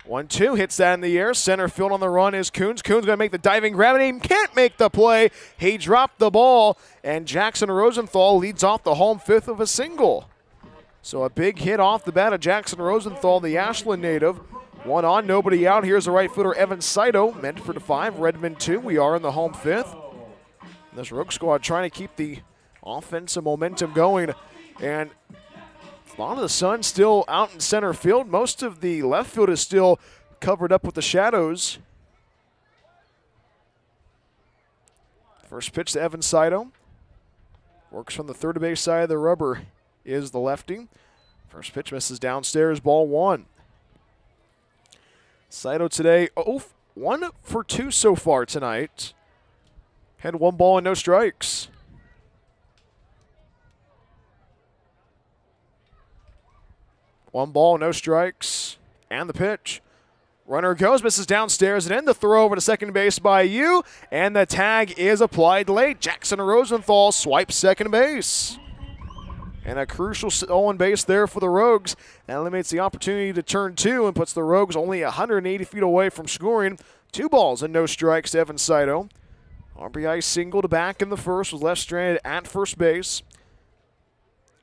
1-2, hits that in the air. Center field on the run is Coons. Coons going to make the diving grab, and he can't make the play. He dropped the ball, and Jackson Rosenthal leads off the home 5th of a single. So a big hit off the bat of Jackson Rosenthal, the Ashland native. 1 on, nobody out. Here's the right footer, Evan Saito. Medford 5, Redmond 2. We are in the home 5th. This Rogue squad trying to keep the offensive momentum going. And a lot of the sun still out in center field. Most of the left field is still covered up with the shadows. First pitch to Evan Saito. Works from the third base side of the rubber is the lefty. First pitch misses downstairs, ball 1. Saito today, 1 for 2 so far tonight. Had 1 ball and no strikes. One ball, no strikes. And the pitch. Runner goes, misses downstairs and in. The throw over to second base by Yu, and the tag is applied late. Jackson Rosenthal swipes second base. And a crucial stolen base there for the Rogues. That eliminates the opportunity to turn two and puts the Rogues only 180 feet away from scoring. 2 balls and no strikes to Evan Saito. RBI single to back in the first, was left stranded at first base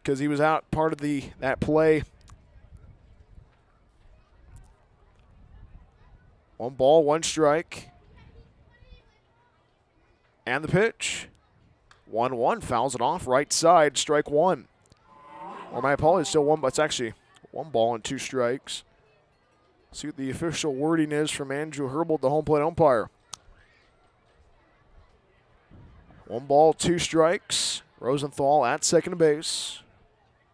because he was out part of that play. 1 ball, 1 strike. And the pitch. 1-1, fouls it off, right side, strike 1. Or my apologies, still 1, but it's actually 1 ball and 2 strikes. See what the official wording is from Andrew Herbold, the home plate umpire. 1 ball, 2 strikes. Rosenthal at second base.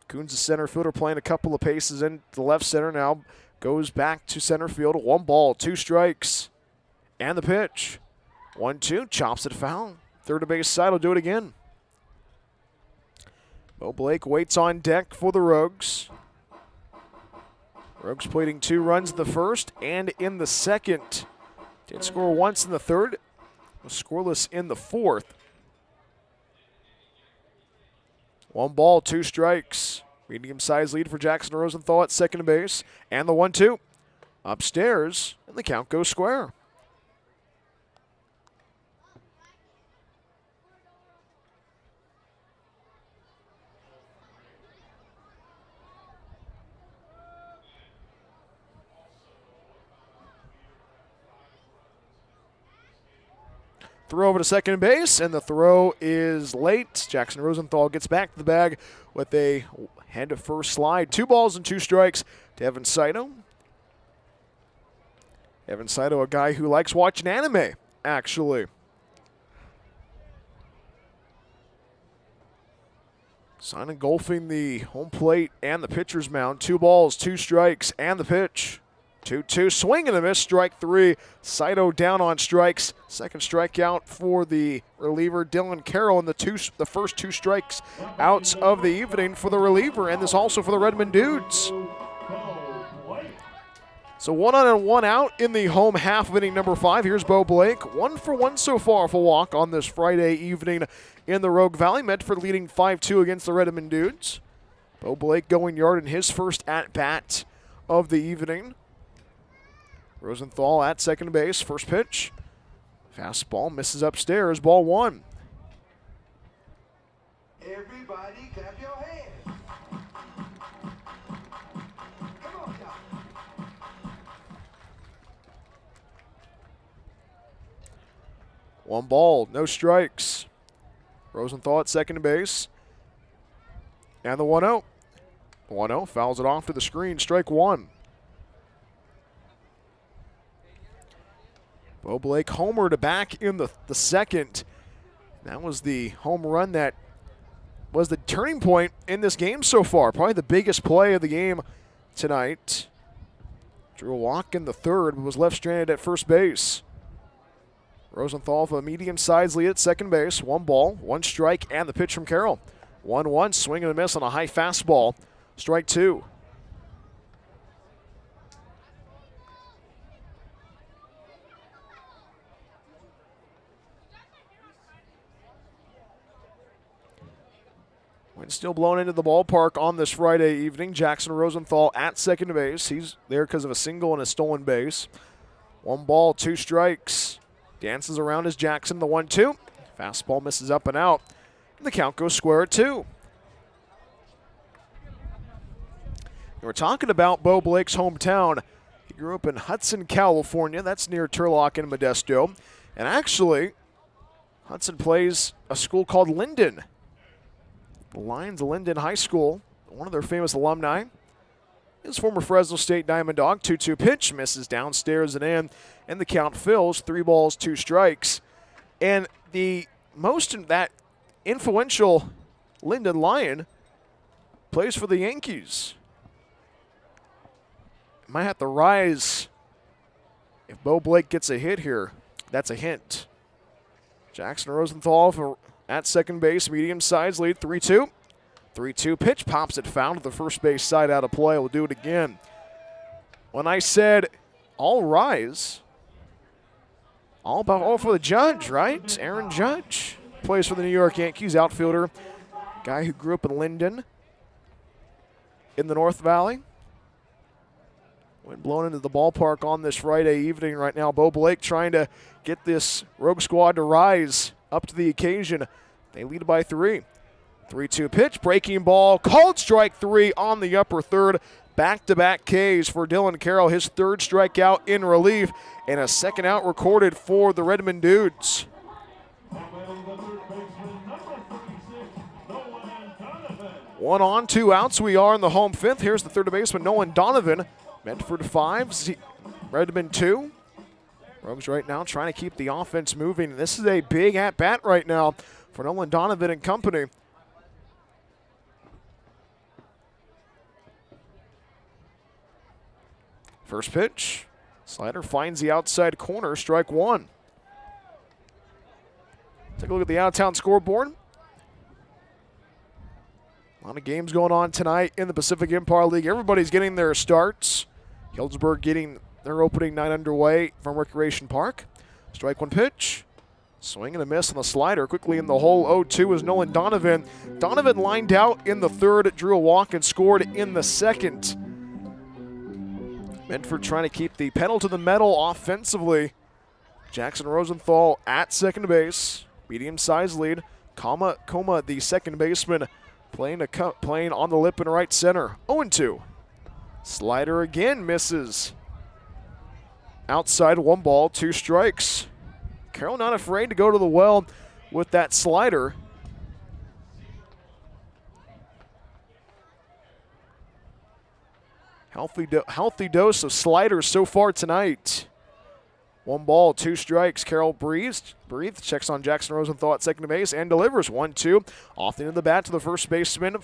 Coons, the center fielder, playing a couple of paces into the left center now. Goes back to center field. 1 ball, 2 strikes. And the pitch. 1-2, chops it foul. Third base side will do it again. Beau Blake waits on deck for the Rogues. Rogues pleading 2 runs in the first and in the second. Did score once in the third. Was scoreless in the fourth. 1 ball, 2 strikes. Medium-sized lead for Jackson Rosenthal at second base. And the 1-2. Upstairs, and the count goes square. Throw over to second base, and the throw is late. Jackson Rosenthal gets back to the bag with a head to first slide. 2 balls and 2 strikes to Evan Saito. Evan Saito, a guy who likes watching anime, actually. Sign engulfing the home plate and the pitcher's mound. 2 balls, 2 strikes, and the pitch. 2-2, swing and a miss, strike 3. Saito down on strikes. Second strikeout for the reliever, Dylan Carroll, and the first 2 strikes outs of the evening for the reliever, and this also for the Redmond Dudes. So 1 on and 1 out in the home half of inning number 5. Here's Beau Blake. 1 for 1 so far for walk on this Friday evening in the Rogue Valley. Medford leading 5-2 against the Redmond Dudes. Beau Blake going yard in his first at-bat of the evening. Rosenthal at second base, first pitch. Fastball misses upstairs, ball 1. Everybody clap your hands. Come on, y'all. 1 ball, no strikes. Rosenthal at second base. And the 1-0. 1-0, fouls it off to the screen, strike 1. Beau Blake homered back in the second. That was the home run that was the turning point in this game so far. Probably the biggest play of the game tonight. Drew a walk in the third, but was left stranded at first base. Rosenthal with a medium-sized lead at second base. 1 ball, 1 strike, and the pitch from Carroll. 1-1, swing and a miss on a high fastball. Strike 2. Wind still blowing into the ballpark on this Friday evening. Jackson Rosenthal at second base. He's there because of a single and a stolen base. 1 ball, 2 strikes. Dances around as Jackson, the 1-2. Fastball misses up and out. And the count goes square at 2. We're talking about Beau Blake's hometown. He grew up in Hudson, California. That's near Turlock and Modesto. And actually, Hudson plays a school called Linden. The Lions Linden High School, one of their famous alumni, is former Fresno State Diamond Dog. 2-2 pitch, misses downstairs and in, and the count fills. 3 balls, 2 strikes. And the most that influential Linden Lion plays for the Yankees. Might have to rise if Beau Blake gets a hit here. That's a hint. Jackson Rosenthal at second base, medium-sized lead, 3-2. 3-2 pitch, pops it foul to the first base side out of play. We'll do it again. When I said all rise. All for the Judge, right? Aaron Judge plays for the New York Yankees, outfielder. Guy who grew up in Linden in the North Valley. Wind blown into the ballpark on this Friday evening right now. Beau Blake trying to get this Rogue squad to rise up to the occasion. They lead by 3. 3-2 pitch, breaking ball, called strike 3 on the upper third. Back-to-back Ks for Dylan Carroll, his 3rd strikeout in relief, and a 2nd out recorded for the Redmond Dudes. One on, 2 outs. We are in the home 5th. Here's the third baseman, Nolan Donovan. Medford 5, Redmond 2. Rogues right now trying to keep the offense moving. This is a big at-bat right now for Nolan Donovan and company. First pitch, slider finds the outside corner, strike 1. Take a look at the out-of-town scoreboard. A lot of games going on tonight in the Pacific Empire League. Everybody's getting their starts. Healdsburg getting their opening night underway from Recreation Park. Strike 1 pitch. Swing and a miss on the slider. Quickly in the hole, 0-2 is Nolan Donovan. Donovan lined out in the 3rd, drew a walk and scored in the 2nd. Medford trying to keep the pedal to the metal offensively. Jackson Rosenthal at second base. Medium-sized lead. Coma, the second baseman, playing on the lip in right center. 0-2. Slider again misses. Outside, 1 ball, 2 strikes. Carroll not afraid to go to the well with that slider. Healthy dose of sliders so far tonight. 1 ball, 2 strikes. Carroll breathes, checks on Jackson Rosenthal at second base, and delivers 1-2. Off the end of the bat to the first baseman.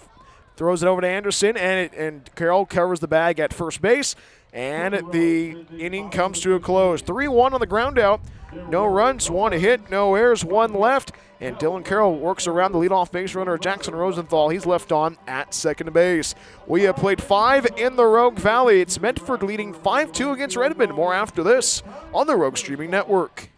Throws it over to Anderson, and Carroll covers the bag at first base. And the inning comes to a close. 3-1 on the ground out. No runs, 1 hit, no errors, 1 left. And Dylan Carroll works around the leadoff base runner, Jackson Rosenthal. He's left on at second base. We have played 5 in the Rogue Valley. It's Medford leading 5-2 against Redmond. More after this on the Rogue Streaming Network.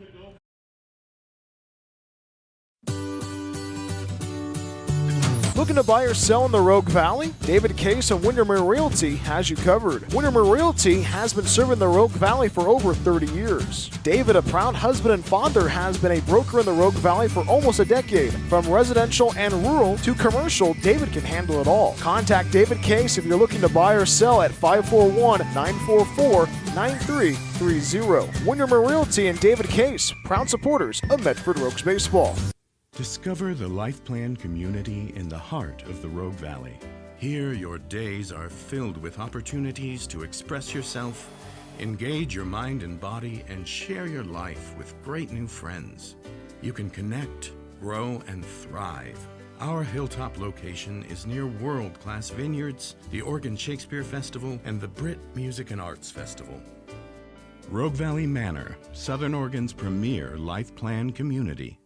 Looking to buy or sell in the Rogue Valley? David Case of Windermere Realty has you covered. Windermere Realty has been serving the Rogue Valley for over 30 years. David, a proud husband and father, has been a broker in the Rogue Valley for almost a decade. From residential and rural to commercial, David can handle it all. Contact David Case if you're looking to buy or sell at 541-944-9330. Windermere Realty and David Case, proud supporters of Medford Rogues Baseball. Discover the Life Plan community in the heart of the Rogue Valley. Here, your days are filled with opportunities to express yourself, engage your mind and body, and share your life with great new friends. You can connect, grow, and thrive. Our hilltop location is near world-class vineyards, the Oregon Shakespeare Festival, and the Brit Music and Arts Festival. Rogue Valley Manor, Southern Oregon's premier Life Plan community.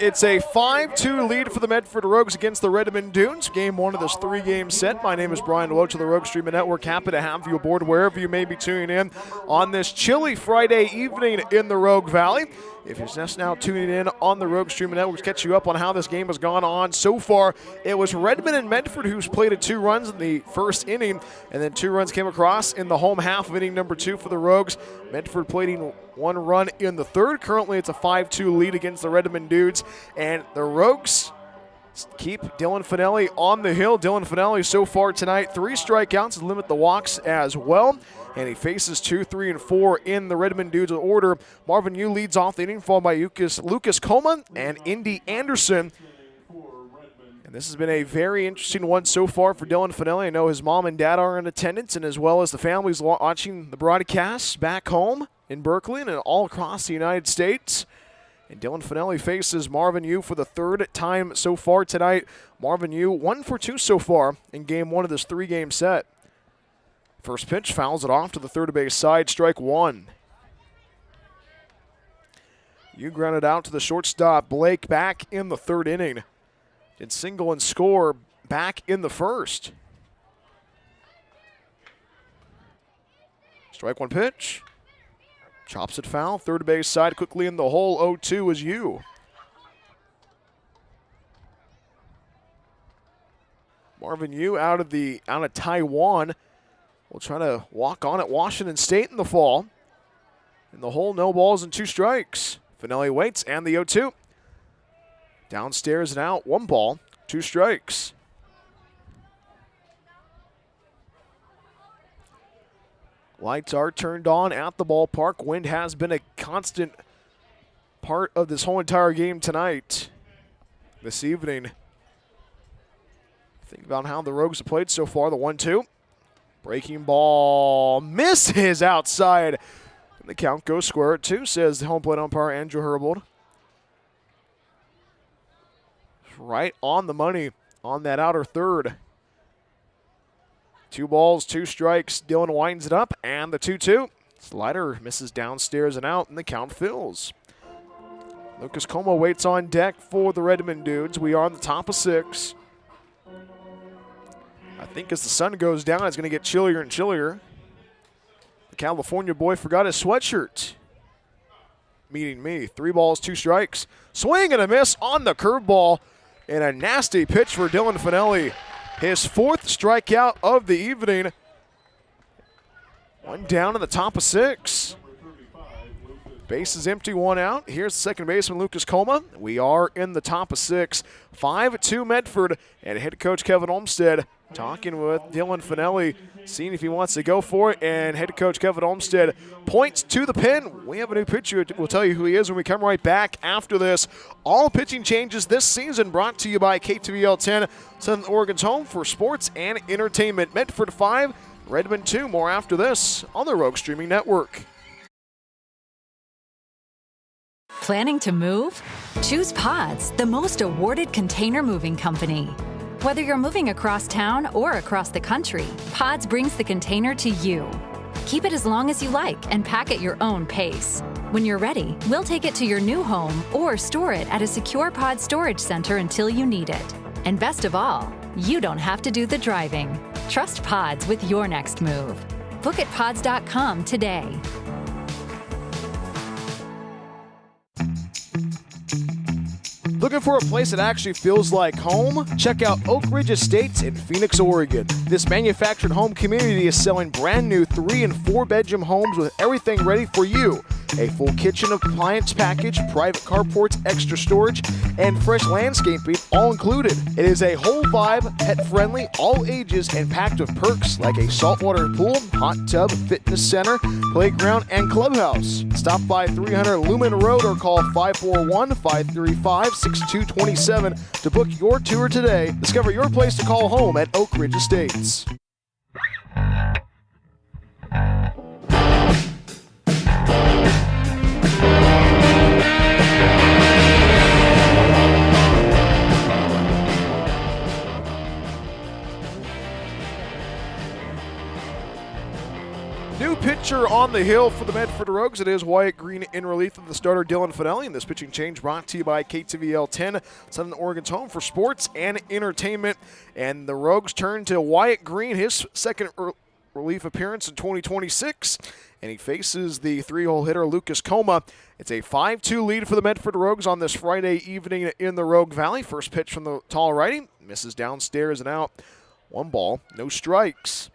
It's a 5-2 lead for the Medford Rogues against the Redmond Dudes. Game 1 of this 3-game set. My name is Bryan, Welch of the Rogue Streaming Network. Happy to have you aboard wherever you may be tuning in on this chilly Friday evening in the Rogue Valley. If you're just now tuning in on the Rogue Streaming Network, catch you up on how this game has gone on so far. It was Redmond and Medford who's played at 2 runs in the first inning, and then 2 runs came across in the home half of inning number 2 for the Rogues. Medford playing 1 run in the 3rd. Currently, it's a 5-2 lead against the Redmond Dudes, and the Rogues keep Dylan Fanelli on the hill. Dylan Fanelli so far tonight, 3 strikeouts, limit the walks as well. And he faces 2, 3, and 4 in the Redmond Dudes order. Marvin Yu leads off the inning, followed by Lucas Coleman and Indy Anderson. And this has been a very interesting one so far for Dylan Fanelli. I know his mom and dad are in attendance, and as well as the families watching the broadcasts back home in Berkeley and all across the United States. And Dylan Fanelli faces Marvin Yu for the 3rd time so far tonight. Marvin Yu 1 for 2 so far in game 1 of this 3-game set. First pitch fouls it off to the third base side, strike one. You grounded out to the shortstop. Blake back in the third inning. Did single and score back in the first. Strike one pitch. Chops it foul. Third base side quickly in the hole. 0-2 is you. Marvin Yu out of Taiwan. Will try to walk on at Washington State in the fall. In the hole, no balls and 2 strikes. Fanelli waits and the 0-2. Downstairs and out, 1 ball, 2 strikes. Lights are turned on at the ballpark. Wind has been a constant part of this whole entire game tonight. This evening. Think about how the Rogues have played so far. The 1-2. Breaking ball misses outside. And the count goes square at 2, says the home plate umpire Andrew Herbold. Right on the money on that outer third. 2 balls, 2 strikes. Dylan winds it up, and the 2-2. Slider misses downstairs and out, and the count fills. Lucas Como waits on deck for the Redmond Dudes. We are on the top of 6. I think as the sun goes down, it's going to get chillier and chillier. The California boy forgot his sweatshirt. Meeting me. 3 balls, 2 strikes. Swing and a miss on the curveball. And a nasty pitch for Dylan Fanelli. His 4th strikeout of the evening. 1 down in the top of 6. Base is empty, 1 out. Here's the second baseman, Lucas Coma. We are in the top of 6. 5-2 Medford, and head coach Kevin Olmstead talking with Dylan Fanelli, seeing if he wants to go for it, and head coach Kevin Olmstead points to the pin. We have a new pitcher. We'll tell you who he is when we come right back after this. All pitching changes this season brought to you by KTVL 10, Southern Oregon's home for sports and entertainment. Medford 5, Redmond 2. More after this on the Rogue Streaming Network. Planning to move? Choose Pods, the most awarded container moving company. Whether you're moving across town or across the country, Pods brings the container to you. Keep it as long as you like and pack at your own pace. When you're ready, we'll take it to your new home or store it at a secure Pod storage center until you need it. And best of all, you don't have to do the driving. Trust Pods with your next move. Book at pods.com today. Looking for a place that actually feels like home? Check out Oak Ridge Estates in Phoenix, Oregon. This manufactured home community is selling brand new 3- and 4-bedroom homes with everything ready for you. A full kitchen appliance package, private carports, extra storage, and fresh landscaping all included. It is a whole vibe, pet-friendly, all ages, and packed with perks like a saltwater pool, hot tub, fitness center, playground, and clubhouse. Stop by 300 Lumen Road or call 541-535-6227 to book your tour today. Discover your place to call home at Oak Ridge Estates. New pitcher on the hill for the Medford Rogues. It is Wyatt Green in relief of the starter Dylan Fanelli. And this pitching change brought to you by KTVL 10, Southern Oregon's home for sports and entertainment. And the Rogues turn to Wyatt Green, his second relief appearance in 2026. And he faces the 3-hole hitter Lucas Coma. It's a 5-2 lead for the Medford Rogues on this Friday evening in the Rogue Valley. First pitch from the tall righty. Misses downstairs and out. 1 ball, no strikes.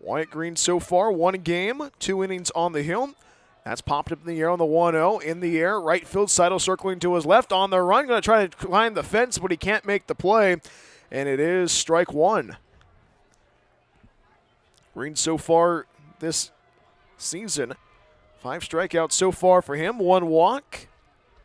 Wyatt Green so far, 1 game, 2 innings on the hill. That's popped up in the air on the 1-0. In the air, right field, Seidel circling to his left on the run. Going to try to climb the fence, but he can't make the play. And it is strike 1. Green so far this season, 5 strikeouts so far for him, 1 walk.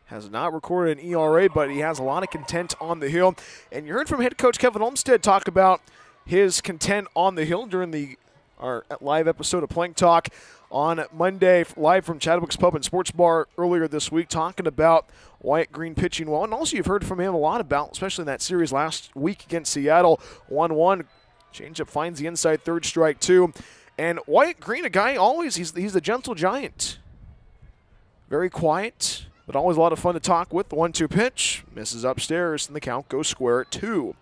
Has not recorded an ERA, but he has a lot of content on the hill. And you heard from head coach Kevin Olmstead talk about his content on the hill during our live episode of Plank Talk on Monday, live from Chadwick's Pub and Sports Bar earlier this week, talking about Wyatt Green pitching well. And also you've heard from him a lot about, especially in that series last week against Seattle, 1-1. Changeup finds the inside third, strike two. And Wyatt Green, a guy he's the gentle giant. Very quiet, but always a lot of fun to talk with. The 1-2 pitch misses upstairs, and the count goes square at 2.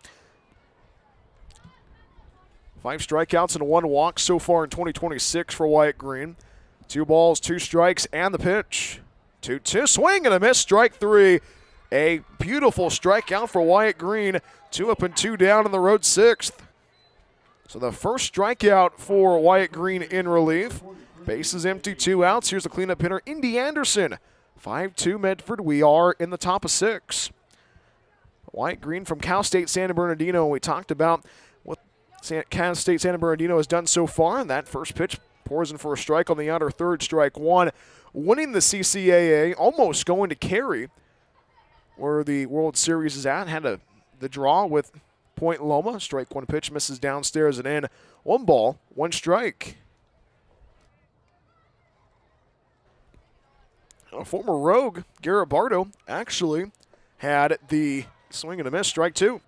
5 strikeouts and 1 walk so far in 2026 for Wyatt Green. 2 balls, 2 strikes, and the pitch. 2-2, swing and a miss, strike 3. A beautiful strikeout for Wyatt Green. 2 up and 2 down in the road 6th. So the first strikeout for Wyatt Green in relief. Base is empty, 2 outs. Here's the cleanup hitter, Indy Anderson. 5-2 Medford. We are in the top of 6. Wyatt Green from Cal State San Bernardino. We talked about what Cal State San Bernardino has done so far. And that first pitch pours in for a strike on the outer third, strike 1. Winning the CCAA, almost going to Cary, where the World Series is at. Had the draw with Point Loma. Strike 1 pitch misses downstairs and in. 1 ball, 1 strike. A former Rogue, Garrett Bardo, actually had the swing and a miss, strike 2.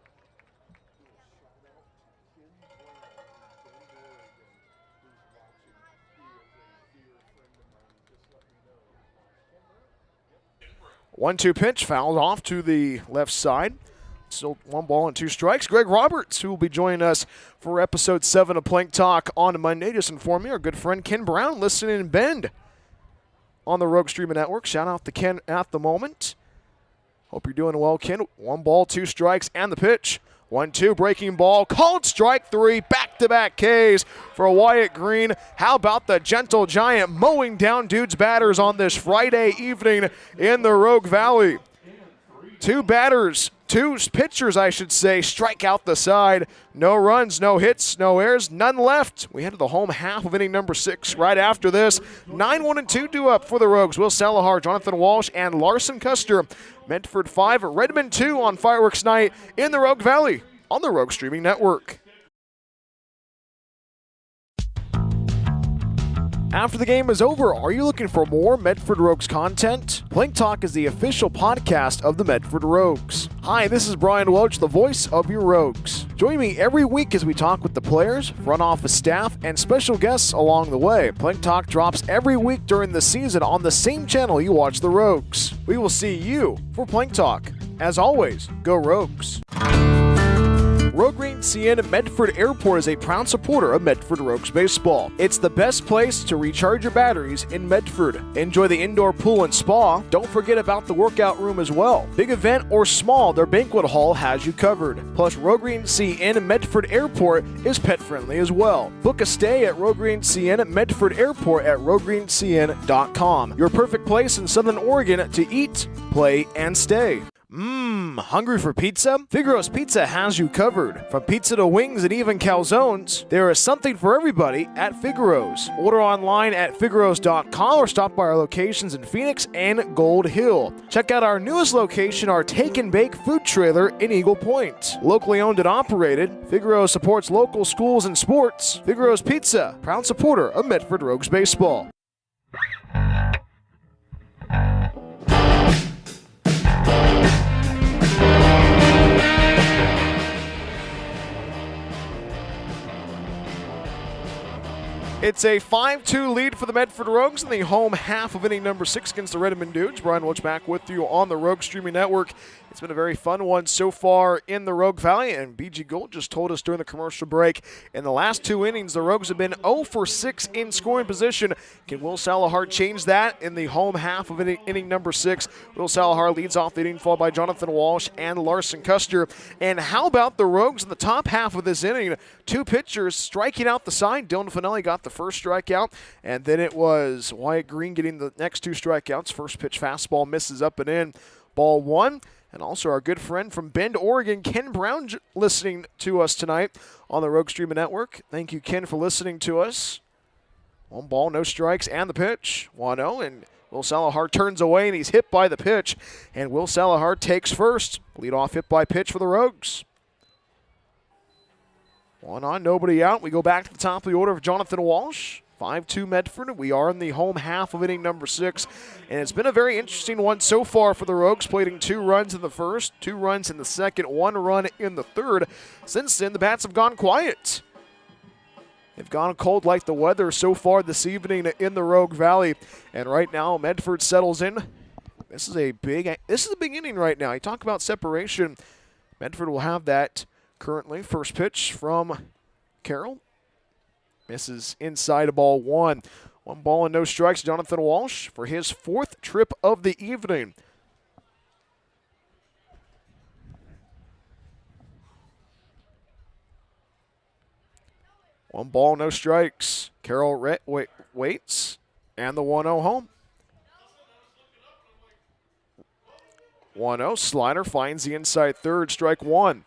One-two pitch, fouled off to the left side. Still 1 ball and 2 strikes. Greg Roberts, who will be joining us for episode 7 of Plank Talk on Monday. Just inform me, our good friend Ken Brown listening in Bend on the Rogue Streaming Network. Shout out to Ken at the moment. Hope you're doing well, Ken. 1 ball, 2 strikes, and the pitch. 1-2, breaking ball, called strike 3, back-to-back Ks for Wyatt Green. How about the gentle giant mowing down Dudes batters on this Friday evening in the Rogue Valley? 2 pitchers, I should say, strike out the side. No runs, no hits, no errors, none left. We head to the home half of inning number 6 right after this. 9-1-2 due up for the Rogues. Will Salahar, Jonathan Walsh, and Larson Custer. Medford 5, Redmond 2 on fireworks night in the Rogue Valley on the Rogue Streaming Network. After the game is over, are you looking for more Medford Rogues content? Plank Talk is the official podcast of the Medford Rogues. Hi, this is Bryan Welch, the voice of your Rogues. Join me every week as we talk with the players, front office staff, and special guests along the way. Plank Talk drops every week during the season on the same channel you watch the Rogues. We will see you for Plank Talk. As always, go Rogues. Rogue Green CN Medford Airport is a proud supporter of Medford Rogues baseball. It's the best place to recharge your batteries in Medford. Enjoy the indoor pool and spa. Don't forget about the workout room as well. Big event or small, their banquet hall has you covered. Plus, Rogue Green CN Medford Airport is pet friendly as well. Book a stay at Rogue Green CN Medford Airport at roguegreencn.com. Your perfect place in Southern Oregon to eat, play, and stay. Hungry for pizza? Figaro's Pizza has you covered. From pizza to wings and even calzones, there is something for everybody at Figaro's. Order online at figaros.com or stop by our locations in Phoenix and Gold Hill. Check out our newest location, our Take and Bake food trailer in Eagle Point. Locally owned and operated, Figaro's supports local schools and sports. Figaro's Pizza, proud supporter of Medford Rogues baseball. It's a 5-2 lead for the Medford Rogues in the home half of inning number 6 against the Redmond Dudes. Bryan Welch back with you on the Rogue Streaming Network. It's been a very fun one so far in the Rogue Valley, and BG Gold just told us during the commercial break, in the last 2 innings, the Rogues have been 0 for 6 in scoring position. Can Will Salahar change that in the home half of inning number 6? Will Salahar leads off the inning, followed by Jonathan Walsh and Larson Custer. And how about the Rogues in the top half of this inning? 2 pitchers striking out the side. Dylan Fanelli got the first strikeout, and then it was Wyatt Green getting the next 2 strikeouts. First pitch fastball misses up and in, ball 1. And also our good friend from Bend, Oregon, Ken Brown, listening to us tonight on the Rogue Streaming Network. Thank you, Ken, for listening to us. 1 ball, no strikes, and the pitch. 1-0, and Will Salahar turns away, and he's hit by the pitch. And Will Salahar takes first. Leadoff hit by pitch for the Rogues. 1 on, nobody out. We go back to the top of the order of Jonathan Walsh. 5-2 Medford. We are in the home half of inning number 6, and it's been a very interesting one so far for the Rogues, plating 2 runs in the first, 2 runs in the second, 1 run in the third. Since then, the bats have gone quiet. They've gone cold like the weather so far this evening in the Rogue Valley, and right now Medford settles in. This is a big inning right now. You talk about separation. Medford will have that currently. First pitch from Carroll. Misses inside a ball 1. 1 ball and no strikes. Jonathan Walsh for his 4th trip of the evening. One ball, no strikes. Carroll waits, and the 1-0 home. 1-0, slider finds the inside third, strike 1.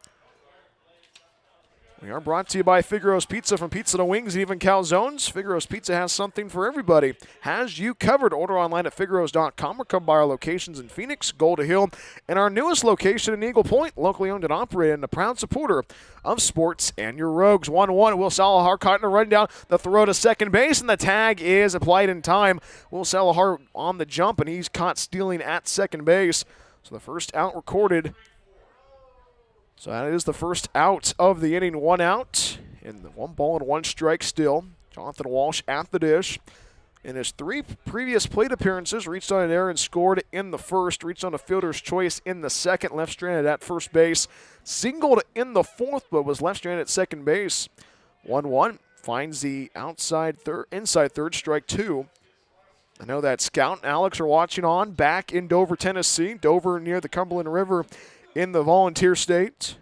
We are brought to you by Figaro's Pizza, from pizza to wings and even calzones. Figaro's Pizza has something for everybody. Has you covered. Order online at figaros.com or come by our locations in Phoenix, Gold Hill, and our newest location in Eagle Point, locally owned and operated, and a proud supporter of sports and your Rogues. 1-1, Will Salahar caught in a run down the throw to second base, and the tag is applied in time. Will Salahar on the jump, and he's caught stealing at second base. So the first out recorded. So that is the first out of the inning, 1 out, and 1 ball and 1 strike still. Jonathan Walsh at the dish. In his 3 previous plate appearances, reached on an error and scored in the first, reached on a fielder's choice in the second, left stranded at first base, singled in the 4th, but was left stranded at second base. 1-1, finds the inside third, strike 2. I know that Scout and Alex are watching on back in Dover, Tennessee. Dover near the Cumberland River in the Volunteer State.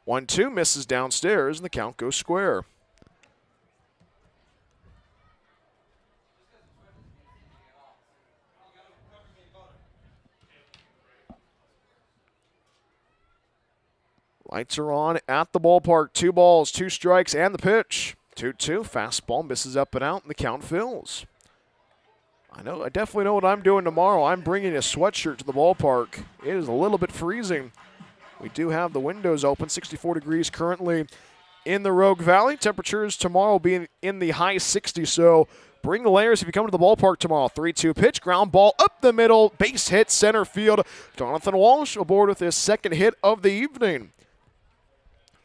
1-2, misses downstairs, and the count goes square. Lights are on at the ballpark. 2 balls, 2 strikes, and the pitch. 2-2, fastball misses up and out, and the count fills. I definitely know what I'm doing tomorrow. I'm bringing a sweatshirt to the ballpark. It is a little bit freezing. We do have the windows open, 64 degrees currently in the Rogue Valley. Temperatures tomorrow will be in the high 60s, so bring the layers if you come to the ballpark tomorrow. 3-2 pitch, ground ball up the middle, base hit, center field. Jonathan Walsh aboard with his 2nd hit of the evening.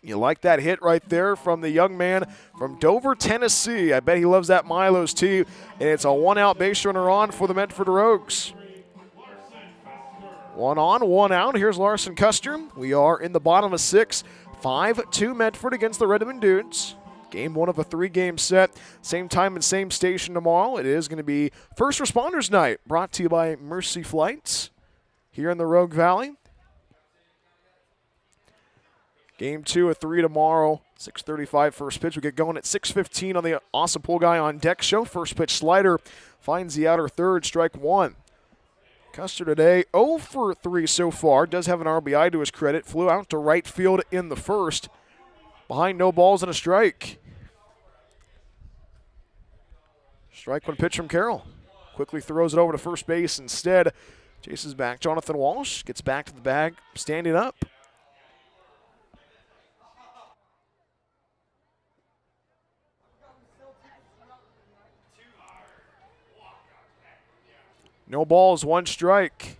You like that hit right there from the young man from Dover, Tennessee. I bet he loves that Milo's tea. And it's a 1-out base runner on for the Medford Rogues. 1 on, 1 out. Here's Larson Custer. We are in the bottom of 6. 5-2 Medford against the Redmond Dudes. Game 1 of a 3-game set. Same time and same station tomorrow. It is going to be First Responders Night, brought to you by Mercy Flights here in the Rogue Valley. Game 2 of 3 tomorrow, 6:35 first pitch. We get going at 6:15 on the Awesome Pool Guy on Deck show. First pitch slider finds the outer third, strike 1. Custer today 0 for 3 so far. Does have an RBI to his credit. Flew out to right field in the first. Behind no balls and a strike. Strike 1 pitch from Carroll. Quickly throws it over to first base instead. Chases back Jonathan Walsh. Gets back to the bag, standing up. No balls, 1 strike.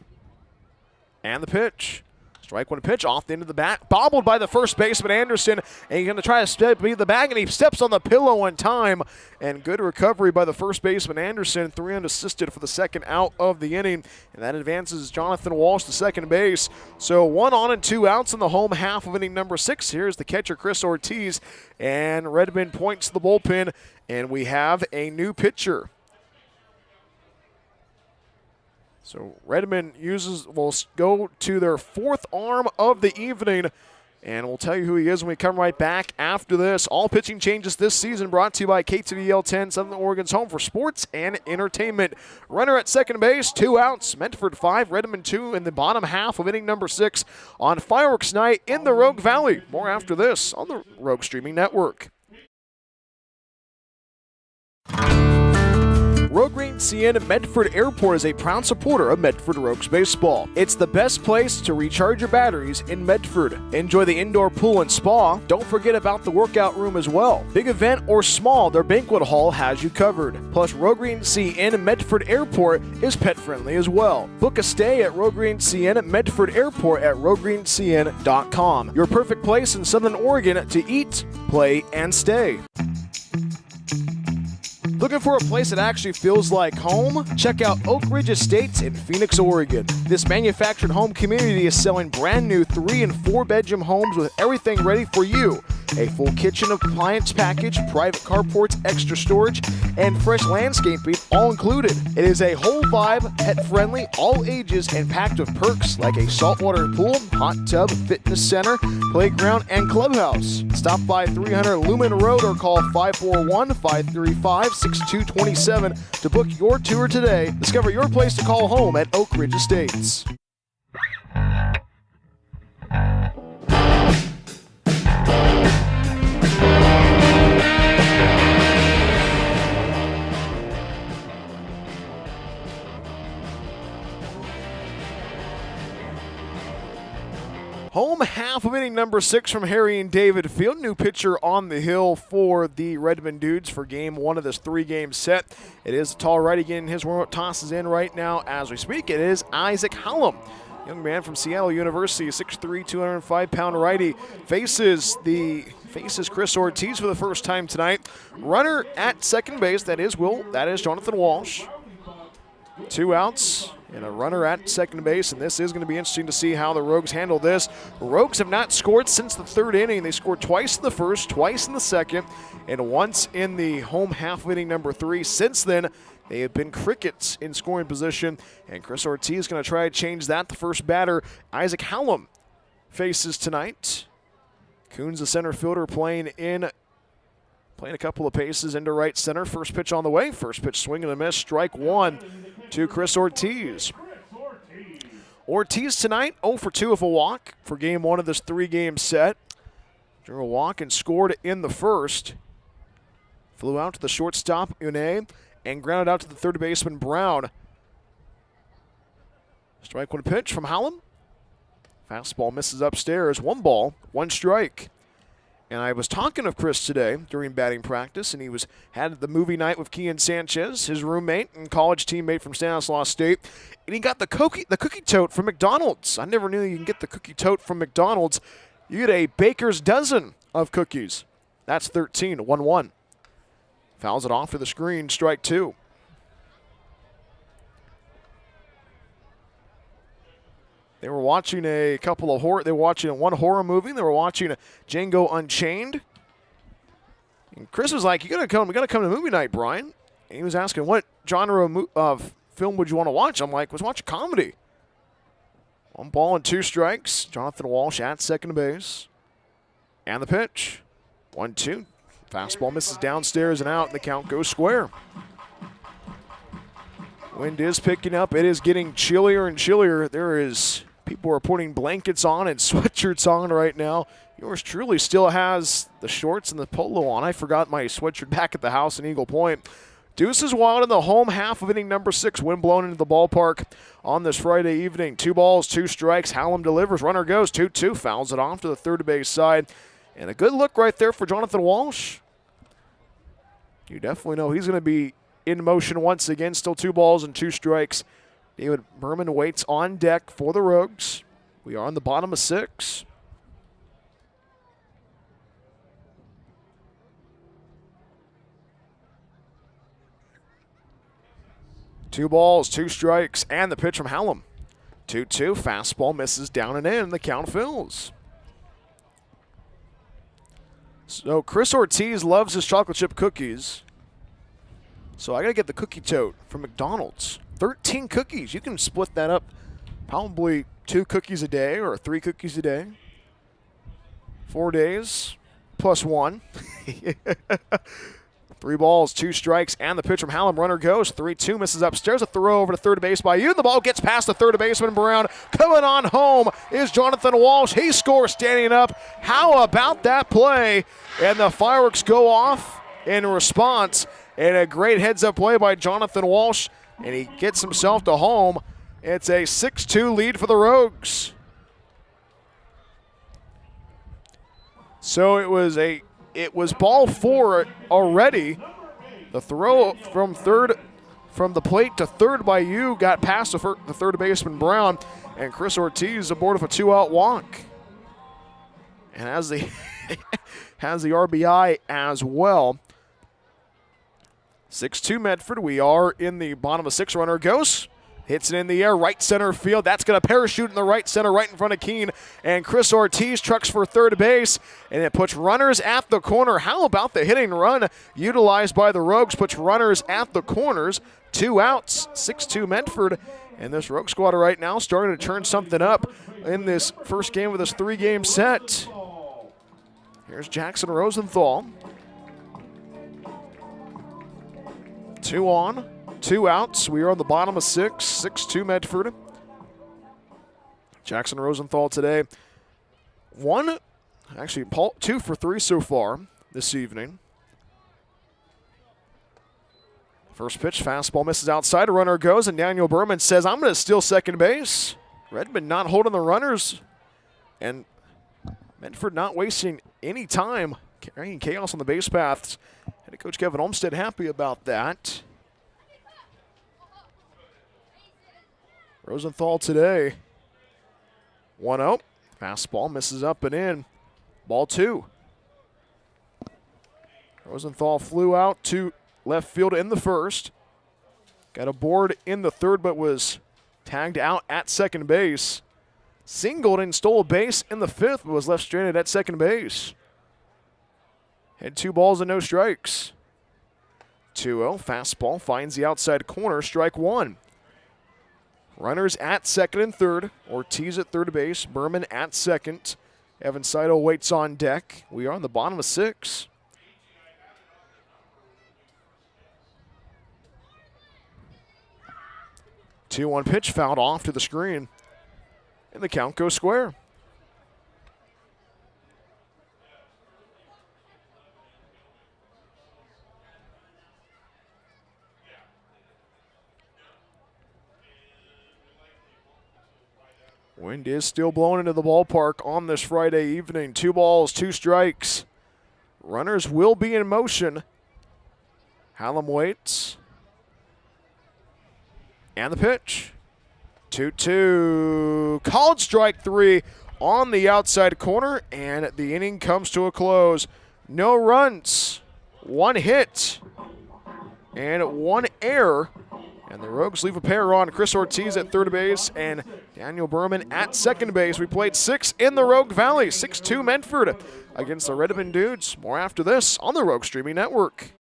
And the pitch. Strike 1 pitch off the end of the bat. Bobbled by the first baseman, Anderson. And he's going to try to beat the bag, and he steps on the pillow in time. And good recovery by the first baseman, Anderson. 3 unassisted for the 2nd out of the inning. And that advances Jonathan Walsh to second base. So 1 on and 2 outs in the home half of inning number 6. Here's the catcher, Chris Ortiz. And Redmond points to the bullpen. And we have a new pitcher. So Redmond will go to their 4th arm of the evening, and we'll tell you who he is when we come right back after this. All pitching changes this season brought to you by KTVL 10, Southern Oregon's home for sports and entertainment. Runner at second base, 2 outs. Medford 5, Redmond 2 in the bottom half of inning number 6 on Fireworks Night in the Rogue Valley. More after this on the Rogue Streaming Network. Green CN Medford Airport is a proud supporter of Medford Rogues baseball. It's the best place to recharge your batteries in Medford. Enjoy the indoor pool and spa. Don't forget about the workout room as well. Big event or small, their banquet hall has you covered. Plus, Green CN Medford Airport is pet friendly as well. Book a stay at Green CN Medford Airport at rogreencn.com. Your perfect place in Southern Oregon to eat, play, and stay. Looking for a place that actually feels like home? Check out Oak Ridge Estates in Phoenix, Oregon. This manufactured home community is selling brand new 3 and 4 bedroom homes with everything ready for you. A full kitchen appliance package, private carports, extra storage, and fresh landscaping all included. It is a whole vibe, pet friendly, all ages, and packed with perks like a saltwater pool, hot tub, fitness center, playground, and clubhouse. Stop by 300 Lumen Road or call 541-535-6227 to book your tour today. Discover your place to call home at Oak Ridge Estates. Home half of inning number 6 from Harry and David Field. New pitcher on the hill for the Redmond Dudes for game 1 of this 3-game set. It is a tall righty getting his warm-up tosses in right now as we speak. It is Isaac Hallam, young man from Seattle University, 6'3", 205-pound righty, faces Chris Ortiz for the first time tonight. Runner at second base, that is Jonathan Walsh. 2 outs. And a runner at second base, and this is going to be interesting to see how the Rogues handle this. The Rogues have not scored since the 3rd inning. They scored twice in the 1st, twice in the 2nd, and once in the home half of inning number 3. Since then, they have been crickets in scoring position, and Chris Ortiz is going to try to change that. The first batter, Isaac Hallam, faces tonight. Coons, the center fielder, playing a couple of paces into right center. First pitch on the way. First pitch swing and a miss. Strike 1 to Chris Ortiz. Ortiz tonight 0 for 2 of a walk for game 1 of this 3-game set. Drew a walk and scored in the first. Flew out to the shortstop, Une, and grounded out to the third baseman, Brown. Strike 1 pitch from Hallam. Fastball misses upstairs. 1 ball, 1 strike. And I was talking of Chris today during batting practice, and he had the movie night with Kian Sanchez, his roommate and college teammate from Stanislaus State, and he got the cookie tote from McDonald's. I never knew you can get the cookie tote from McDonald's. You get a baker's dozen of cookies. That's 13, 1-1. Fouls it off to the screen, strike 2. They were watching one horror movie. They were watching Django Unchained. And Chris was like, we gotta come to movie night, Bryan. And he was asking, what genre of film would you want to watch? I'm like, let's watch a comedy. 1 ball and 2 strikes. Jonathan Walsh at second base. And the pitch. 1-2. Fastball misses downstairs and out, and the count goes square. Wind is picking up. It is getting chillier and chillier. People are putting blankets on and sweatshirts on right now. Yours truly still has the shorts and the polo on. I forgot my sweatshirt back at the house in Eagle Point. Deuces wild in the home half of inning number 6. Wind blown into the ballpark on this Friday evening. 2 balls, 2 strikes. Hallam delivers. Runner goes 2-2. Fouls it off to the third base side. And a good look right there for Jonathan Walsh. You definitely know he's going to be in motion once again. Still 2 balls and 2 strikes. David Berman waits on deck for the Rogues. We are on the bottom of 6. Two balls, 2 strikes, and the pitch from Hallam. 2-2, fastball misses down and in. The count fills. So Chris Ortiz loves his chocolate chip cookies. So I got to get the cookie tote from McDonald's. 13 cookies. You can split that up probably 2 cookies a day or 3 cookies a day. 4 days plus 1. 3 balls, 2 strikes, and the pitch from Hallam. Runner goes 3-2, misses upstairs. A throw over to third base by you. The ball gets past the third baseman, Brown. Coming on home is Jonathan Walsh. He scores standing up. How about that play? And the fireworks go off in response And a great heads-up play by Jonathan Walsh, and he gets himself to home. It's a 6-2 lead for the Rogues. So it was ball 4 already. The throw from the plate to third by Yu got past the third baseman Brown, and Chris Ortiz aboard of a 2-out walk. And has the has the RBI as well. 6-2 Medford. We are in the bottom of 6. Runner goes. Hits it in the air, right center field. That's going to parachute in the right center, right in front of Keene. And Chris Ortiz trucks for third base, and it puts runners at the corner. How about the hitting run utilized by the Rogues? Puts runners at the corners. 2 outs, 6-2 Medford. And this Rogue squad right now starting to turn something up in this first game of this 3-game set. Here's Jackson Rosenthal. 2 on, 2 outs. We are on the bottom of 6, 6-2 Medford. Jackson Rosenthal today. 2 for 3 so far this evening. First pitch, fastball misses outside. A runner goes, and Daniel Berman says, I'm going to steal second base. Redmond not holding the runners, and Medford not wasting any time carrying chaos on the base paths. Head coach Kevin Olmstead happy about that. Rosenthal today. 1-0. Fastball misses up and in. Ball 2. Rosenthal flew out to left field in the first. Got a board in the third, but was tagged out at second base. Singled and stole a base in the fifth, but was left stranded at second base. Had 2 balls and no strikes. 2-0. Fastball finds the outside corner. Strike 1. Runners at second and third. Ortiz at third base. Berman at second. Evan Saito waits on deck. We are on the bottom of 6. Two-one pitch fouled off to the screen. And the count goes square. Wind is still blowing into the ballpark on this Friday evening. 2 balls, 2 strikes. Runners will be in motion. Hallam waits. And the pitch. 2-2. Called strike 3 on the outside corner, and the inning comes to a close. No runs, 1 hit, and 1 error. And the Rogues leave a pair on. Chris Ortiz at third base and Daniel Berman at second base. We played 6 in the Rogue Valley. 6-2 Medford against the Redmond Dudes. More after this on the Rogue Streaming Network.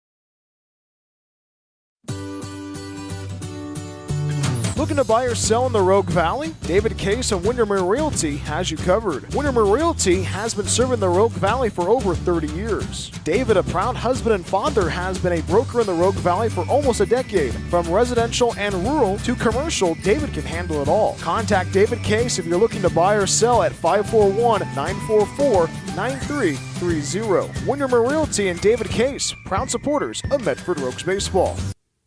Looking to buy or sell in the Rogue Valley? David Case and Windermere Realty has you covered. Windermere Realty has been serving the Rogue Valley for over 30 years. David, a proud husband and father, has been a broker in the Rogue Valley for almost a decade. From residential and rural to commercial, David can handle it all. Contact David Case if you're looking to buy or sell at 541-944-9330. Windermere Realty and David Case, proud supporters of Medford Rogues Baseball.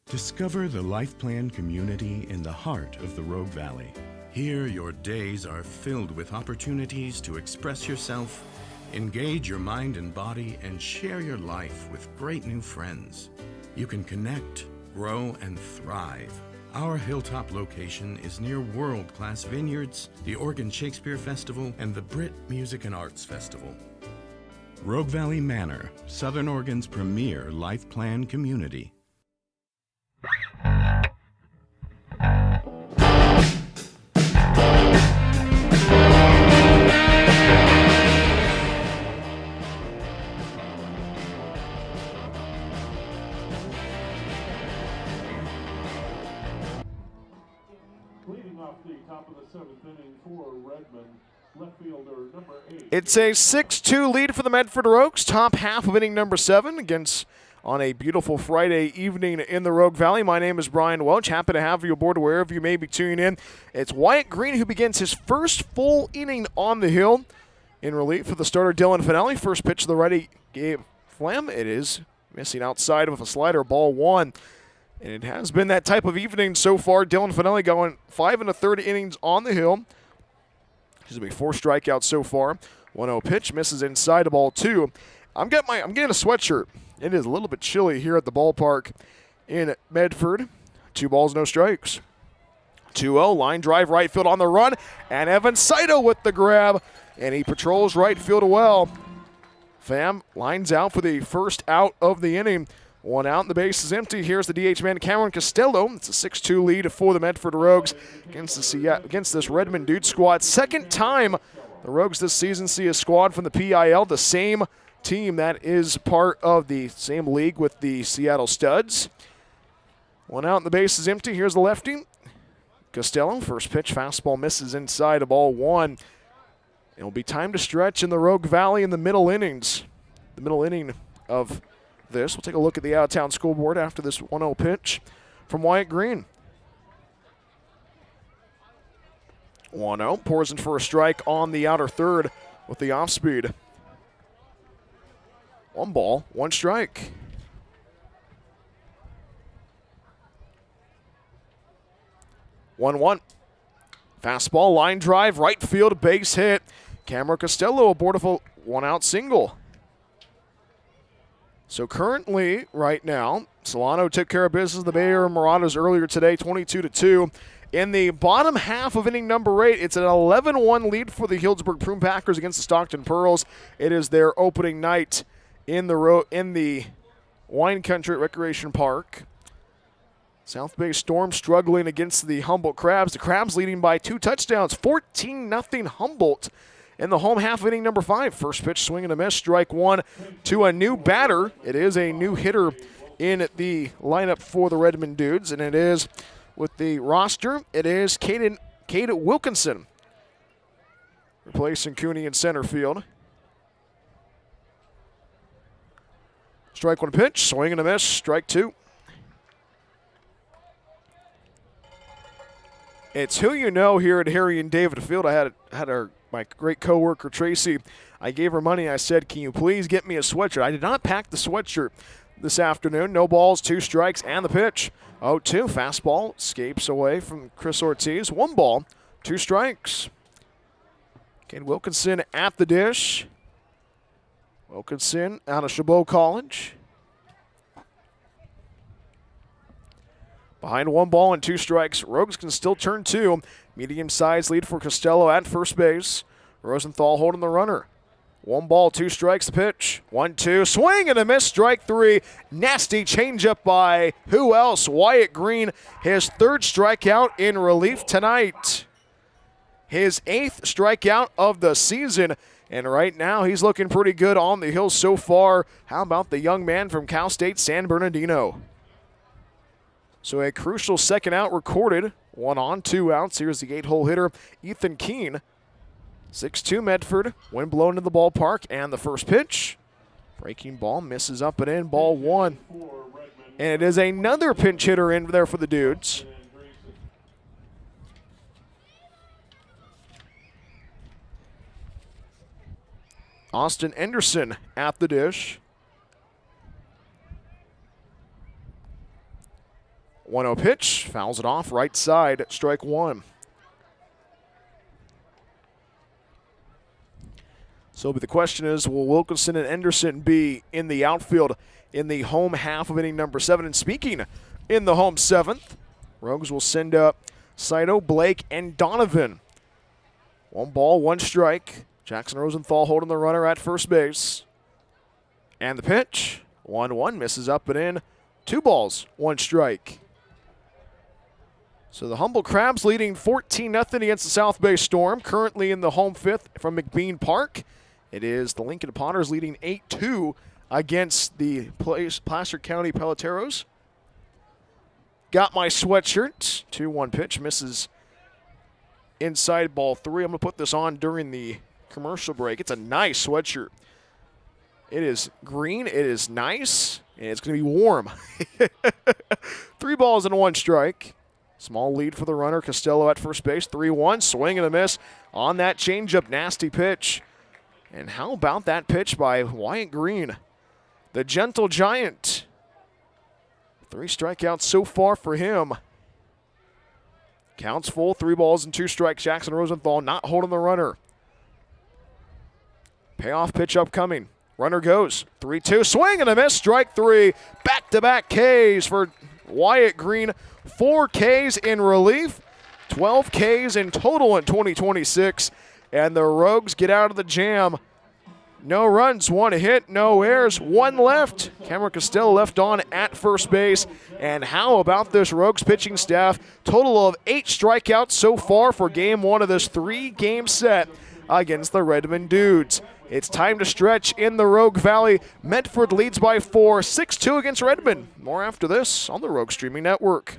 Discover the Life Plan community in the heart of the Rogue Valley. Here, your days are filled with opportunities to express yourself, engage your mind and body, and share your life with great new friends. You can connect, grow, and thrive. Our hilltop location is near world-class vineyards, the Oregon Shakespeare Festival, and the Brit Music and Arts Festival. Rogue Valley Manor, Southern Oregon's premier Life Plan community. Leading off the top of the 7th inning for Redmond, left fielder number 8. It's a 6-2 lead for the Medford Rogues. Top half of inning number 7 against on a beautiful Friday evening in the Rogue Valley. My name is Bryan Welch. Happy to have you aboard wherever you may be tuning in. It's Wyatt Green who begins his first full inning on the hill. In relief for the starter Dylan Fanelli. First pitch to the righty Gabe Flam. It is Missing outside with a slider, ball 1. And it has been that type of evening so far. Dylan Fanelli going 5 1/3 innings on the hill. He's going to be 4 strikeouts so far. 1-0 pitch, misses inside, ball 2. I'm getting a sweatshirt. It is a little bit chilly here at the ballpark in Medford. 2 balls, no strikes. 2-0, line drive, right field on the run, and Evan Saito with the grab, and he patrols right field well. Pham lines out for the first out of the inning. 1 out and the base is empty. Here's the DH man, Cameron Costello. It's a 6-2 lead for the Medford Rogues against this Redmond Dudes squad. Second time the Rogues this season see a squad from the PIL, the same team that is part of the same league with the Seattle Studs. 1 out and the base is empty. Here's the lefty, Costello. First pitch, fastball misses inside, ball 1. It'll be time to stretch in the Rogue Valley in the middle innings. The middle inning of this. We'll take a look at the out-of-town scoreboard after this 1-0 pitch from Wyatt Green. 1-0, pours in for a strike on the outer third with the off-speed. 1 ball, 1 strike. One. Fastball, line drive, right field, base hit. Cameron Costello aboard of a 1-out single. So currently, right now, Solano took care of business of the Bay Area Marauders earlier today, 22-2. In the bottom half of inning number 8, it's an 11-1 lead for the Healdsburg Prune Packers against the Stockton Pearls. It is their opening night in the Wine Country at Recreation Park. South Bay Storm struggling against the Humboldt Crabs. The Crabs leading by 2 touchdowns, 14-0 Humboldt in the home half of inning number 5. First pitch, swing and a miss, strike 1 to a new batter. It is a new hitter in the lineup for the Redmond Dudes, and it is with the roster, it is Cade Wilkinson replacing Cooney in center field. Strike 1 pitch, swing and a miss, strike 2. It's who you know here at Harry and David Field. I had my great coworker Tracy. I gave her money. I said, "Can you please get me a sweatshirt?" I did not pack the sweatshirt this afternoon. No balls, 2 strikes, and the pitch. 0-2, fastball escapes away from Chris Ortiz. 1 ball, 2 strikes. Ken Wilkinson at the dish. Wilkinson out of Chabot College. Behind 1 ball and 2 strikes, Rogues can still turn 2. Medium-sized lead for Costello at first base. Rosenthal holding the runner. 1 ball, 2 strikes, the pitch. 1-2, swing and a miss, strike 3. Nasty changeup by who else? Wyatt Green, his 3rd strikeout in relief tonight. His 8th strikeout of the season. And right now, he's looking pretty good on the hill so far. How about the young man from Cal State San Bernardino? So a crucial second out recorded. 1 on, 2 outs. Here's the 8-hole hitter, Ethan Keene. 6-2 Medford. Wind blown into the ballpark. And the first pitch. Breaking ball, misses up and in. Ball 1. And it is another pinch hitter in there for the Dudes. Austin Anderson at the dish. 1-0 pitch, fouls it off, right side, strike 1. So the question is, will Wilkinson and Anderson be in the outfield in the home half of inning number 7? And speaking in the home 7th, Rogues will send up Saito, Blake, and Donovan. 1 ball, 1 strike. Jackson Rosenthal holding the runner at first base. And the pitch, 1-1, misses up and in. 2 balls, 1 strike. So the Humboldt Crabs leading 14-0 against the South Bay Storm, currently in the home 5th from McBean Park. It is the Lincoln Potters leading 8-2 against the Placer County Peloteros. Got my sweatshirt. 2-1 pitch, misses inside, ball 3. I'm going to put this on during the commercial break. It's a nice sweatshirt. It is green, it is nice, and it's going to be warm. 3 balls and 1 strike. Small lead for the runner, Costello at first base, 3-1, swing and a miss on that changeup, nasty pitch. And how about that pitch by Wyatt Green? the gentle giant. 3 strikeouts so far for him. Counts full, 3 balls and 2 strikes. Jackson Rosenthal not holding the runner. Payoff pitch upcoming. Runner goes. 3-2. Swing and a miss. Strike 3. Back-to-back Ks for Wyatt Green. 4 Ks in relief. 12 Ks in total in 2026. And the Rogues get out of the jam. No runs, 1 hit, no errors, 1 left. Cameron Costello left on at first base. And how about this Rogues pitching staff? Total of 8 strikeouts so far for game 1 of this 3-game set against the Redmond Dudes. It's time to stretch in the Rogue Valley. Medford leads by 4, 6-2 against Redmond. More after this on the Rogue Streaming Network.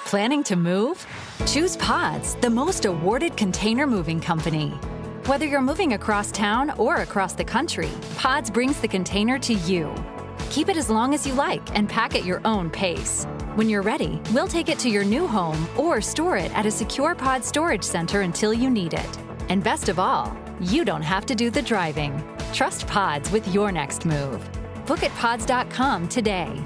Planning to move? Choose Pods, the most awarded container moving company. Whether you're moving across town or across the country, Pods brings the container to you. Keep it as long as you like and pack at your own pace. When you're ready, we'll take it to your new home or store it at a secure pod storage center until you need it. And best of all, you don't have to do the driving. Trust Pods with your next move. Book at pods.com today.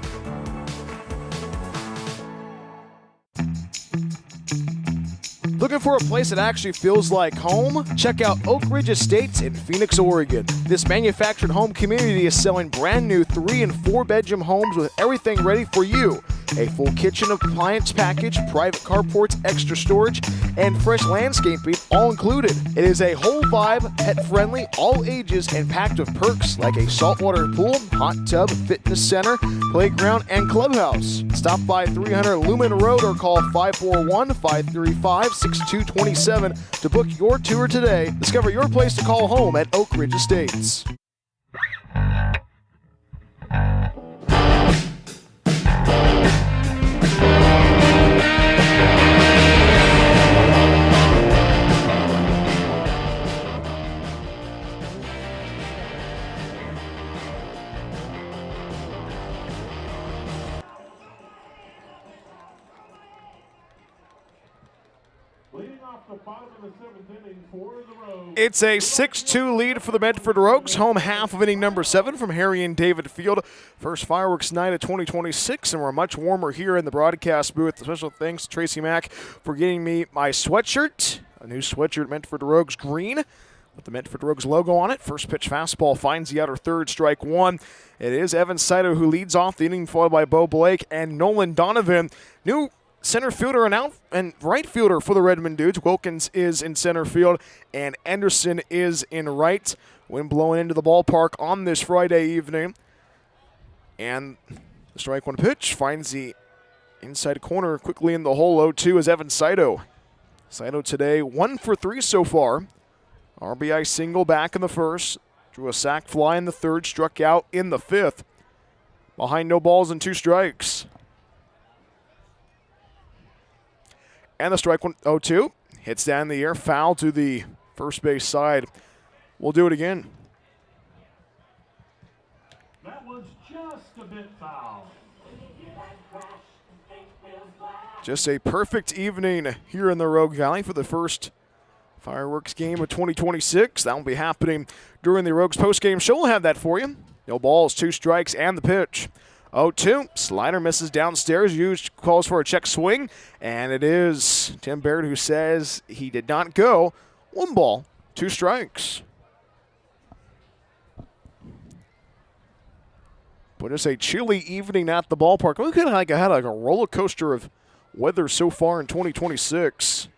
Looking for a place that actually feels like home? Check out Oak Ridge Estates in Phoenix, Oregon. This manufactured home community is selling brand new 3- and 4-bedroom homes with everything ready for you. A full kitchen appliance package, private carports, extra storage, and fresh landscaping all included. It is a whole vibe, pet-friendly, all ages, and packed with perks like a saltwater pool, hot tub, fitness center, playground, and clubhouse. Stop by 300 Lumen Road or call 541-535-6227 to book your tour today. Discover your place to call home at Oak Ridge Estates. It's a 6-2 lead for the Medford Rogues. Home half of inning number 7 from Harry and David Field. First fireworks night of 2026, and we're much warmer here in the broadcast booth. Special thanks to Tracy Mack for getting me my sweatshirt. A new sweatshirt, Medford Rogues green, with the Medford Rogues logo on it. First pitch fastball finds the outer third, strike 1. It is Evan Saito who leads off the inning, followed by Beau Blake and Nolan Donovan. New center fielder and right fielder for the Redmond Dudes. Wilkins is in center field, and Anderson is in right. Wind blowing into the ballpark on this Friday evening. And the strike 1 pitch finds the inside corner quickly in the hole. 0-2 is Evan Saito. Saito today 1 for 3 so far. RBI single back in the first. Drew a sac fly in the third. Struck out in the 5th. Behind no balls and 2 strikes. And the strike 1, 0-2. Hits down in the air, foul to the first base side. We'll do it again. That was just a bit foul. Just a perfect evening here in the Rogue Valley for the first fireworks game of 2026. That will be happening during the Rogues postgame show. We'll have that for you. No balls, 2 strikes, and the pitch. 0-2. Slider misses downstairs. Hughes calls for a check swing. And it is Tim Baird who says he did not go. 1 ball, 2 strikes. But it's a chilly evening at the ballpark. Look at like I had like a roller coaster of weather so far in 2026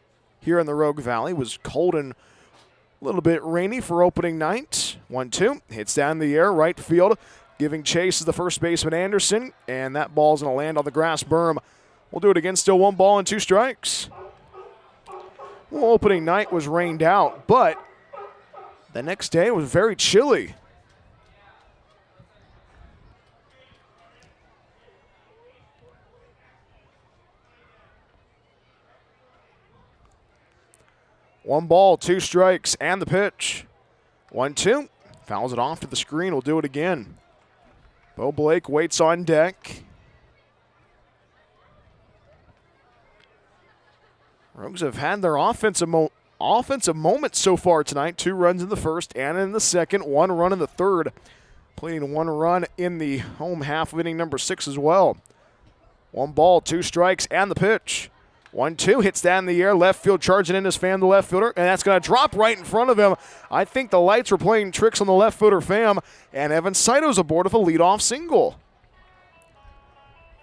here in the Rogue Valley. It was cold and a little bit rainy for opening night. 1-2. Hits down the air, right field. Giving chase is the first baseman, Anderson, and that ball's going to land on the grass berm. We'll do it again, still 1 ball and 2 strikes. Well, opening night was rained out, but the next day was very chilly. One ball, 2 strikes, and the pitch. 1-2. Fouls it off to the screen. We'll do it again. Beau Blake waits on deck. Rogues have had their offensive moments so far tonight. 2 runs in the first and in the second. 1 run in the third. completing 1 run in the home half of inning number 6 as well. 1 ball, 2 strikes, and the pitch. 1-2, hits that in the air, left field charging in his Pham, the left fielder, and that's going to drop right in front of him. I think the lights were playing tricks on the left footer Pham, and Evan Saito's aboard with a leadoff single.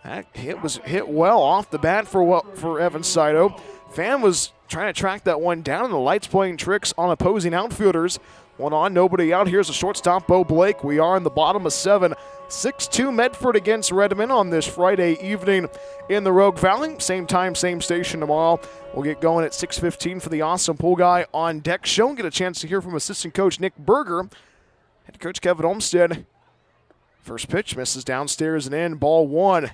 That hit was hit well off the bat for Evan Saito. Pham was trying to track that one down, and the lights playing tricks on opposing outfielders. 1 on, nobody out. Here's the shortstop, Beau Blake. We are in the bottom of 7. 6-2 Medford against Redmond on this Friday evening in the Rogue Valley. Same time, same station tomorrow. We'll get going at 6:15 for the Awesome Pool Guy on Deck show. Get a chance to hear from assistant coach Nick Berger. Head coach Kevin Olmstead. First pitch misses downstairs and in. Ball 1.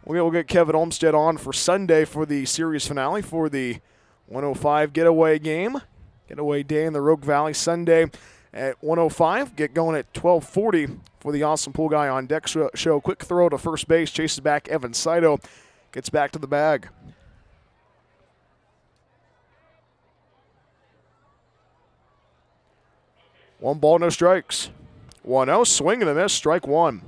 We'll get Kevin Olmstead on for Sunday for the series finale for the 105 getaway game. Getaway day in the Rogue Valley Sunday at 105. Get going at 12:40 for the Awesome Pool Guy on Deck show. Quick throw to first base. Chases back Evan Saito. Gets back to the bag. One ball, no strikes. 1-0. Swing and a miss. Strike 1.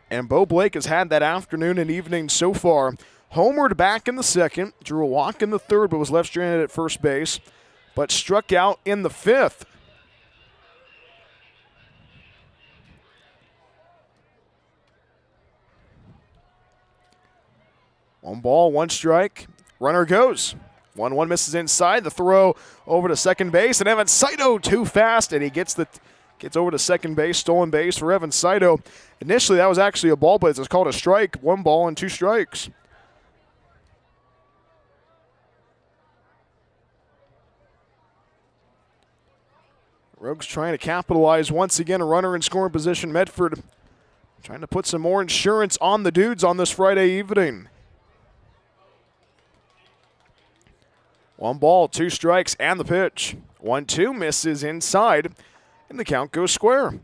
And Beau Blake has had that afternoon and evening so far. Homered back in the second, drew a walk in the third, but was left stranded at first base, but struck out in the 5th. One ball, 1 strike. Runner goes. 1-1 misses inside. The throw over to second base, and Evan Saito too fast, and he gets over to second base. Stolen base for Evan Saito. Initially, that was actually a ball, but it's called a strike. 1 ball and 2 strikes. Rogues trying to capitalize once again. A runner in scoring position. Medford trying to put some more insurance on the Dudes on this Friday evening. 1 ball, 2 strikes, and the pitch. 1-2 misses inside, and the count goes square.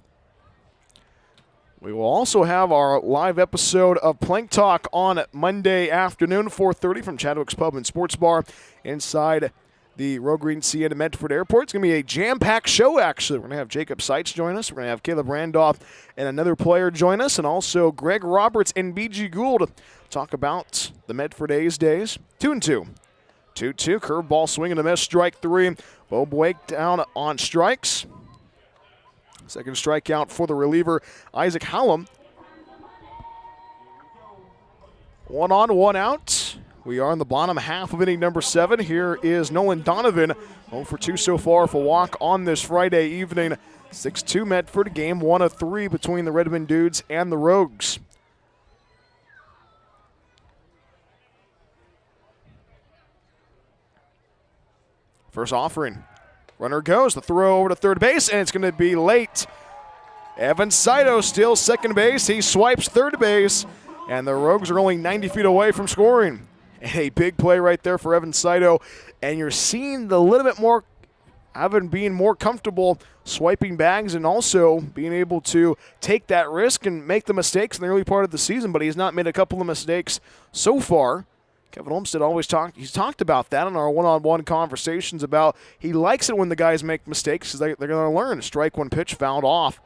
We will also have our live episode of Plank Talk on Monday afternoon, 4:30 from Chadwick's Pub and Sports Bar inside the Rogue Green Sienna Medford Airport. It's going to be a jam-packed show, actually. We're going to have Jacob Seitz join us. We're going to have Caleb Randolph and another player join us, and also Greg Roberts and BG Gould talk about the Medford A's days. 2-2. 2-2, curveball swing and a miss, strike 3. Beau Blake down on strikes. Second strikeout for the reliever, Isaac Hallam. 1 on, 1 out. We are in the bottom half of inning number 7. Here is Nolan Donovan, 0 for 2 so far for walk on this Friday evening. 6-2 Medford, game 1 of 3 between the Redmond Dudes and the Rogues. First offering. Runner goes. The throw over to third base, and it's going to be late. Evan Saito still second base. He swipes third base, and the Rogues are only 90 feet away from scoring. And a big play right there for Evan Saito. And you're seeing the little bit more, Evan being more comfortable swiping bags and also being able to take that risk and make the mistakes in the early part of the season, but he's not made a couple of mistakes so far. Kevin Olmstead he's talked about that in our one-on-one conversations about he likes it when the guys make mistakes because they're going to learn. Strike 1 pitch fouled off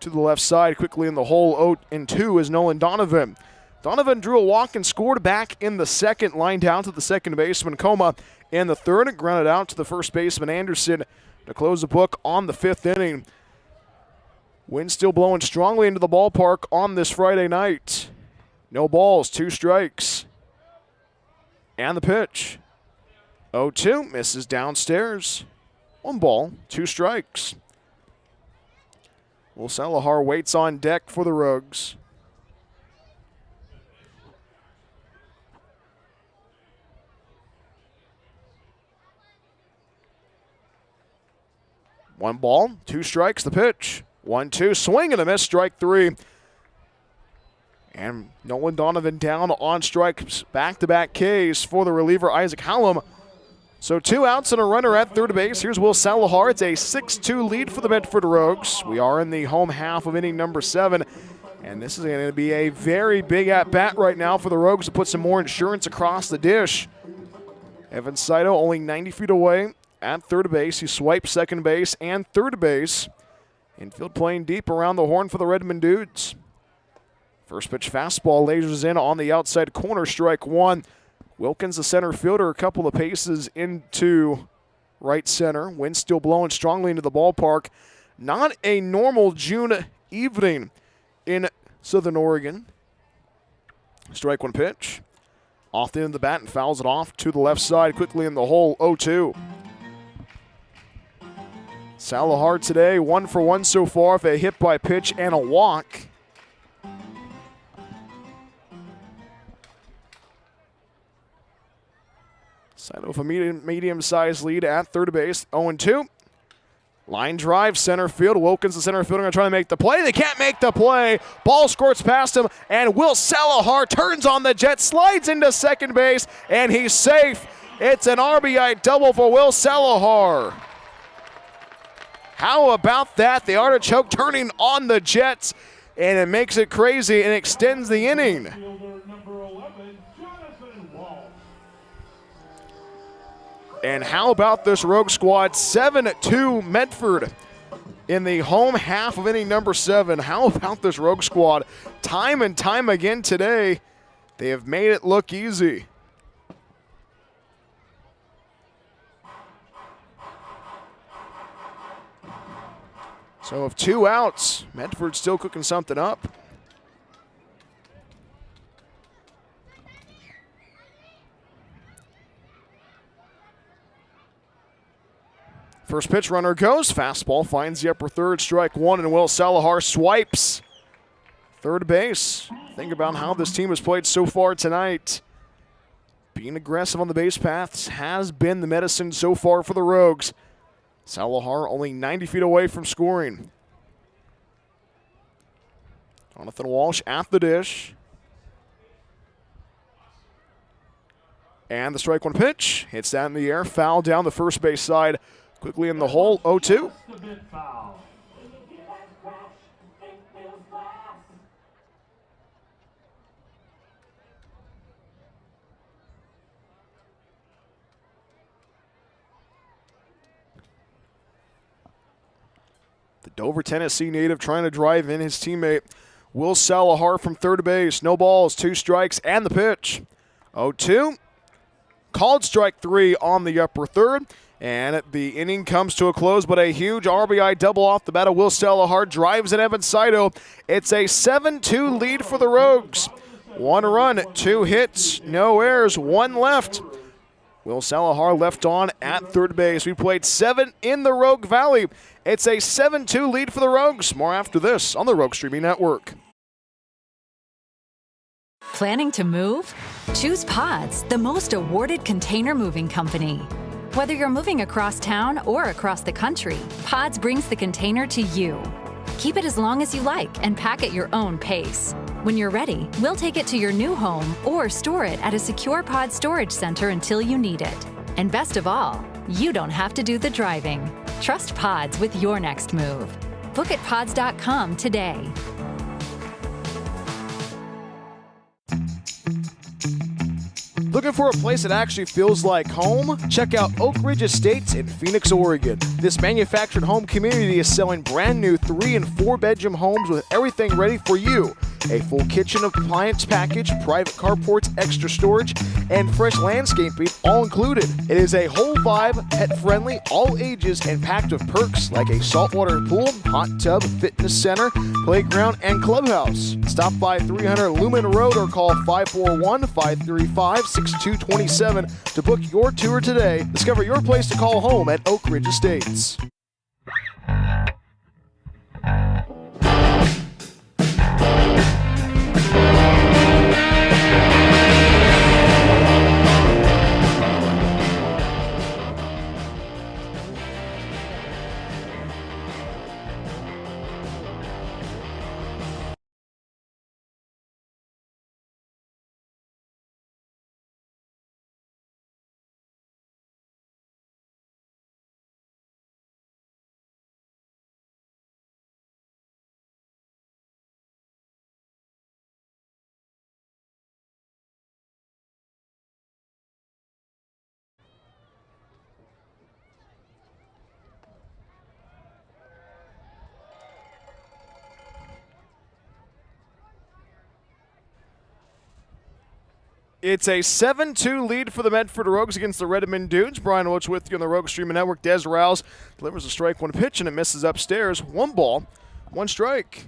to the left side quickly in the hole. 0-2 is Nolan Donovan. Donovan drew a walk and scored back in the second, line down to the second baseman Coma in the third, and grounded out to the first baseman Anderson to close the book on the 5th inning. Wind still blowing strongly into the ballpark on this Friday night. No balls, 2 strikes. And the pitch. 0-2 misses downstairs. 1 ball, 2 strikes. Will Salahar waits on deck for the Rogues. One ball, 2 strikes, the pitch. 1-2, swing and a miss, strike 3. And Nolan Donovan down on strikes, back-to-back Ks for the reliever Isaac Hallam. So 2 outs and a runner at third base. Here's Will Salahar. It's a 6-2 lead for the Medford Rogues. We are in the home half of inning number 7. And this is going to be a very big at-bat right now for the Rogues to put some more insurance across the dish. Evan Saito only 90 feet away at third base. He swipes second base and third base. Infield playing deep around the horn for the Redmond Dudes. First pitch fastball lasers in on the outside corner, strike one. Wilkins, the center fielder, a couple of paces into right center. Wind still blowing strongly into the ballpark. Not a normal June evening in Southern Oregon. Strike one pitch. Off the end of the bat and fouls it off to the left side quickly in the hole, 0-2. Salahar today, 1 for 1 so far with a hit by pitch and a walk. Side of a medium-sized lead at third base, 0-2. Line drive, center field. Wilkins, the center fielder, going to try to make the play. They can't make the play. Ball squirts past him, and Will Salahar turns on the jet, slides into second base, and he's safe. It's an RBI double for Will Salahar. How about that? The artichoke turning on the Jets, and it makes it crazy and extends the inning. And how about this Rogue squad? 7-2 Medford in the home half of inning number 7. How about this Rogue squad? Time and time again today, they have made it look easy. So with 2 outs, Medford's still cooking something up. First pitch runner goes. Fastball finds the upper third, strike one, and Will Salahar swipes third base. Think about how this team has played so far tonight. Being aggressive on the base paths has been the medicine so far for the Rogues. Salahar only 90 feet away from scoring. Jonathan Walsh at the dish. And the strike one pitch. Hits that in the air. Foul down the first base side. Quickly in the hole, 0-2. The Dover, Tennessee native trying to drive in his teammate, Will Salahar from third base. No balls, 2 strikes, and the pitch. 0-2. Called strike 3 on the upper third. And the inning comes to a close, but a huge RBI double off the bat of Will Salahar drives in Evan Saito. It's a 7-2 lead for the Rogues. 1 run, 2 hits, no errors, 1 left. Will Salahar left on at third base. We played 7 in the Rogue Valley. It's a 7-2 lead for the Rogues. More after this on the Rogue Streaming Network. Planning to move? Choose Pods, the most awarded container moving company. Whether you're moving across town or across the country, Pods brings the container to you. Keep it as long as you like and pack at your own pace. When you're ready, we'll take it to your new home or store it at a secure pod storage center until you need it. And best of all, you don't have to do the driving. Trust Pods with your next move. Book at pods.com today. Looking for a place that actually feels like home? Check out Oak Ridge Estates in Phoenix, Oregon. This manufactured home community is selling brand new 3- and 4-bedroom homes with everything ready for you. A full kitchen appliance package, private carports, extra storage, and fresh landscaping all included. It is a whole vibe, pet-friendly, all ages, and packed with perks like a saltwater pool, hot tub, fitness center, playground, and clubhouse. Stop by 300 Lumen Road or call 541-535-6227 to book your tour today. Discover your place to call home at Oak Ridge Estates. It's a 7-2 lead for the Medford Rogues against the Redmond Dudes. Bryan Welch with you on the Rogue Streaming Network. Dez Ralls delivers a strike one pitch and it misses upstairs. 1 ball, 1 strike.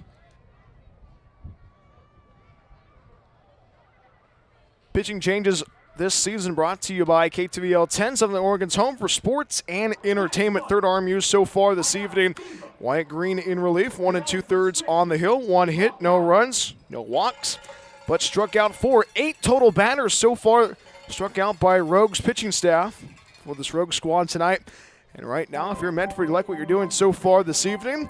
Pitching changes this season brought to you by KTVL 10, Southern Oregon's home for sports and entertainment. Third arm used so far this evening. Wyatt Green in relief, 1 2/3 on the hill. 1 hit, no runs, no walks, but struck out 4. 8 total batters so far struck out by Rogues pitching staff for this Rogue squad tonight. And right now, if you're Medford, you like what you're doing so far this evening.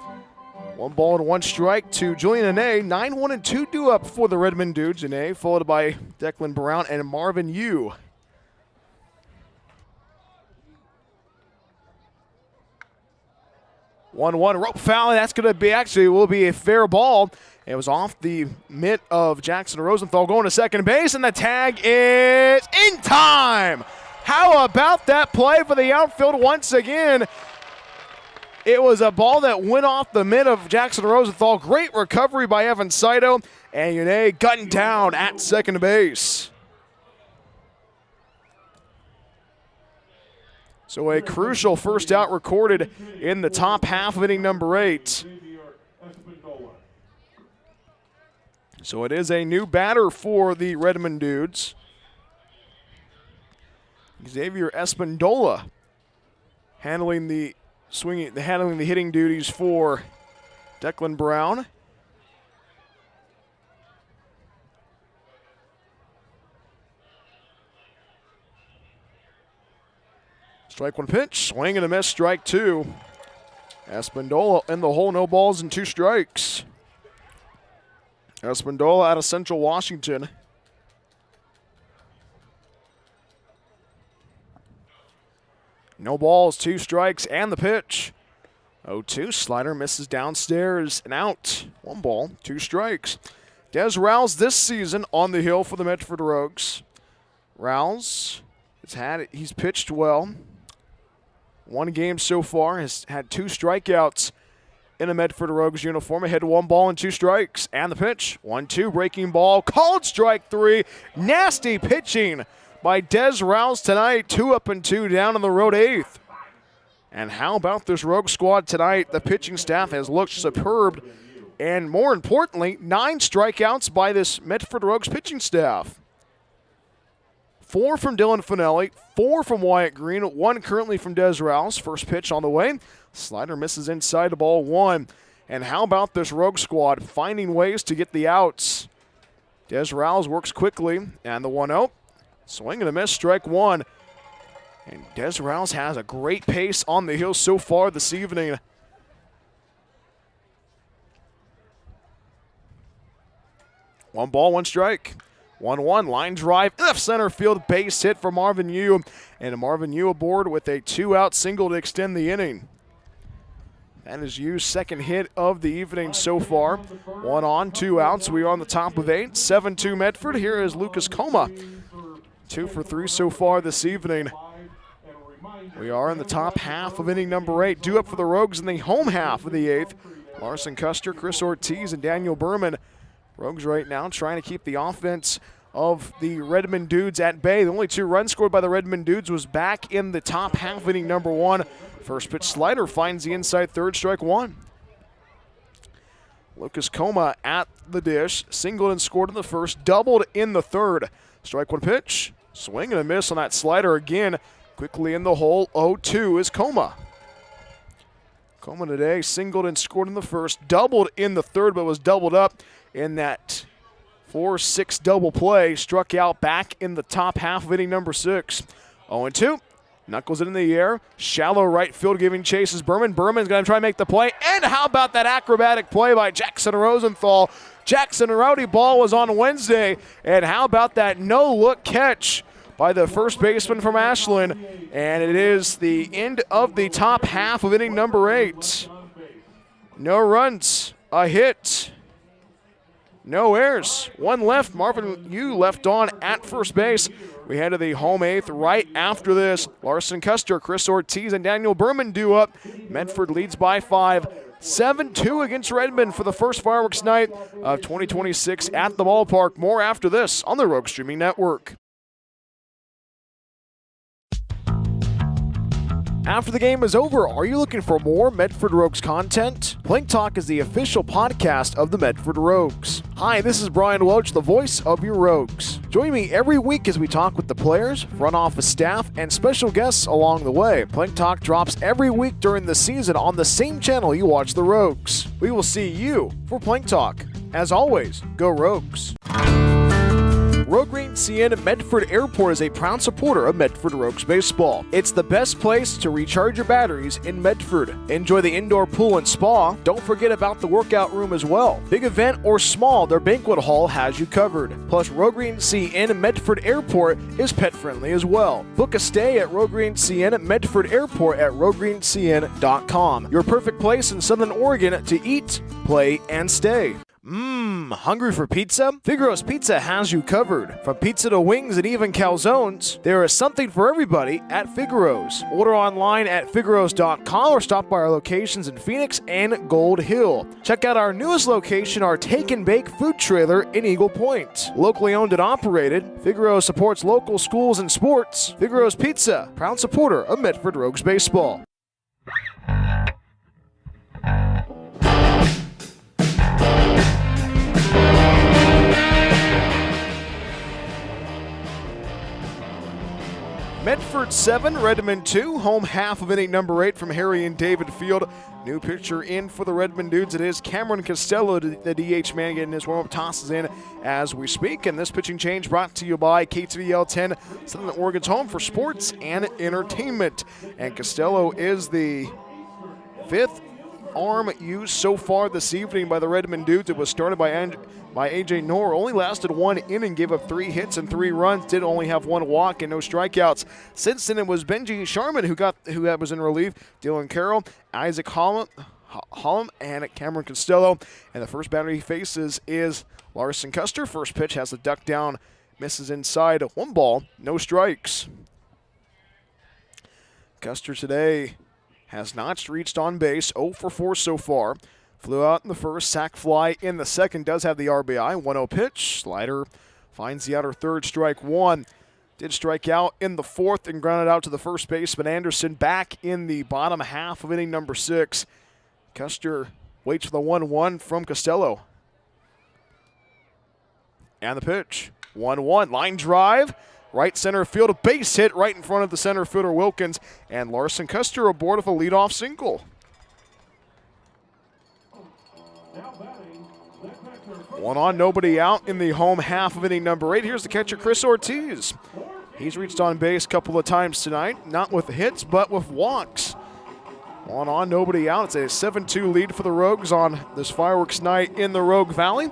1 ball and 1 strike to Julian Ane. 9-1 2 due up for the Redmond Dudes. Ane followed by Declan Brown and Marvin Yu. One rope foul. That's going to be will be a fair ball. It was off the mitt of Jackson Rosenthal going to second base, and the tag is in time. How about that play for the outfield once again? It was a ball that went off the mitt of Jackson Rosenthal. Great recovery by Evan Saito, and Yune gunned down at second base. So a crucial first out recorded in the top half of inning number 8. So it is a new batter for the Redmond Dudes. Xavier Espindola handling the hitting duties for Declan Brown. Strike 1 pitch, swing and a miss, strike 2. Espindola in the hole, no balls and 2 strikes. Espindola out of Central Washington. No balls, 2 strikes, and the pitch. 0-2, slider misses downstairs and out. 1 ball, 2 strikes. Dez Ralls this season on the hill for the Medford Rogues. Ralls he's pitched well. 1 game so far, has had 2 strikeouts in a Medford Rogues uniform. Ahead 1 ball and 2 strikes. And the pitch, 1-2, breaking ball, called strike 3. Nasty pitching by Dez Ralls tonight. 2 up and 2 down on the road 8th. And how about this Rogue squad tonight? The pitching staff has looked superb. And more importantly, 9 strikeouts by this Medford Rogues pitching staff. 4 from Dylan Fanelli, 4 from Wyatt Green, 1 currently from Dez Ralls. First pitch on the way. Slider misses inside the ball 1. And how about this Rogue squad finding ways to get the outs? Dez Ralls works quickly, and the 1-0. Swing and a miss, strike 1. And Dez Ralls has a great pace on the hill so far this evening. One ball, 1 strike. 1-1, line drive, left center field, base hit for Marvin Yu. And Marvin Yu aboard with a 2-out single to extend the inning. That is Yu's second hit of the evening so far. 1 on, 2 outs. We are on the top of 8. 7-2 Medford. Here is Lucas Coma. 2 for 3 so far this evening. We are in the top half of inning number 8. Due up for the Rogues in the home half of the 8th. Larson Custer, Chris Ortiz, and Daniel Berman. Rogues right now trying to keep the offense of the Redmond Dudes at bay. The only 2 runs scored by the Redmond Dudes was back in the top half inning number 1. First pitch slider finds the inside third, strike 1. Lucas Coma at the dish, singled and scored in the first, doubled in the third. Strike 1 pitch, swing and a miss on that slider again. Quickly in the hole, 0-2 is Coma. Coma today singled and scored in the first, doubled in the third, but was doubled up in that 4-6 double play. Struck out back in the top half of inning number 6. 0-2. Knuckles it in the air. Shallow right field giving chases Berman. Berman's going to try and make the play. And how about that acrobatic play by Jackson Rosenthal? Jackson Rowdy ball was on Wednesday. And how about that no-look catch by the first baseman from Ashland? And it is the end of the top half of inning number 8. No runs, a hit. No errors. 1 left. Marvin Yu left on at first base. We head to the home 8th right after this. Larson Custer, Chris Ortiz, and Daniel Berman due up. Medford leads by 5. 7-2 against Redmond for the first fireworks night of 2026 at the ballpark. More after this on the Rogue Streaming Network. After the game is over, are you looking for more Medford Rogues content? Plank Talk is the official podcast of the Medford Rogues. Hi, this is Bryan Welch, the voice of your Rogues. Join me every week as we talk with the players, front office staff, and special guests along the way. Plank Talk drops every week during the season on the same channel you watch the Rogues. We will see you for Plank Talk. As always, go Rogues. Green CN Medford Airport is a proud supporter of Medford Rogues baseball. It's the best place to recharge your batteries in Medford. Enjoy the indoor pool and spa. Don't forget about the workout room as well. Big event or small, their banquet hall has you covered. Plus, Green CN Medford Airport is pet friendly as well. Book a stay at Green CN Medford Airport at rogreencn.com. Your perfect place in Southern Oregon to eat, play, and stay. Hungry for pizza? Figaro's Pizza has you covered. From pizza to wings and even calzones, there is something for everybody at Figaro's. Order online at figaros.com or stop by our locations in Phoenix and Gold Hill. Check out our newest location, our Take and Bake food trailer in Eagle Point. Locally owned and operated, Figaro supports local schools and sports. Figaro's Pizza, proud supporter of Medford Rogues baseball. Medford 7, Redmond 2, home half of inning number 8 from Harry and David Field. New pitcher in for the Redmond Dudes. It is Cameron Costello, the DH man, getting his warm-up tosses in as we speak. And this pitching change brought to you by KTVL 10, Southern Oregon's home for sports and entertainment. And Costello is the 5th arm used so far this evening by the Redmond Dudes. It was started by A.J. Knorr. Only lasted 1 inning, gave up 3 hits and 3 runs, did only have 1 walk and no strikeouts. Since then, it was Benji Sharman who was in relief, Dylan Carroll, Isaac Hollum, and Cameron Costello. And the first batter he faces is Larson Custer. First pitch has a duck down, misses inside, 1 ball, no strikes. Custer today has not reached on base, 0 for 4 so far. Flew out in the first, sac fly in the second, does have the RBI. 1-0 pitch, slider finds the outer third, strike 1. Did strike out in the fourth and grounded out to the first baseman Anderson back in the bottom half of inning number 6. Custer waits for the 1-1 from Costello. And the pitch, 1-1, line drive. Right center field, a base hit right in front of the center fielder Wilkins, and Larson Custer aboard of a leadoff single. 1 on, nobody out in the home half of inning number 8. Here's the catcher, Chris Ortiz. He's reached on base a couple of times tonight, not with hits, but with walks. 1 on, nobody out. It's a 7-2 lead for the Rogues on this fireworks night in the Rogue Valley.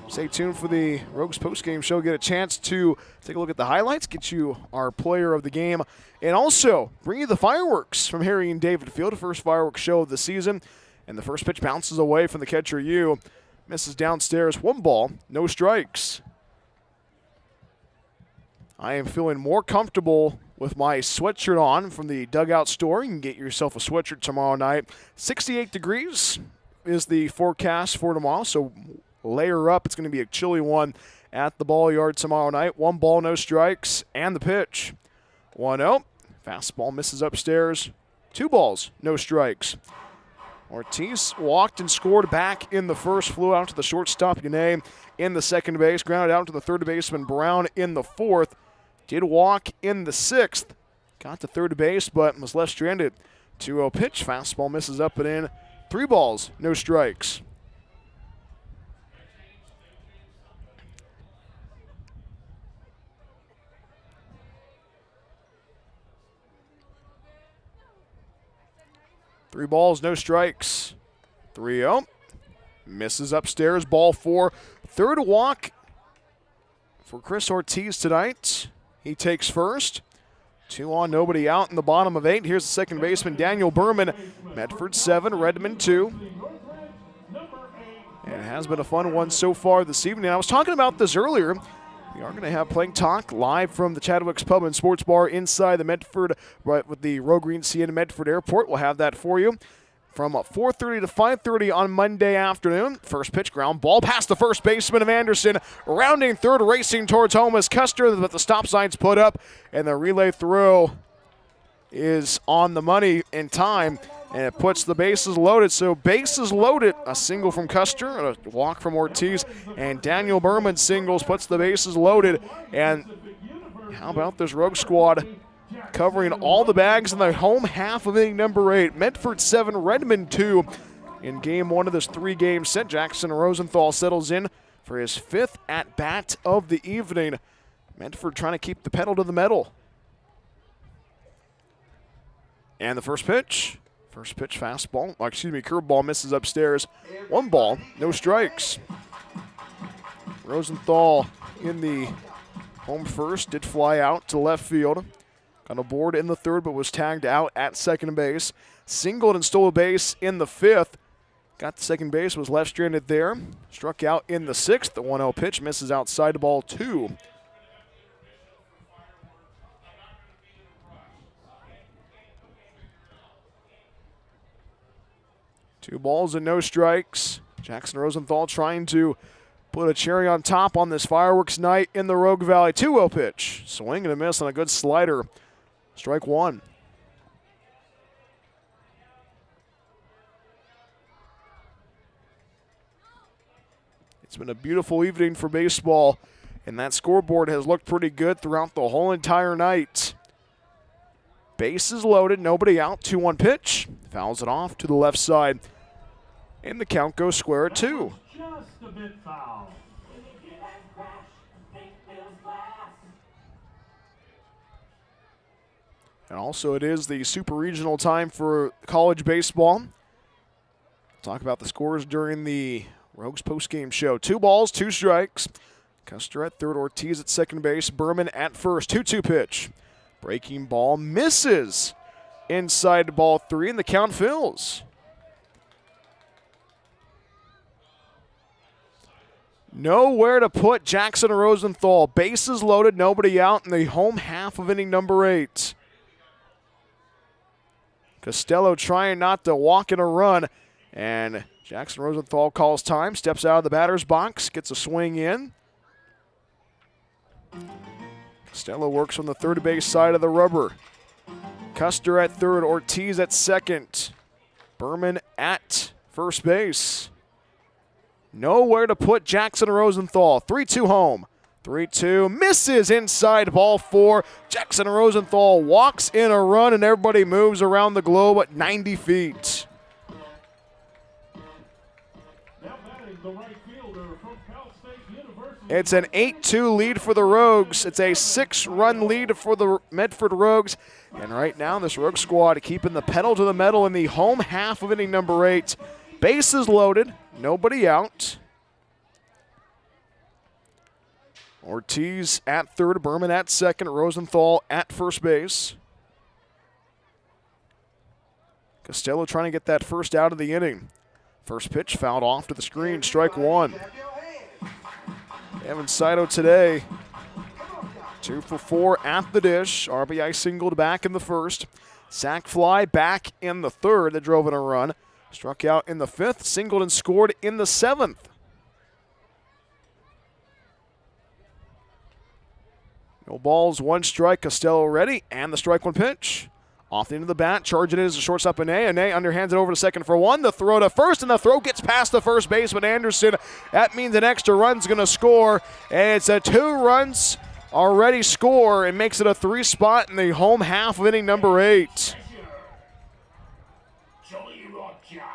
Stay tuned for the Rogues postgame show. Get a chance to take a look at the highlights, get you our player of the game, and also bring you the fireworks from Harry and David Field, the first fireworks show of the season. And the first pitch bounces away from the catcher, misses downstairs, 1 ball, no strikes. I am feeling more comfortable with my sweatshirt on from the Dugout store. You can get yourself a sweatshirt tomorrow night. 68 degrees is the forecast for tomorrow, so layer up. It's going to be a chilly one at the ball yard tomorrow night. 1 ball, no strikes, and the pitch. 1-0. Fastball misses upstairs. 2 balls, no strikes. Ortiz walked and scored back in the first, flew out to the shortstop, Yane, in the second base, grounded out to the third baseman, Brown, in the 4th. Did walk in the 6th. Got to third base, but was left stranded. 2-0 pitch. Fastball misses up and in. 3 balls, no strikes. Three balls, no strikes. 3-0. Misses upstairs, ball 4. Third walk for Chris Ortiz tonight. He takes first. 2 on, nobody out in the bottom of 8. Here's the second baseman, Daniel Berman. Medford 7, Redmond 2. And it has been a fun one so far this evening. I was talking about this earlier. We are going to have Plank Talk live from the Chadwick's Pub and Sports Bar inside the Medford, right with the Green CN Medford Airport. We'll have that for you from 4:30 to 5:30 on Monday afternoon. First pitch, ground ball past the first baseman of Anderson. Rounding third, racing towards home is Custer, but the stop sign's put up, and the relay throw is on the money in time, and it puts the bases loaded. So bases loaded, a single from Custer, a walk from Ortiz, and Daniel Berman singles, puts the bases loaded. And how about this Rogue squad covering all the bags in the home half of inning number 8. Medford 7, Redmond 2 in game 1 of this 3-game set. Jackson Rosenthal settles in for his 5th at-bat of the evening. Medford trying to keep the pedal to the metal. And the first pitch fastball, curveball misses upstairs. 1 ball, no strikes. Rosenthal in the home first, did fly out to left field. Got a board in the 3rd, but was tagged out at second base. Singled and stole a base in the 5th. Got the second base, was left stranded there. Struck out in the 6th. The 1-0 pitch misses outside, ball 2. Two balls and no strikes. Jackson Rosenthal trying to put a cherry on top on this fireworks night in the Rogue Valley. 2-0 pitch. Swing and a miss on a good slider. Strike 1. It's been a beautiful evening for baseball, and that scoreboard has looked pretty good throughout the whole entire night. Bases loaded, nobody out. 2-1 pitch. Fouls it off to the left side. And the count goes square at 2. Just a bit foul. And also it is the super regional time for college baseball. Talk about the scores during the Rogues postgame show. 2 balls, 2 strikes. Custer at 3rd, Ortiz at second base, Berman at 1st. 2-2 pitch. Breaking ball misses inside ball 3, and the count fills. Nowhere to put Jackson Rosenthal. Bases loaded, nobody out in the home half of inning number 8. Costello trying not to walk in a run, and Jackson Rosenthal calls time, steps out of the batter's box, gets a swing in. Costello works on the third base side of the rubber. Custer at 3rd, Ortiz at 2nd. Berman at first base. Nowhere to put Jackson Rosenthal. 3-2 home. 3-2 misses inside ball 4. Jackson Rosenthal walks in a run, and everybody moves around the globe at 90 feet. It's an 8-2 lead for the Rogues. It's a 6-run lead for the Medford Rogues. And right now, this Rogue squad keeping the pedal to the metal in the home half of inning number 8. Bases loaded, nobody out. Ortiz at 3rd, Berman at 2nd, Rosenthal at first base. Costello trying to get that first out of the inning. First pitch fouled off to the screen, strike 1. Evan Saito today, 2 for 4 at the dish. RBI singled back in the 1st. Sac fly back in the 3rd that drove in a run. Struck out in the 5th, singled and scored in the 7th. No balls, 1 strike. Costello ready, and the strike 1 pitch. Off the end of the bat, charging it as a shortstop, Ane underhands it over to 2nd for 1. The throw to 1st, and the throw gets past the first baseman, Anderson. That means an extra run's going to score, and it's a 2 runs already score, and makes it a 3 spot in the home half of inning number 8.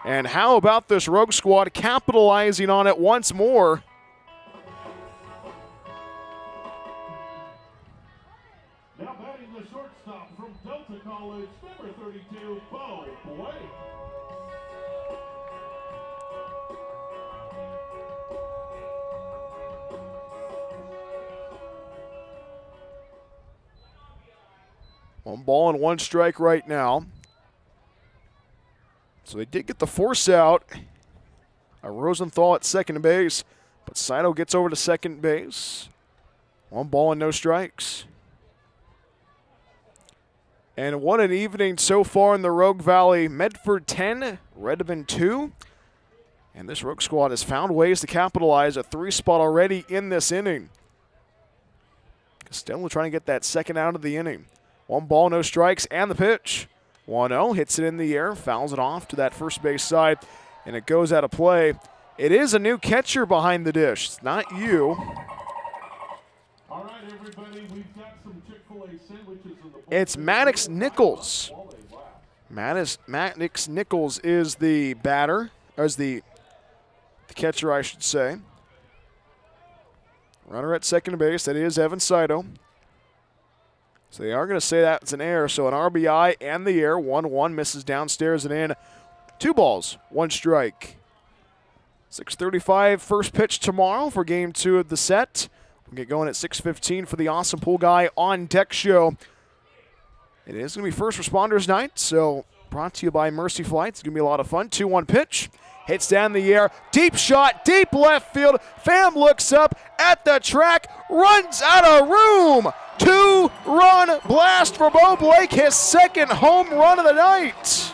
And how about this Rogue squad capitalizing on it once more? Now batting the shortstop from Delta College, number 32, Beau Blake. One ball and 1 strike right now. So they did get the force out. Rosenthal at second base, but Saito gets over to second base. 1 ball and no strikes. And what an evening so far in the Rogue Valley. Medford 10, Redmond 2. And this Rogue squad has found ways to capitalize. A 3 spot already in this inning. Costello trying to get that second out of the inning. 1 ball, no strikes, and the pitch. 1-0, hits it in the air, fouls it off to that first base side, and it goes out of play. It is a new catcher behind the dish. It's not you. All right, everybody, we've got some Chick-fil-A sandwiches in the bowl. It's Maddox Nichols. Maddox Nichols is the batter, or is the catcher, I should say. Runner at second base, that is Evan Saito. So they are going to say that's an error. So an RBI and the error. 1-1 misses downstairs and in. 2 balls, 1 strike. 6:35 first pitch tomorrow for game 2 of the set. We'll get going at 6:15 for the Awesome Pool Guy on Deck show. It is going to be first responders night, so brought to you by Mercy Flight. It's going to be a lot of fun. 2-1 pitch. Hits down the air. Deep shot, deep left field. Pham looks up at the track, runs out of room. 2-run blast for Beau Blake, his second home run of the night.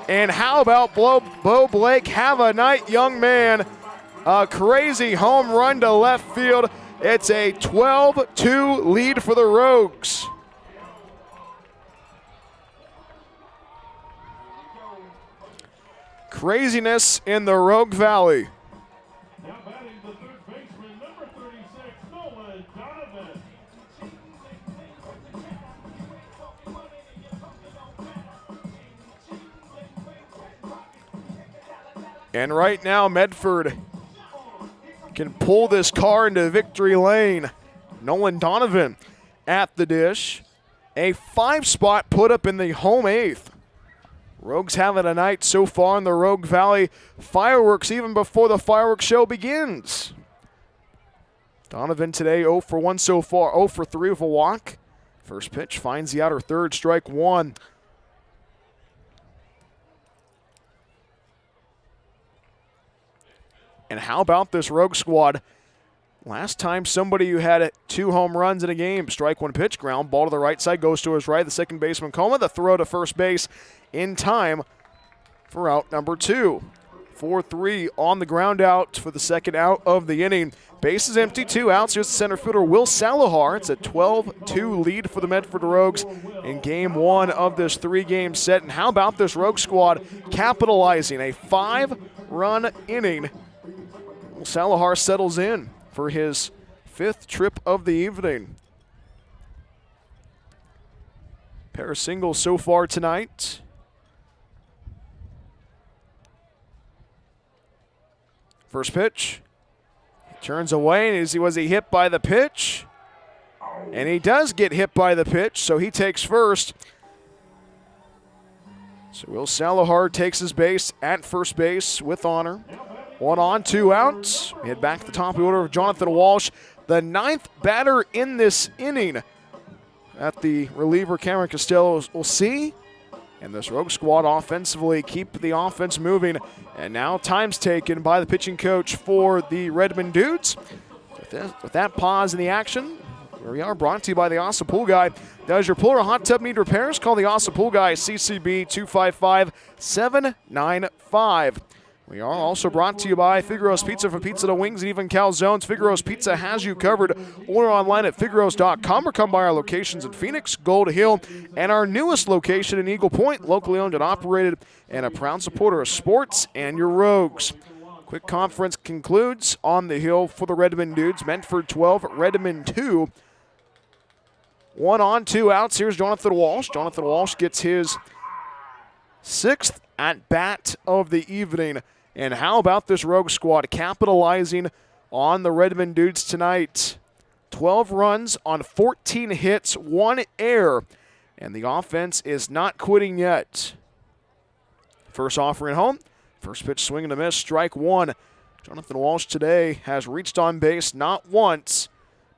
And how about Beau Blake? Have a night, young man. A crazy home run to left field. It's a 12-2 lead for the Rogues. Craziness in the Rogue Valley. Now batting the third baseman, number 36, Nolan Donovan. And right now, Medford can pull this car into victory lane. Nolan Donovan at the dish. A 5-spot put up in the home 8th. Rogues having a night so far in the Rogue Valley. Fireworks even before the fireworks show begins. Donovan today 0 for 1 so far, 0 for 3 with a walk. First pitch finds the outer third, strike 1. And how about this Rogue squad? Last time somebody who had 2 home runs in a game, strike 1 pitch, ground ball to the right side, goes to his right, the second baseman Coma, the throw to first base in time for out number 2. 4-3 on the ground out for the second out of the inning. Base is empty, 2 outs. Here's the center fielder, Will Salahar. It's a 12-2 lead for the Medford Rogues in game 1 of this 3-game set. And how about this Rogue squad capitalizing a 5-run inning? Will Salahar settles in for his 5th trip of the evening. Pair of singles so far tonight. First pitch. He turns away, and was he hit by the pitch? And he does get hit by the pitch, so he takes first. So Will Salahar takes his base at first base with honor. 1 on, 2 outs. We head back to the top of the order of Jonathan Walsh, the 9th batter in this inning. At the reliever, Cameron Costello will see. And this Rogue squad offensively keep the offense moving. And now time's taken by the pitching coach for the Redmond Dudes. With that pause in the action, here we are, brought to you by the Awesome Pool Guy. Does your pool or hot tub need repairs? Call the Awesome Pool Guy, CCB 255-795. We are also brought to you by Figaro's Pizza, from pizza to wings and even calzones. Figaro's Pizza has you covered. Order online at figaros.com or come by our locations in Phoenix, Gold Hill, and our newest location in Eagle Point, locally owned and operated, and a proud supporter of sports and your Rogues. Quick conference concludes on the hill for the Redmond Dudes. Medford 12, Redmond 2. 1 on, 2 outs. Here's Jonathan Walsh. Jonathan Walsh gets his 6th at bat of the evening. And how about this Rogue squad capitalizing on the Redmond Dudes tonight? 12 runs on 14 hits, 1 error. And the offense is not quitting yet. First offering home. First pitch swing and a miss, strike 1. Jonathan Walsh today has reached on base not once,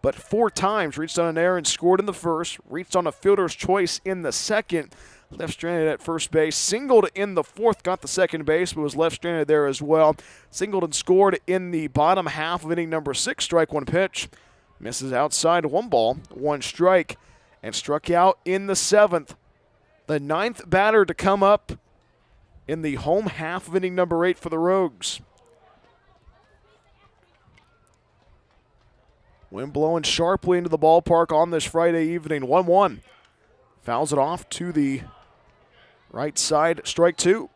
but 4 times. Reached on an error and scored in the first. Reached on a fielder's choice in the second. Left stranded at first base. Singled in the 4th, got the second base, but was left stranded there as well. Singled and scored in the bottom half of inning number 6. Strike 1 pitch. Misses outside, 1 ball, 1 strike, and struck out in the 7th. The 9th batter to come up in the home half of inning number 8 for the Rogues. Wind blowing sharply into the ballpark on this Friday evening. 1-1. Fouls it off to the right side. Strike 2.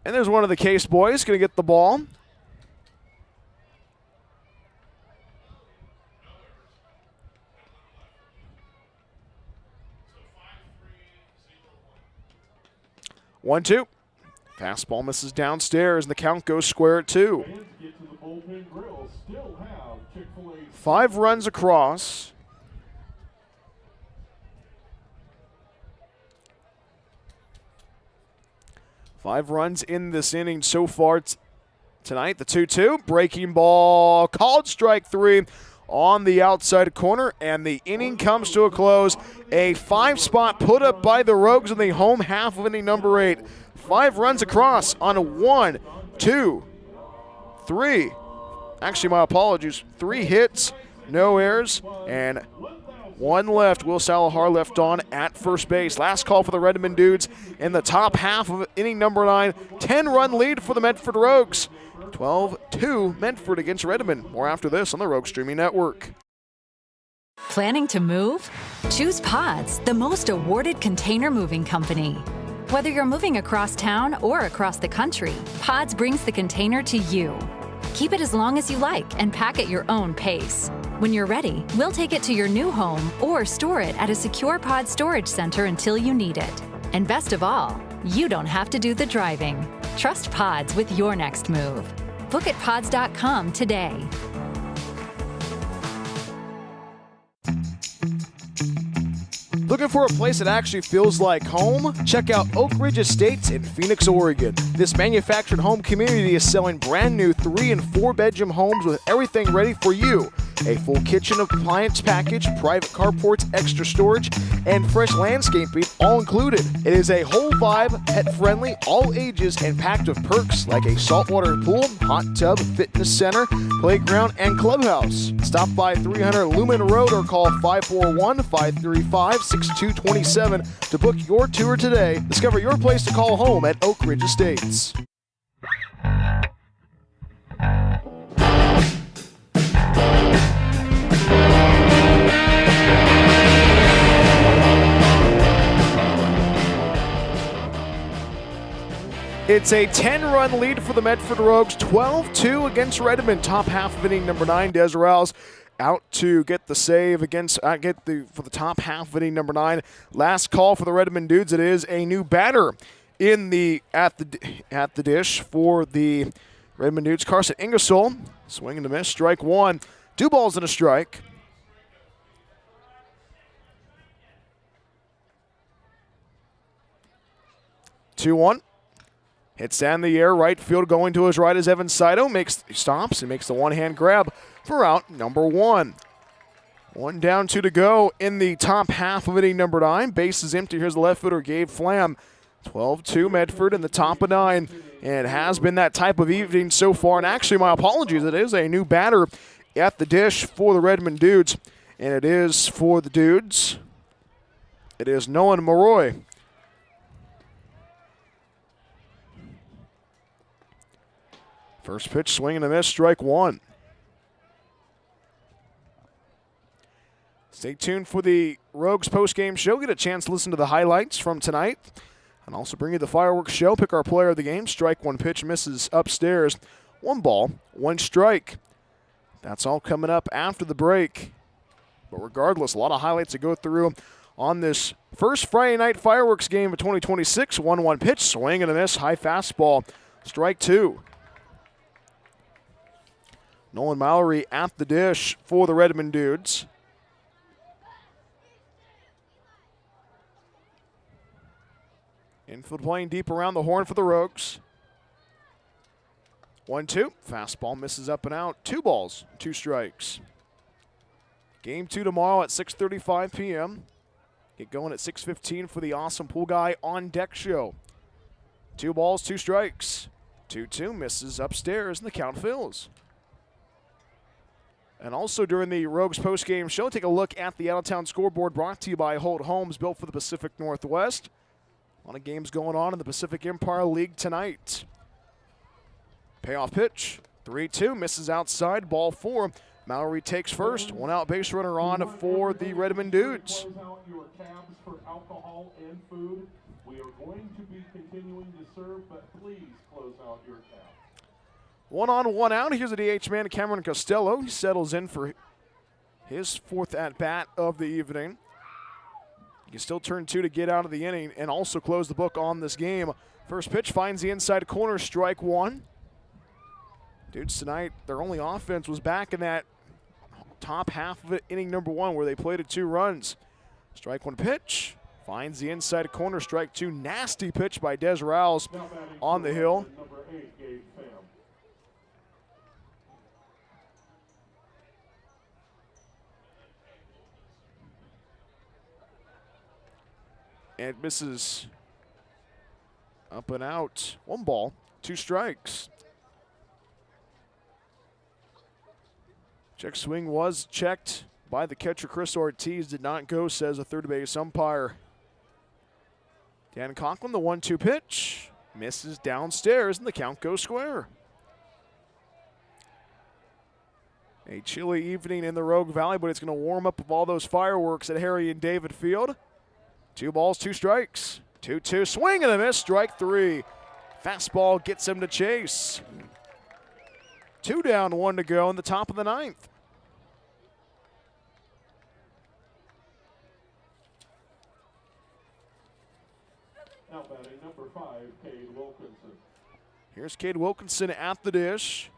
And there's one of the Case boys going to get the ball. One, 2. Fastball misses downstairs, and the count goes square at 2. 5 runs across. Five runs in this inning so far tonight. The 2-2. Breaking ball. Called strike 3 on the outside corner, and the inning comes to a close. A 5-spot put up by the Rogues in the home half of inning number 8. 5 runs across on a 1, 2, 3. Actually, my apologies. 3 hits, no errors, and 1 left. Will Salahar left on at first base. Last call for the Redmond Dudes in the top half of inning number 9. 10-run lead for the Medford Rogues. 12-2 Medford against Redmond. More after this on the Rogue Streaming Network. Planning to move? Choose Pods, the most awarded container moving company. Whether you're moving across town or across the country, Pods brings the container to you. Keep it as long as you like and pack at your own pace. When you're ready, we'll take it to your new home or store it at a secure pod storage center until you need it. And best of all, you don't have to do the driving. Trust Pods with your next move. Book at pods.com today. Looking for a place that actually feels like home? Check out Oak Ridge Estates in Phoenix, Oregon. This manufactured home community is selling brand new 3- and 4-bedroom homes with everything ready for you. A full kitchen appliance package, private carports, extra storage, and fresh landscaping all included. It is a whole vibe, pet-friendly, all ages, and packed with perks like a saltwater pool, hot tub, fitness center, playground, and clubhouse. Stop by 300 Lumen Road or call 541-535-6227 to book your tour today. Discover your place to call home at Oak Ridge Estates. It's a 10-run lead for the Medford Rogues, 12-2 against Redmond. Top half of inning number 9, Dez Ralls out to get the save against for the top half of inning number 9. Last call for the Redmond Dudes. It is a new batter in the at the dish for the Redmond Dudes. Carson Ingersoll, swing and a miss, strike 1. 2 balls and a strike. Two, 1. Hits down the air, right field going to his right as Evan Saito stops and makes the one-hand grab for out number 1. 1 down, 2 to go in the top half of inning number 9. Base is empty. Here's the left footer, Gabe Flam. 12-2 Medford in the top of 9. And it has been that type of evening so far. And actually, my apologies, it is a new batter at the dish for the Redmond Dudes. And it is for the Dudes. It is Nolan Maroy. First pitch, swing and a miss, strike 1. Stay tuned for the Rogues postgame show. Get a chance to listen to the highlights from tonight. And also bring you the fireworks show. Pick our player of the game. Strike 1 pitch, misses upstairs. 1 ball, 1 strike. That's all coming up after the break. But regardless, a lot of highlights to go through on this first Friday night fireworks game of 2026. 1-1 pitch, swing and a miss, high fastball, strike 2. Nolan Mallory at the dish for the Redmond Dudes. Infield playing deep around the horn for the Rogues. 1-2. Fastball misses up and out. 2 balls, 2 strikes. Game 2 tomorrow at 6:35 p.m. Get going at 6:15 for the Awesome Pool Guy on Deck show. 2 balls, 2 strikes. 2-2 misses upstairs and the count fills. And also during the Rogues postgame show, take a look at the out-of-town scoreboard brought to you by Holt Homes, built for the Pacific Northwest. A lot of games going on in the Pacific Empire League tonight. Payoff pitch, 3-2, misses outside, ball 4. Mallory takes first, one out base runner on for the Redmond Dudes. Close out your tabs for alcohol and food. We are going to be continuing to serve, but please close out your tabs. 1 on, 1 out. Here's the DH man, Cameron Costello. He settles in for his 4th at-bat of the evening. He can still turn 2 to get out of the inning and also close the book on this game. First pitch finds the inside corner, strike 1. Dudes tonight, their only offense was back in that top half of it, inning number 1, where they played at 2 runs. Strike 1 pitch, finds the inside corner, strike 2. Nasty pitch by Dez Ralls on the hill. Number 8, Gabe Pham. And misses up and out. 1 ball, 2 strikes. Check swing was checked by the catcher, Chris Ortiz. Did not go, says a third base umpire. Dan Conklin, the 1-2 pitch. Misses downstairs, and the count goes square. A chilly evening in the Rogue Valley, but it's going to warm up with all those fireworks at Harry and David Field. 2 balls, 2 strikes. 2-2, swing and a miss, strike 3. Fastball gets him to chase. 2 down, 1 to go in the top of the 9th. Now batting number 5, Cade Wilkinson. Here's Cade Wilkinson at the dish.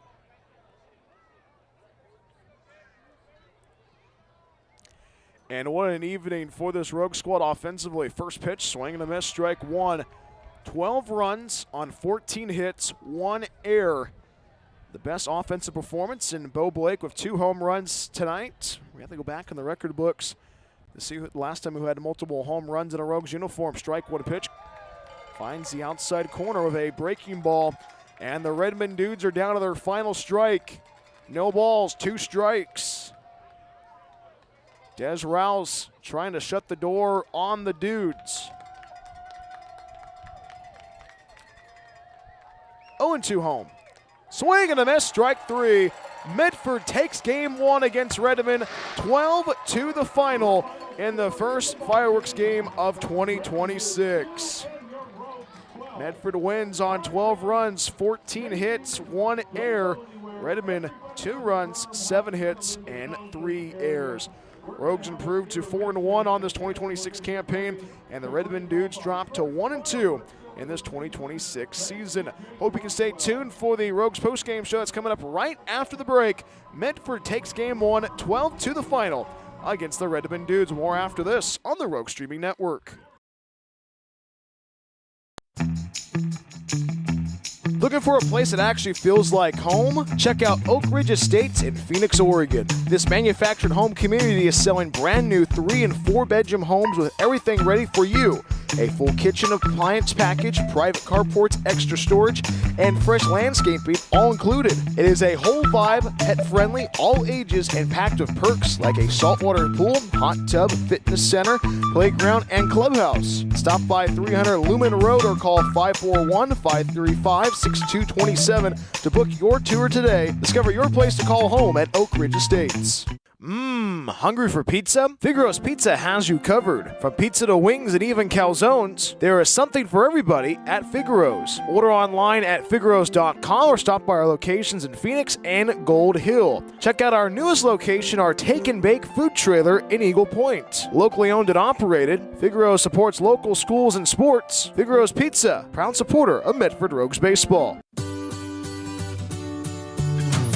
And what an evening for this Rogue squad offensively. First pitch, swing and a miss, strike 1. 12 runs on 14 hits, 1 error. The best offensive performance in Beau Blake with 2 home runs tonight. We have to go back in the record books to see the last time who had multiple home runs in a Rogues uniform. Strike 1 pitch. Finds the outside corner with a breaking ball. And the Redmond Dudes are down to their final strike. No balls, 2 strikes. Dez Ralls trying to shut the door on the Dudes. 0-2 home. Swing and a miss, strike 3. Medford takes game 1 against Redmond, 12-2 the final in the first fireworks game of 2026. Medford wins on 12 runs, 14 hits, 1 error. Redmond 2 runs, 7 hits, and 3 errors. Rogues improved to 4-1 on this 2026 campaign, and the Redmond Dudes dropped to 1-2 in this 2026 season. Hope you can stay tuned for the Rogues postgame show that's coming up right after the break. Medford takes game 1, 12-2 the final against the Redmond Dudes. More after this on the Rogue Streaming Network. Looking for a place that actually feels like home? Check out Oak Ridge Estates in Phoenix, Oregon. This manufactured home community is selling brand new 3- and 4-bedroom homes with everything ready for you. A full kitchen appliance package, private carports, extra storage, and fresh landscaping all included. It is a whole vibe, pet-friendly, all ages, and packed with perks like a saltwater pool, hot tub, fitness center, playground, and clubhouse. Stop by 300 Lumen Road or call 541-535-6227 to book your tour today. Discover your place to call home at Oak Ridge Estates. Hungry for pizza? Figaro's Pizza has you covered. From pizza to wings and even calzones, there is something for everybody at Figaro's. Order online at figaros.com or stop by our locations in Phoenix and Gold Hill. Check out our newest location, our Take and Bake food trailer in Eagle Point. Locally owned and operated, Figaro's supports local schools and sports. Figaro's Pizza, proud supporter of Medford Rogues baseball.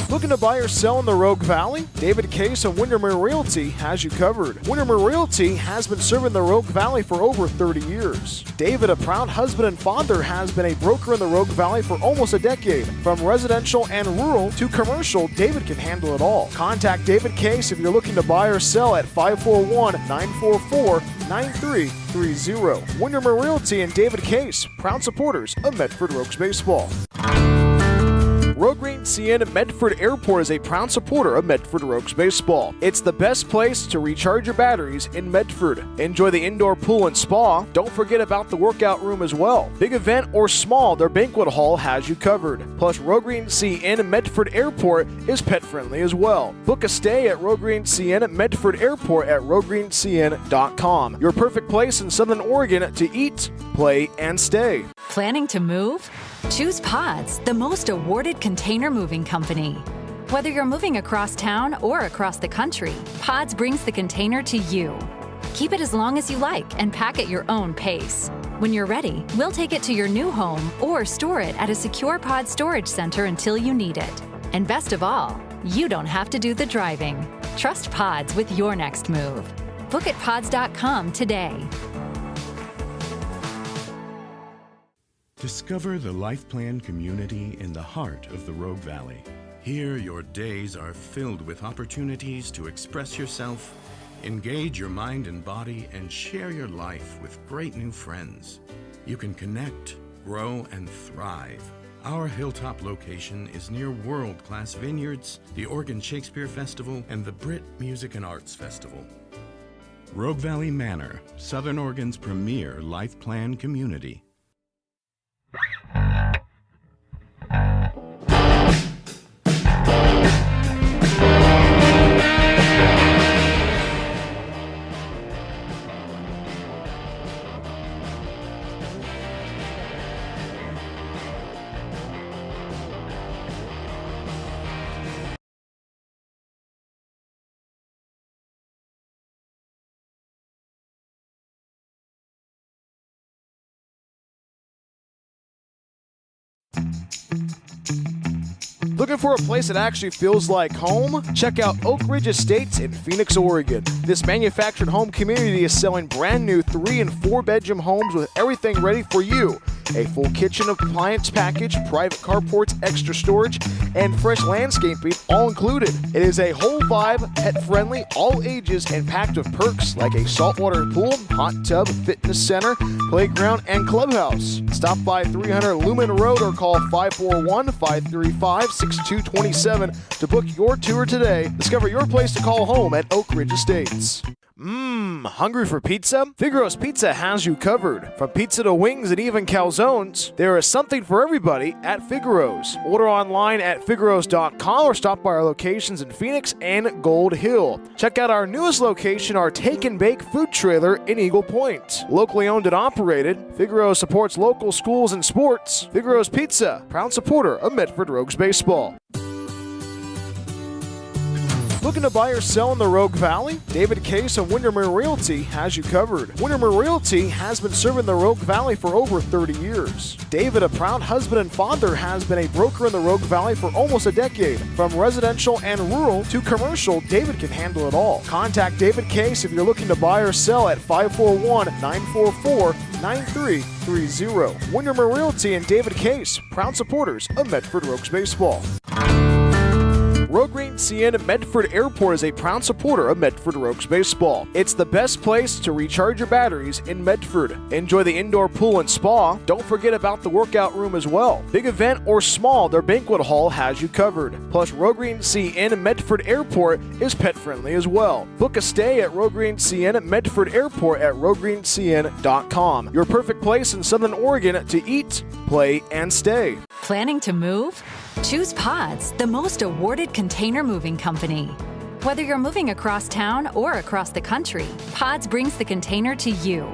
Looking to buy or sell in the Rogue Valley? David Case of Windermere Realty has you covered. Windermere Realty has been serving the Rogue Valley for over 30 years. David, a proud husband and father, has been a broker in the Rogue Valley for almost a decade. From residential and rural to commercial, David can handle it all. Contact David Case if you're looking to buy or sell at 541-944-9330. Windermere Realty and David Case, proud supporters of Medford Rogues baseball. Rogue Green CN Medford Airport is a proud supporter of Medford Rogues baseball. It's the best place to recharge your batteries in Medford. Enjoy the indoor pool and spa. Don't forget about the workout room as well. Big event or small, their banquet hall has you covered. Plus, Rogue Green CN Medford Airport is pet friendly as well. Book a stay at Rogue Green CN Medford Airport at roguegreencn.com. Your perfect place in Southern Oregon to eat, play, and stay. Planning to move? Choose Pods, the most awarded container moving company. Whether you're moving across town or across the country, Pods brings the container to you. Keep it as long as you like and pack at your own pace. When you're ready, we'll take it to your new home or store it at a secure pod storage center until you need it. And best of all, you don't have to do the driving. Trust Pods with your next move. Book at pods.com today. Discover the Life Plan community in the heart of the Rogue Valley. Here, your days are filled with opportunities to express yourself, engage your mind and body, and share your life with great new friends. You can connect, grow, and thrive. Our hilltop location is near world-class vineyards, the Oregon Shakespeare Festival, and the Brit Music and Arts Festival. Rogue Valley Manor, Southern Oregon's premier life plan community. Looking for a place that actually feels like home? Check out Oak Ridge Estates in Phoenix, Oregon. This manufactured home community is selling brand new 3 and 4 bedroom homes with everything ready for you. A full kitchen appliance package, private carports, extra storage, and fresh landscaping all included. It is a whole vibe, pet friendly, all ages, and packed with perks like a saltwater pool, hot tub, fitness center, playground, and clubhouse. Stop by 300 Lumen Road or call 541-535-6227 to book your tour today. Discover your place to call home at Oak Ridge Estates. Hungry for pizza? Figaro's Pizza has you covered. From pizza to wings and even calzones, there is something for everybody at Figaro's. Order online at figaros.com or stop by our locations in Phoenix and Gold Hill. Check out our newest location, our Take and Bake food trailer in Eagle Point. Locally owned and operated, Figaro supports local schools and sports. Figaro's Pizza, proud supporter of Medford Rogues baseball. Looking to buy or sell in the Rogue Valley? David Case of Windermere Realty has you covered. Windermere Realty has been serving the Rogue Valley for over 30 years. David, a proud husband and father, has been a broker in the Rogue Valley for almost a decade. From residential and rural to commercial, David can handle it all. Contact David Case if you're looking to buy or sell at 541-944-9330. Windermere Realty and David Case, proud supporters of Medford Rogues baseball. Rogue Green CN Medford Airport is a proud supporter of Medford Rogues baseball. It's the best place to recharge your batteries in Medford. Enjoy the indoor pool and spa. Don't forget about the workout room as well. Big event or small, their banquet hall has you covered. Plus, Rogue Green CN Medford Airport is pet friendly as well. Book a stay at Rogue Green CN Medford Airport at roguegreencn.com. Your perfect place in Southern Oregon to eat, play, and stay. Planning to move? Choose Pods, the most awarded container moving company. Whether you're moving across town or across the country, Pods brings the container to you.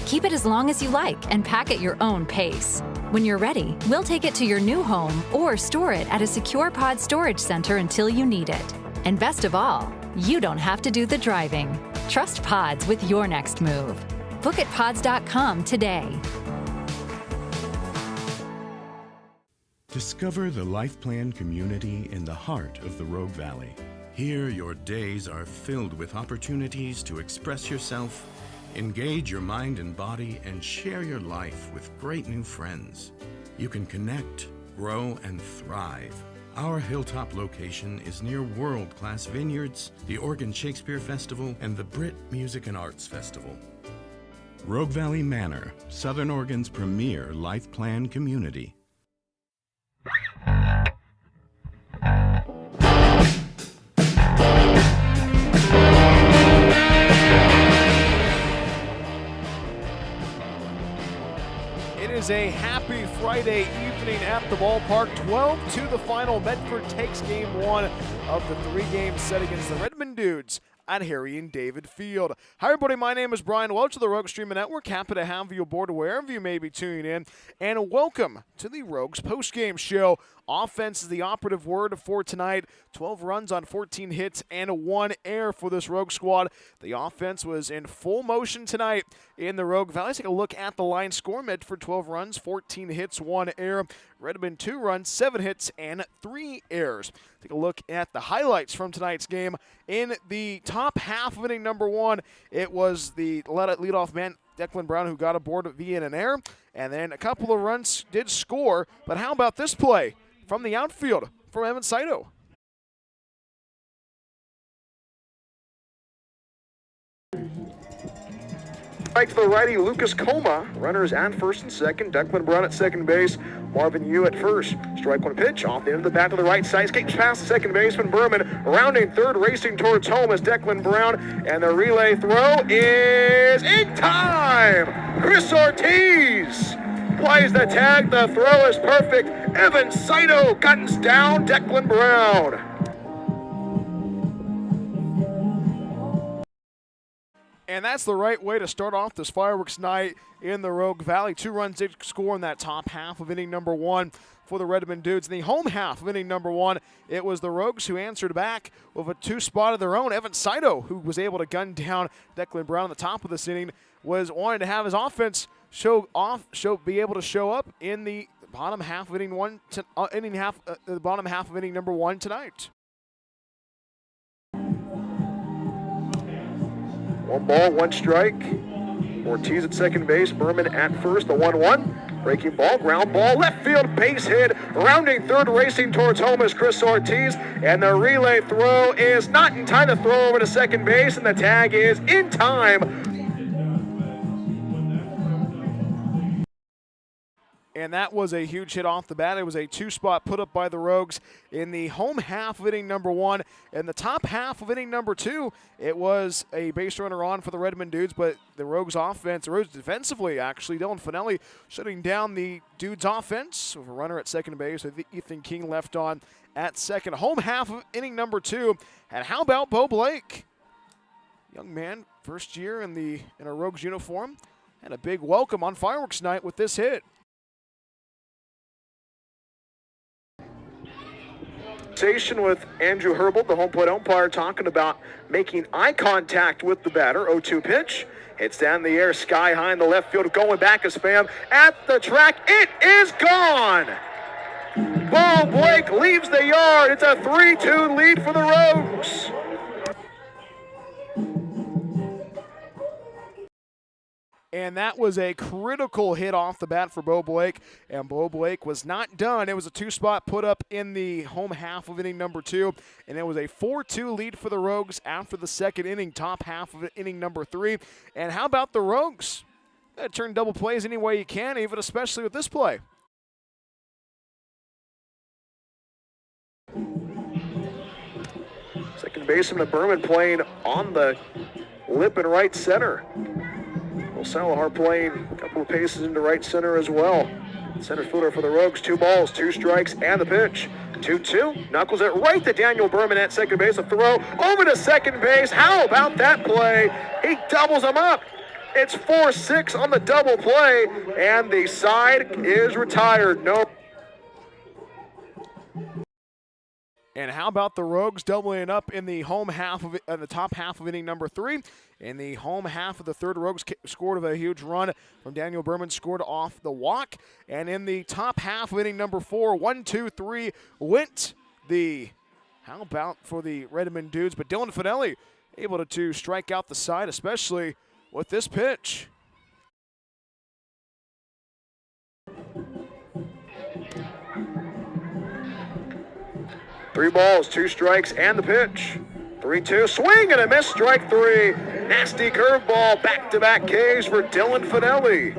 Keep it as long as you like and pack at your own pace. When you're ready, we'll take it to your new home or store it at a secure pod storage center until you need it. And best of all, you don't have to do the driving. Trust Pods with your next move. Book at pods.com today. Discover the Life Plan community in the heart of the Rogue Valley. Here, your days are filled with opportunities to express yourself, engage your mind and body, and share your life with great new friends. You can connect, grow, and thrive. Our hilltop location is near world-class vineyards, the Oregon Shakespeare Festival, and the Brit Music and Arts Festival. Rogue Valley Manor, Southern Oregon's premier life plan community. is a happy Friday evening at the ballpark. 12 to the final. Medford takes game one of the 3-game set against the Redmond Dudes at Harry and David Field. Hi everybody, my name is Bryan Welch of the Rogues Streaming Network. Happy to have you aboard wherever you may be tuning in. And welcome to the Rogues postgame show. Offense is the operative word for tonight. 12 runs on 14 hits and 1 error for this Rogue squad. The offense was in full motion tonight in the Rogue Valley. Let's take a look at the line score. Medford 12 runs, 14 hits, 1 error. Redmond 2 runs, 7 hits, and 3 errors. Take a look at the highlights from tonight's game. In the top half of inning number 1, it was the leadoff man, Declan Brown, who got aboard via an error. And then a couple of runs did score. But how about this play from the outfield from Evan Saito? Right to the righty, Lucas Coma. Runners at first and second. Declan Brown at second base. Marvin Yu at first. Strike one pitch off the end of the bat to the right side. Escapes past the second baseman Berman. Rounding third, racing towards home is Declan Brown. And the relay throw is in time. Chris Ortiz plays the tag. The throw is perfect. Evan Saito guns down Declan Brown. And that's the right way to start off this fireworks night in the Rogue Valley. 2 runs did score in that top half of inning number 1 for the Redmond Dudes. In the home half of inning number 1, it was the Rogues who answered back with a 2-spot of their own. Evan Saito, who was able to gun down Declan Brown at the top of this inning, wanted to have his offense be able to show up in the bottom half of inning the bottom half of inning number 1 tonight. 1 ball, 1 strike. Ortiz at second base, Berman at first, the 1-1. Breaking ball, ground ball, left field, base hit. Rounding third, racing towards home is Chris Ortiz. And the relay throw is not in time to throw over to second base, and the tag is in time. And that was a huge hit off the bat. It was a 2-spot put up by the Rogues in the home half of inning number 1. In the top half of inning number 2, it was a base runner on for the Redmond Dudes, but the Rogues defensively, actually, Dylan Fanelli shutting down the Dudes offense with a runner at second base with Ethan King left on at second. Home half of inning number 2. And how about Beau Blake? Young man, first year in a Rogues uniform, and a big welcome on fireworks night with this hit. With Andrew Herbold, the home plate umpire, talking about making eye contact with the batter. 0-2 pitch. Hits down the air, sky high in the left field, going back a spam at the track. It is gone! Beau Blake leaves the yard. It's a 3-2 lead for the Rogues. And that was a critical hit off the bat for Beau Blake. And Beau Blake was not done. It was a 2-spot put up in the home half of inning number 2. And it was a 4-2 lead for the Rogues after the second inning, top half of inning number 3. And how about the Rogues? Turn double plays any way you can, even especially with this play. Second baseman Berman playing on the lip in right center. Salahar playing a couple of paces into right center as well. Center fielder for the Rogues, 2 balls, 2 strikes, and the pitch. 2-2, knuckles it right to Daniel Berman at second base. A throw over to second base. How about that play? He doubles him up. It's 4-6 on the double play, and the side is retired. No. And how about the Rogues doubling up in the home half of the top half of inning number 3? In the home half of the third, Rogues scored a huge run from Daniel Berman, scored off the walk. And in the top half of inning number 4, 1-2-3 went the, how about for the Redmond Dudes? But Dylan Fanelli able to strike out the side, especially with this pitch. Three balls, 2 strikes, and the pitch. 3-2, swing and a miss, strike 3. Nasty curveball, back-to-back Ks for Dylan Fanelli.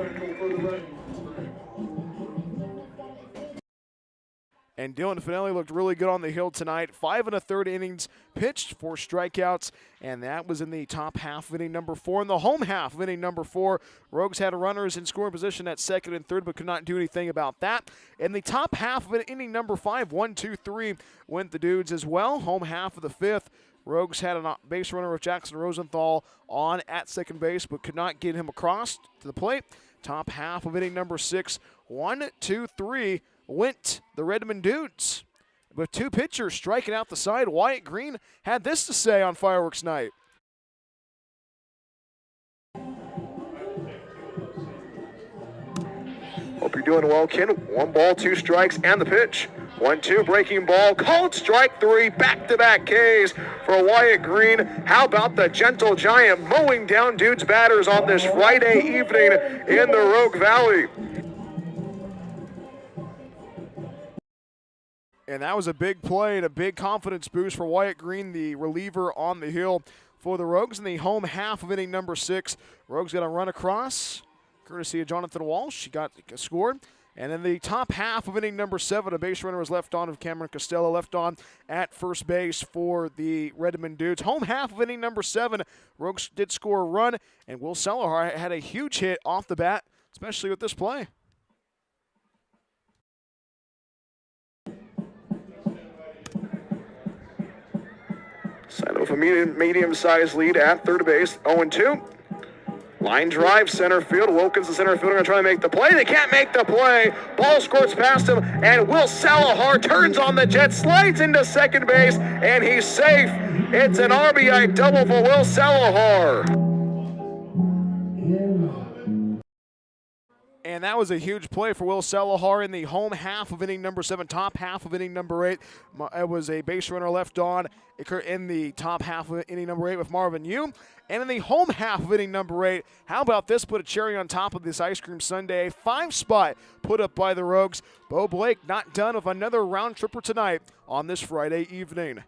And Dylan Fanelli looked really good on the hill tonight. 5 1/3 innings pitched, 4 strikeouts, and that was in the top half of inning number 4. In the home half of inning number 4, Rogues had runners in scoring position at second and third, but could not do anything about that. In the top half of inning number 5, 1, 2, 3 went the Dudes as well. Home half of the 5th, Rogues had a base runner with Jackson Rosenthal on at second base, but could not get him across to the plate. Top half of inning number 6, 1, 2, 3 went the Redmond Dudes. With 2 pitchers striking out the side, Wyatt Green had this to say on Fireworks Night. Hope you're doing well, kid. 1 ball, 2 strikes, and the pitch. 1-2, breaking ball, called strike 3, back-to-back Ks for Wyatt Green. How about the gentle giant mowing down Dudes batters on this Friday evening in the Rogue Valley? And that was a big play and a big confidence boost for Wyatt Green, the reliever on the hill for the Rogues. In the home half of inning number 6, Rogues got a run across, courtesy of Jonathan Walsh. He got scored. And in the top half of inning number 7, a base runner was left on of Cameron Costello, left on at first base for the Redmond Dudes. Home half of inning number 7, Rogues did score a run, and Will Selahar had a huge hit off the bat, especially with this play. Sign of a medium-sized lead at third base, 0-2. Line drive, center field. Wilkins, the center fielder, going to try to make the play. They can't make the play. Ball squirts past him, and Will Selahar turns on the jet, slides into second base, and he's safe. It's an RBI double for Will Selahar. And that was a huge play for Will Selahar in the home half of inning number 7, top half of inning number 8. It was a base runner left on in the top half of inning number 8 with Marvin Yu. And in the home half of inning number 8, how about this? Put a cherry on top of this ice cream sundae. 5-spot put up by the Rogues. Beau Blake not done with another round tripper tonight on this Friday evening.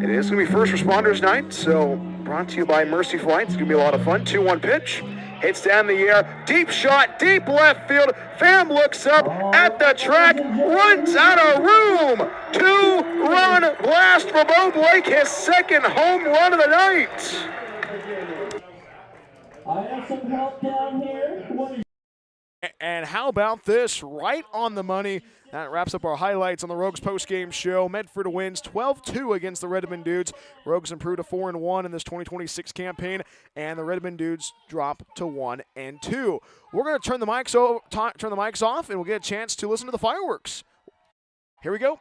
It is going to be first responders night, so brought to you by Mercy Flight. It's going to be a lot of fun. 2-1 pitch. Hits down the air. Deep shot, deep left field. Pham looks up at the track, runs out of room. 2-run blast for Beau Blake, his second home run of the night. I have some help down here. And how about this? Right on the money. That wraps up our highlights on the Rogues postgame show. Medford wins 12-2 against the Redmond Dudes. Rogues improved to 4-1 in this 2026 campaign, and the Redmond Dudes drop to 1-2. We're going to turn the mics off, and we'll get a chance to listen to the fireworks. Here we go.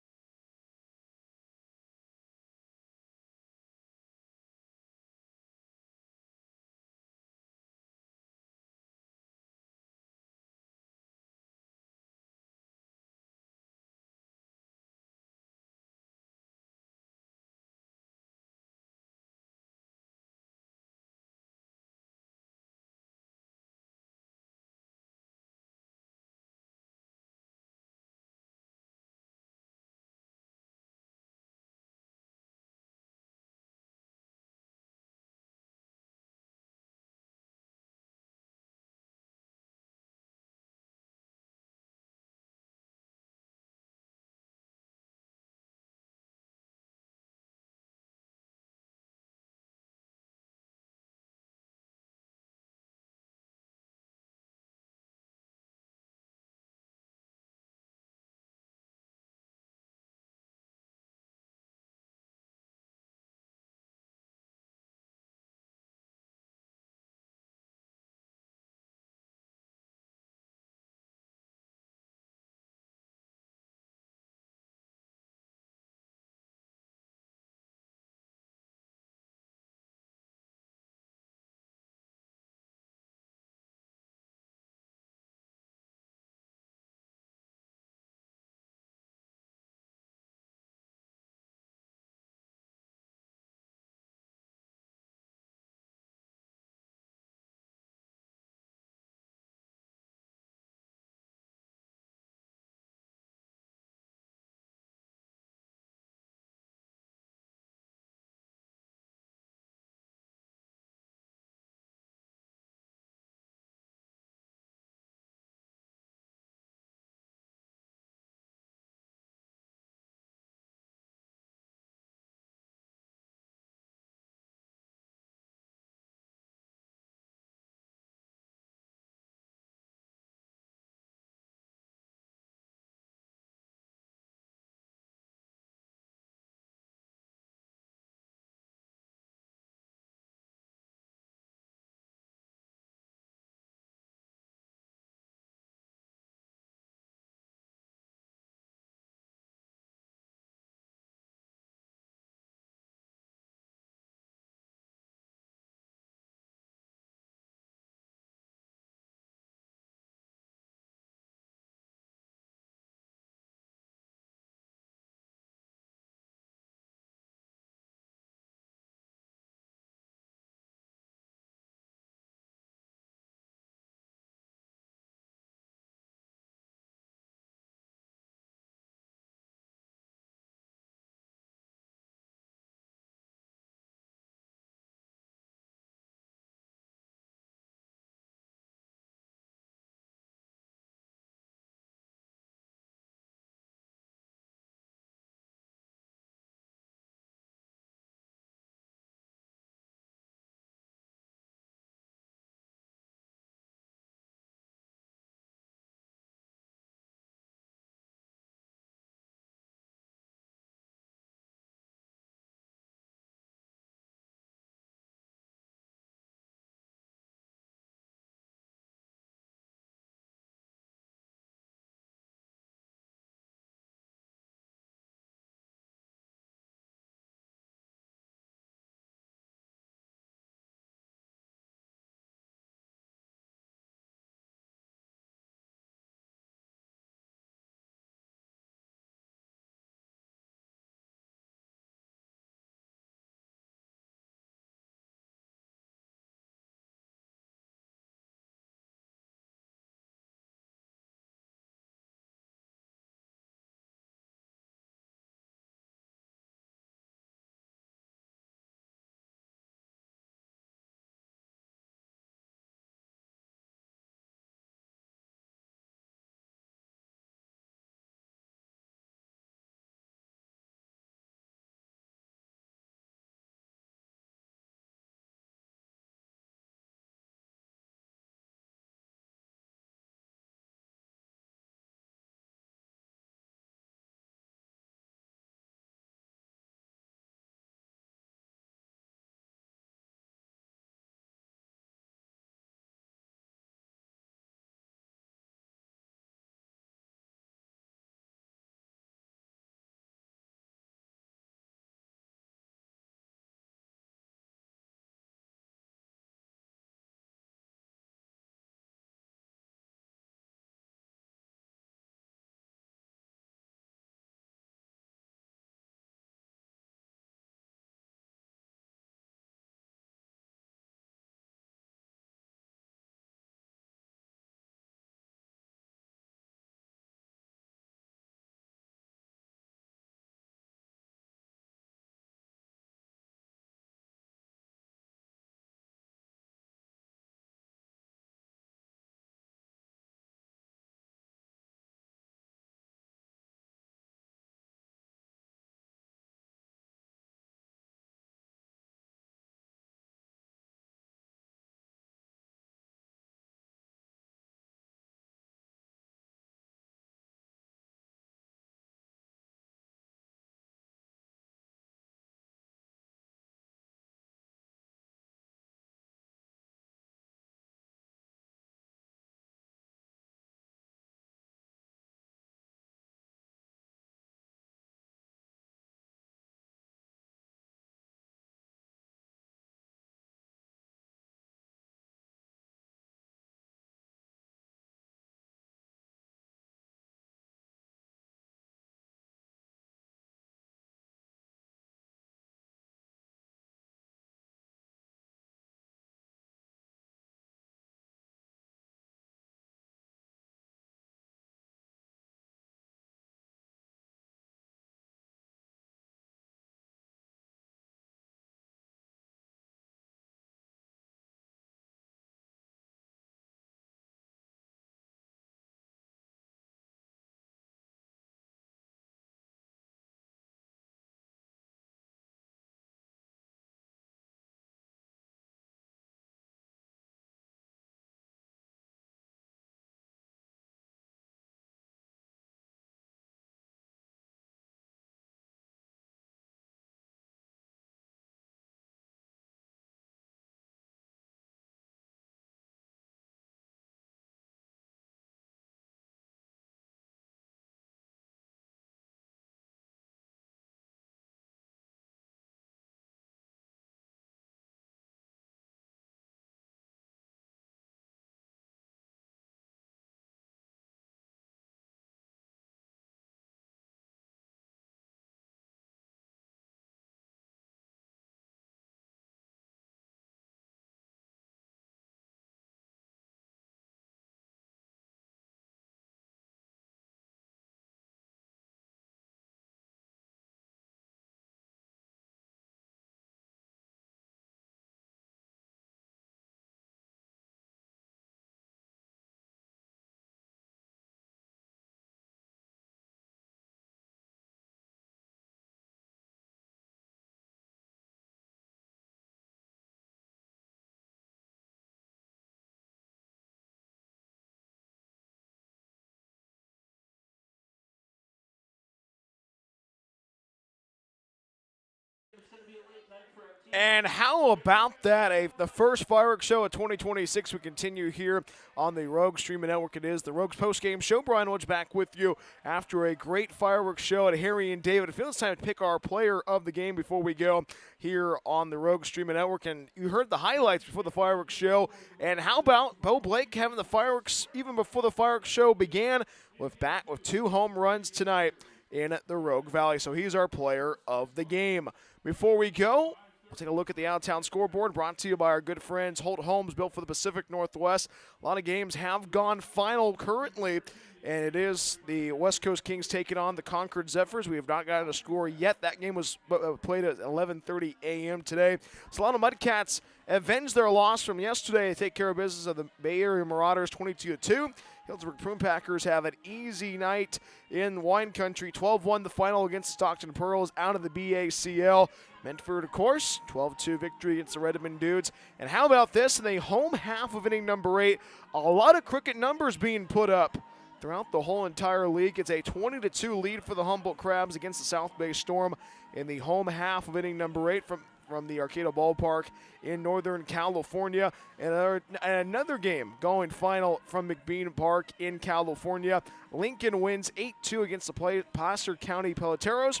And how about that? The first fireworks show of 2026. We continue here on the Rogues streaming network. It is the Rogues post-game show. Bryan Welch back with you after a great fireworks show at Harry and David. I feel it's time to pick our player of the game before we go here on the Rogues streaming network. And you heard the highlights before the fireworks show. And how about Beau Blake having the fireworks even before the fireworks show began with 2 home runs tonight in the Rogue Valley. So he's our player of the game. Before we go, we'll take a look at the out-of-town scoreboard brought to you by our good friends Holt Homes, built for the Pacific Northwest. A lot of games have gone final currently, and it is the West Coast Kings taking on the Concord Zephyrs. We have not gotten a score yet. That game was played at 11:30 a.m. today. So a lot of Mudcats avenge their loss from yesterday. They take care of business of the Bay Area Marauders 22-2. Healdsburg Prune Packers have an easy night in wine country. 12-1 the final against Stockton Pearls out of the BACL. Medford, of course, 12-2 victory against the Redmond Dudes. And how about this? In the home half of inning number 8, a lot of cricket numbers being put up throughout the whole entire league. It's a 20-2 lead for the Humboldt Crabs against the South Bay Storm in the home half of inning number 8 from the Arcata Ballpark in Northern California. And another game going final from McBean Park in California. Lincoln wins 8-2 against the Placer County Peloteros.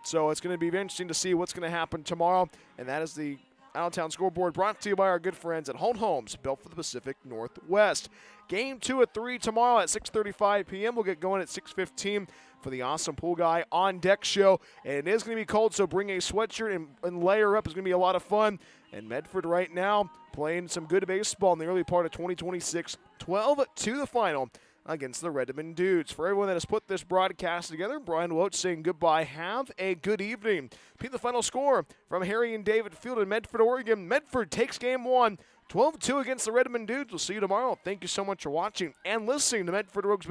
So it's going to be interesting to see what's going to happen tomorrow. And that is the out-of-town scoreboard brought to you by our good friends at Holt Homes, built for the Pacific Northwest. Game 2 at 3 tomorrow at 6:35 p.m. We'll get going at 6:15 for the Awesome Pool Guy on Deck show. And it is going to be cold, so bring a sweatshirt and layer up. It's going to be a lot of fun. And Medford right now playing some good baseball in the early part of 2026. 12-2 the final against the Redmond Dudes. For everyone that has put this broadcast together, Bryan Welch saying goodbye. Have a good evening. Repeat the final score from Harry and David Field in Medford, Oregon. Medford takes game 1, 12-2 against the Redmond Dudes. We'll see you tomorrow. Thank you so much for watching and listening to Medford Rogues.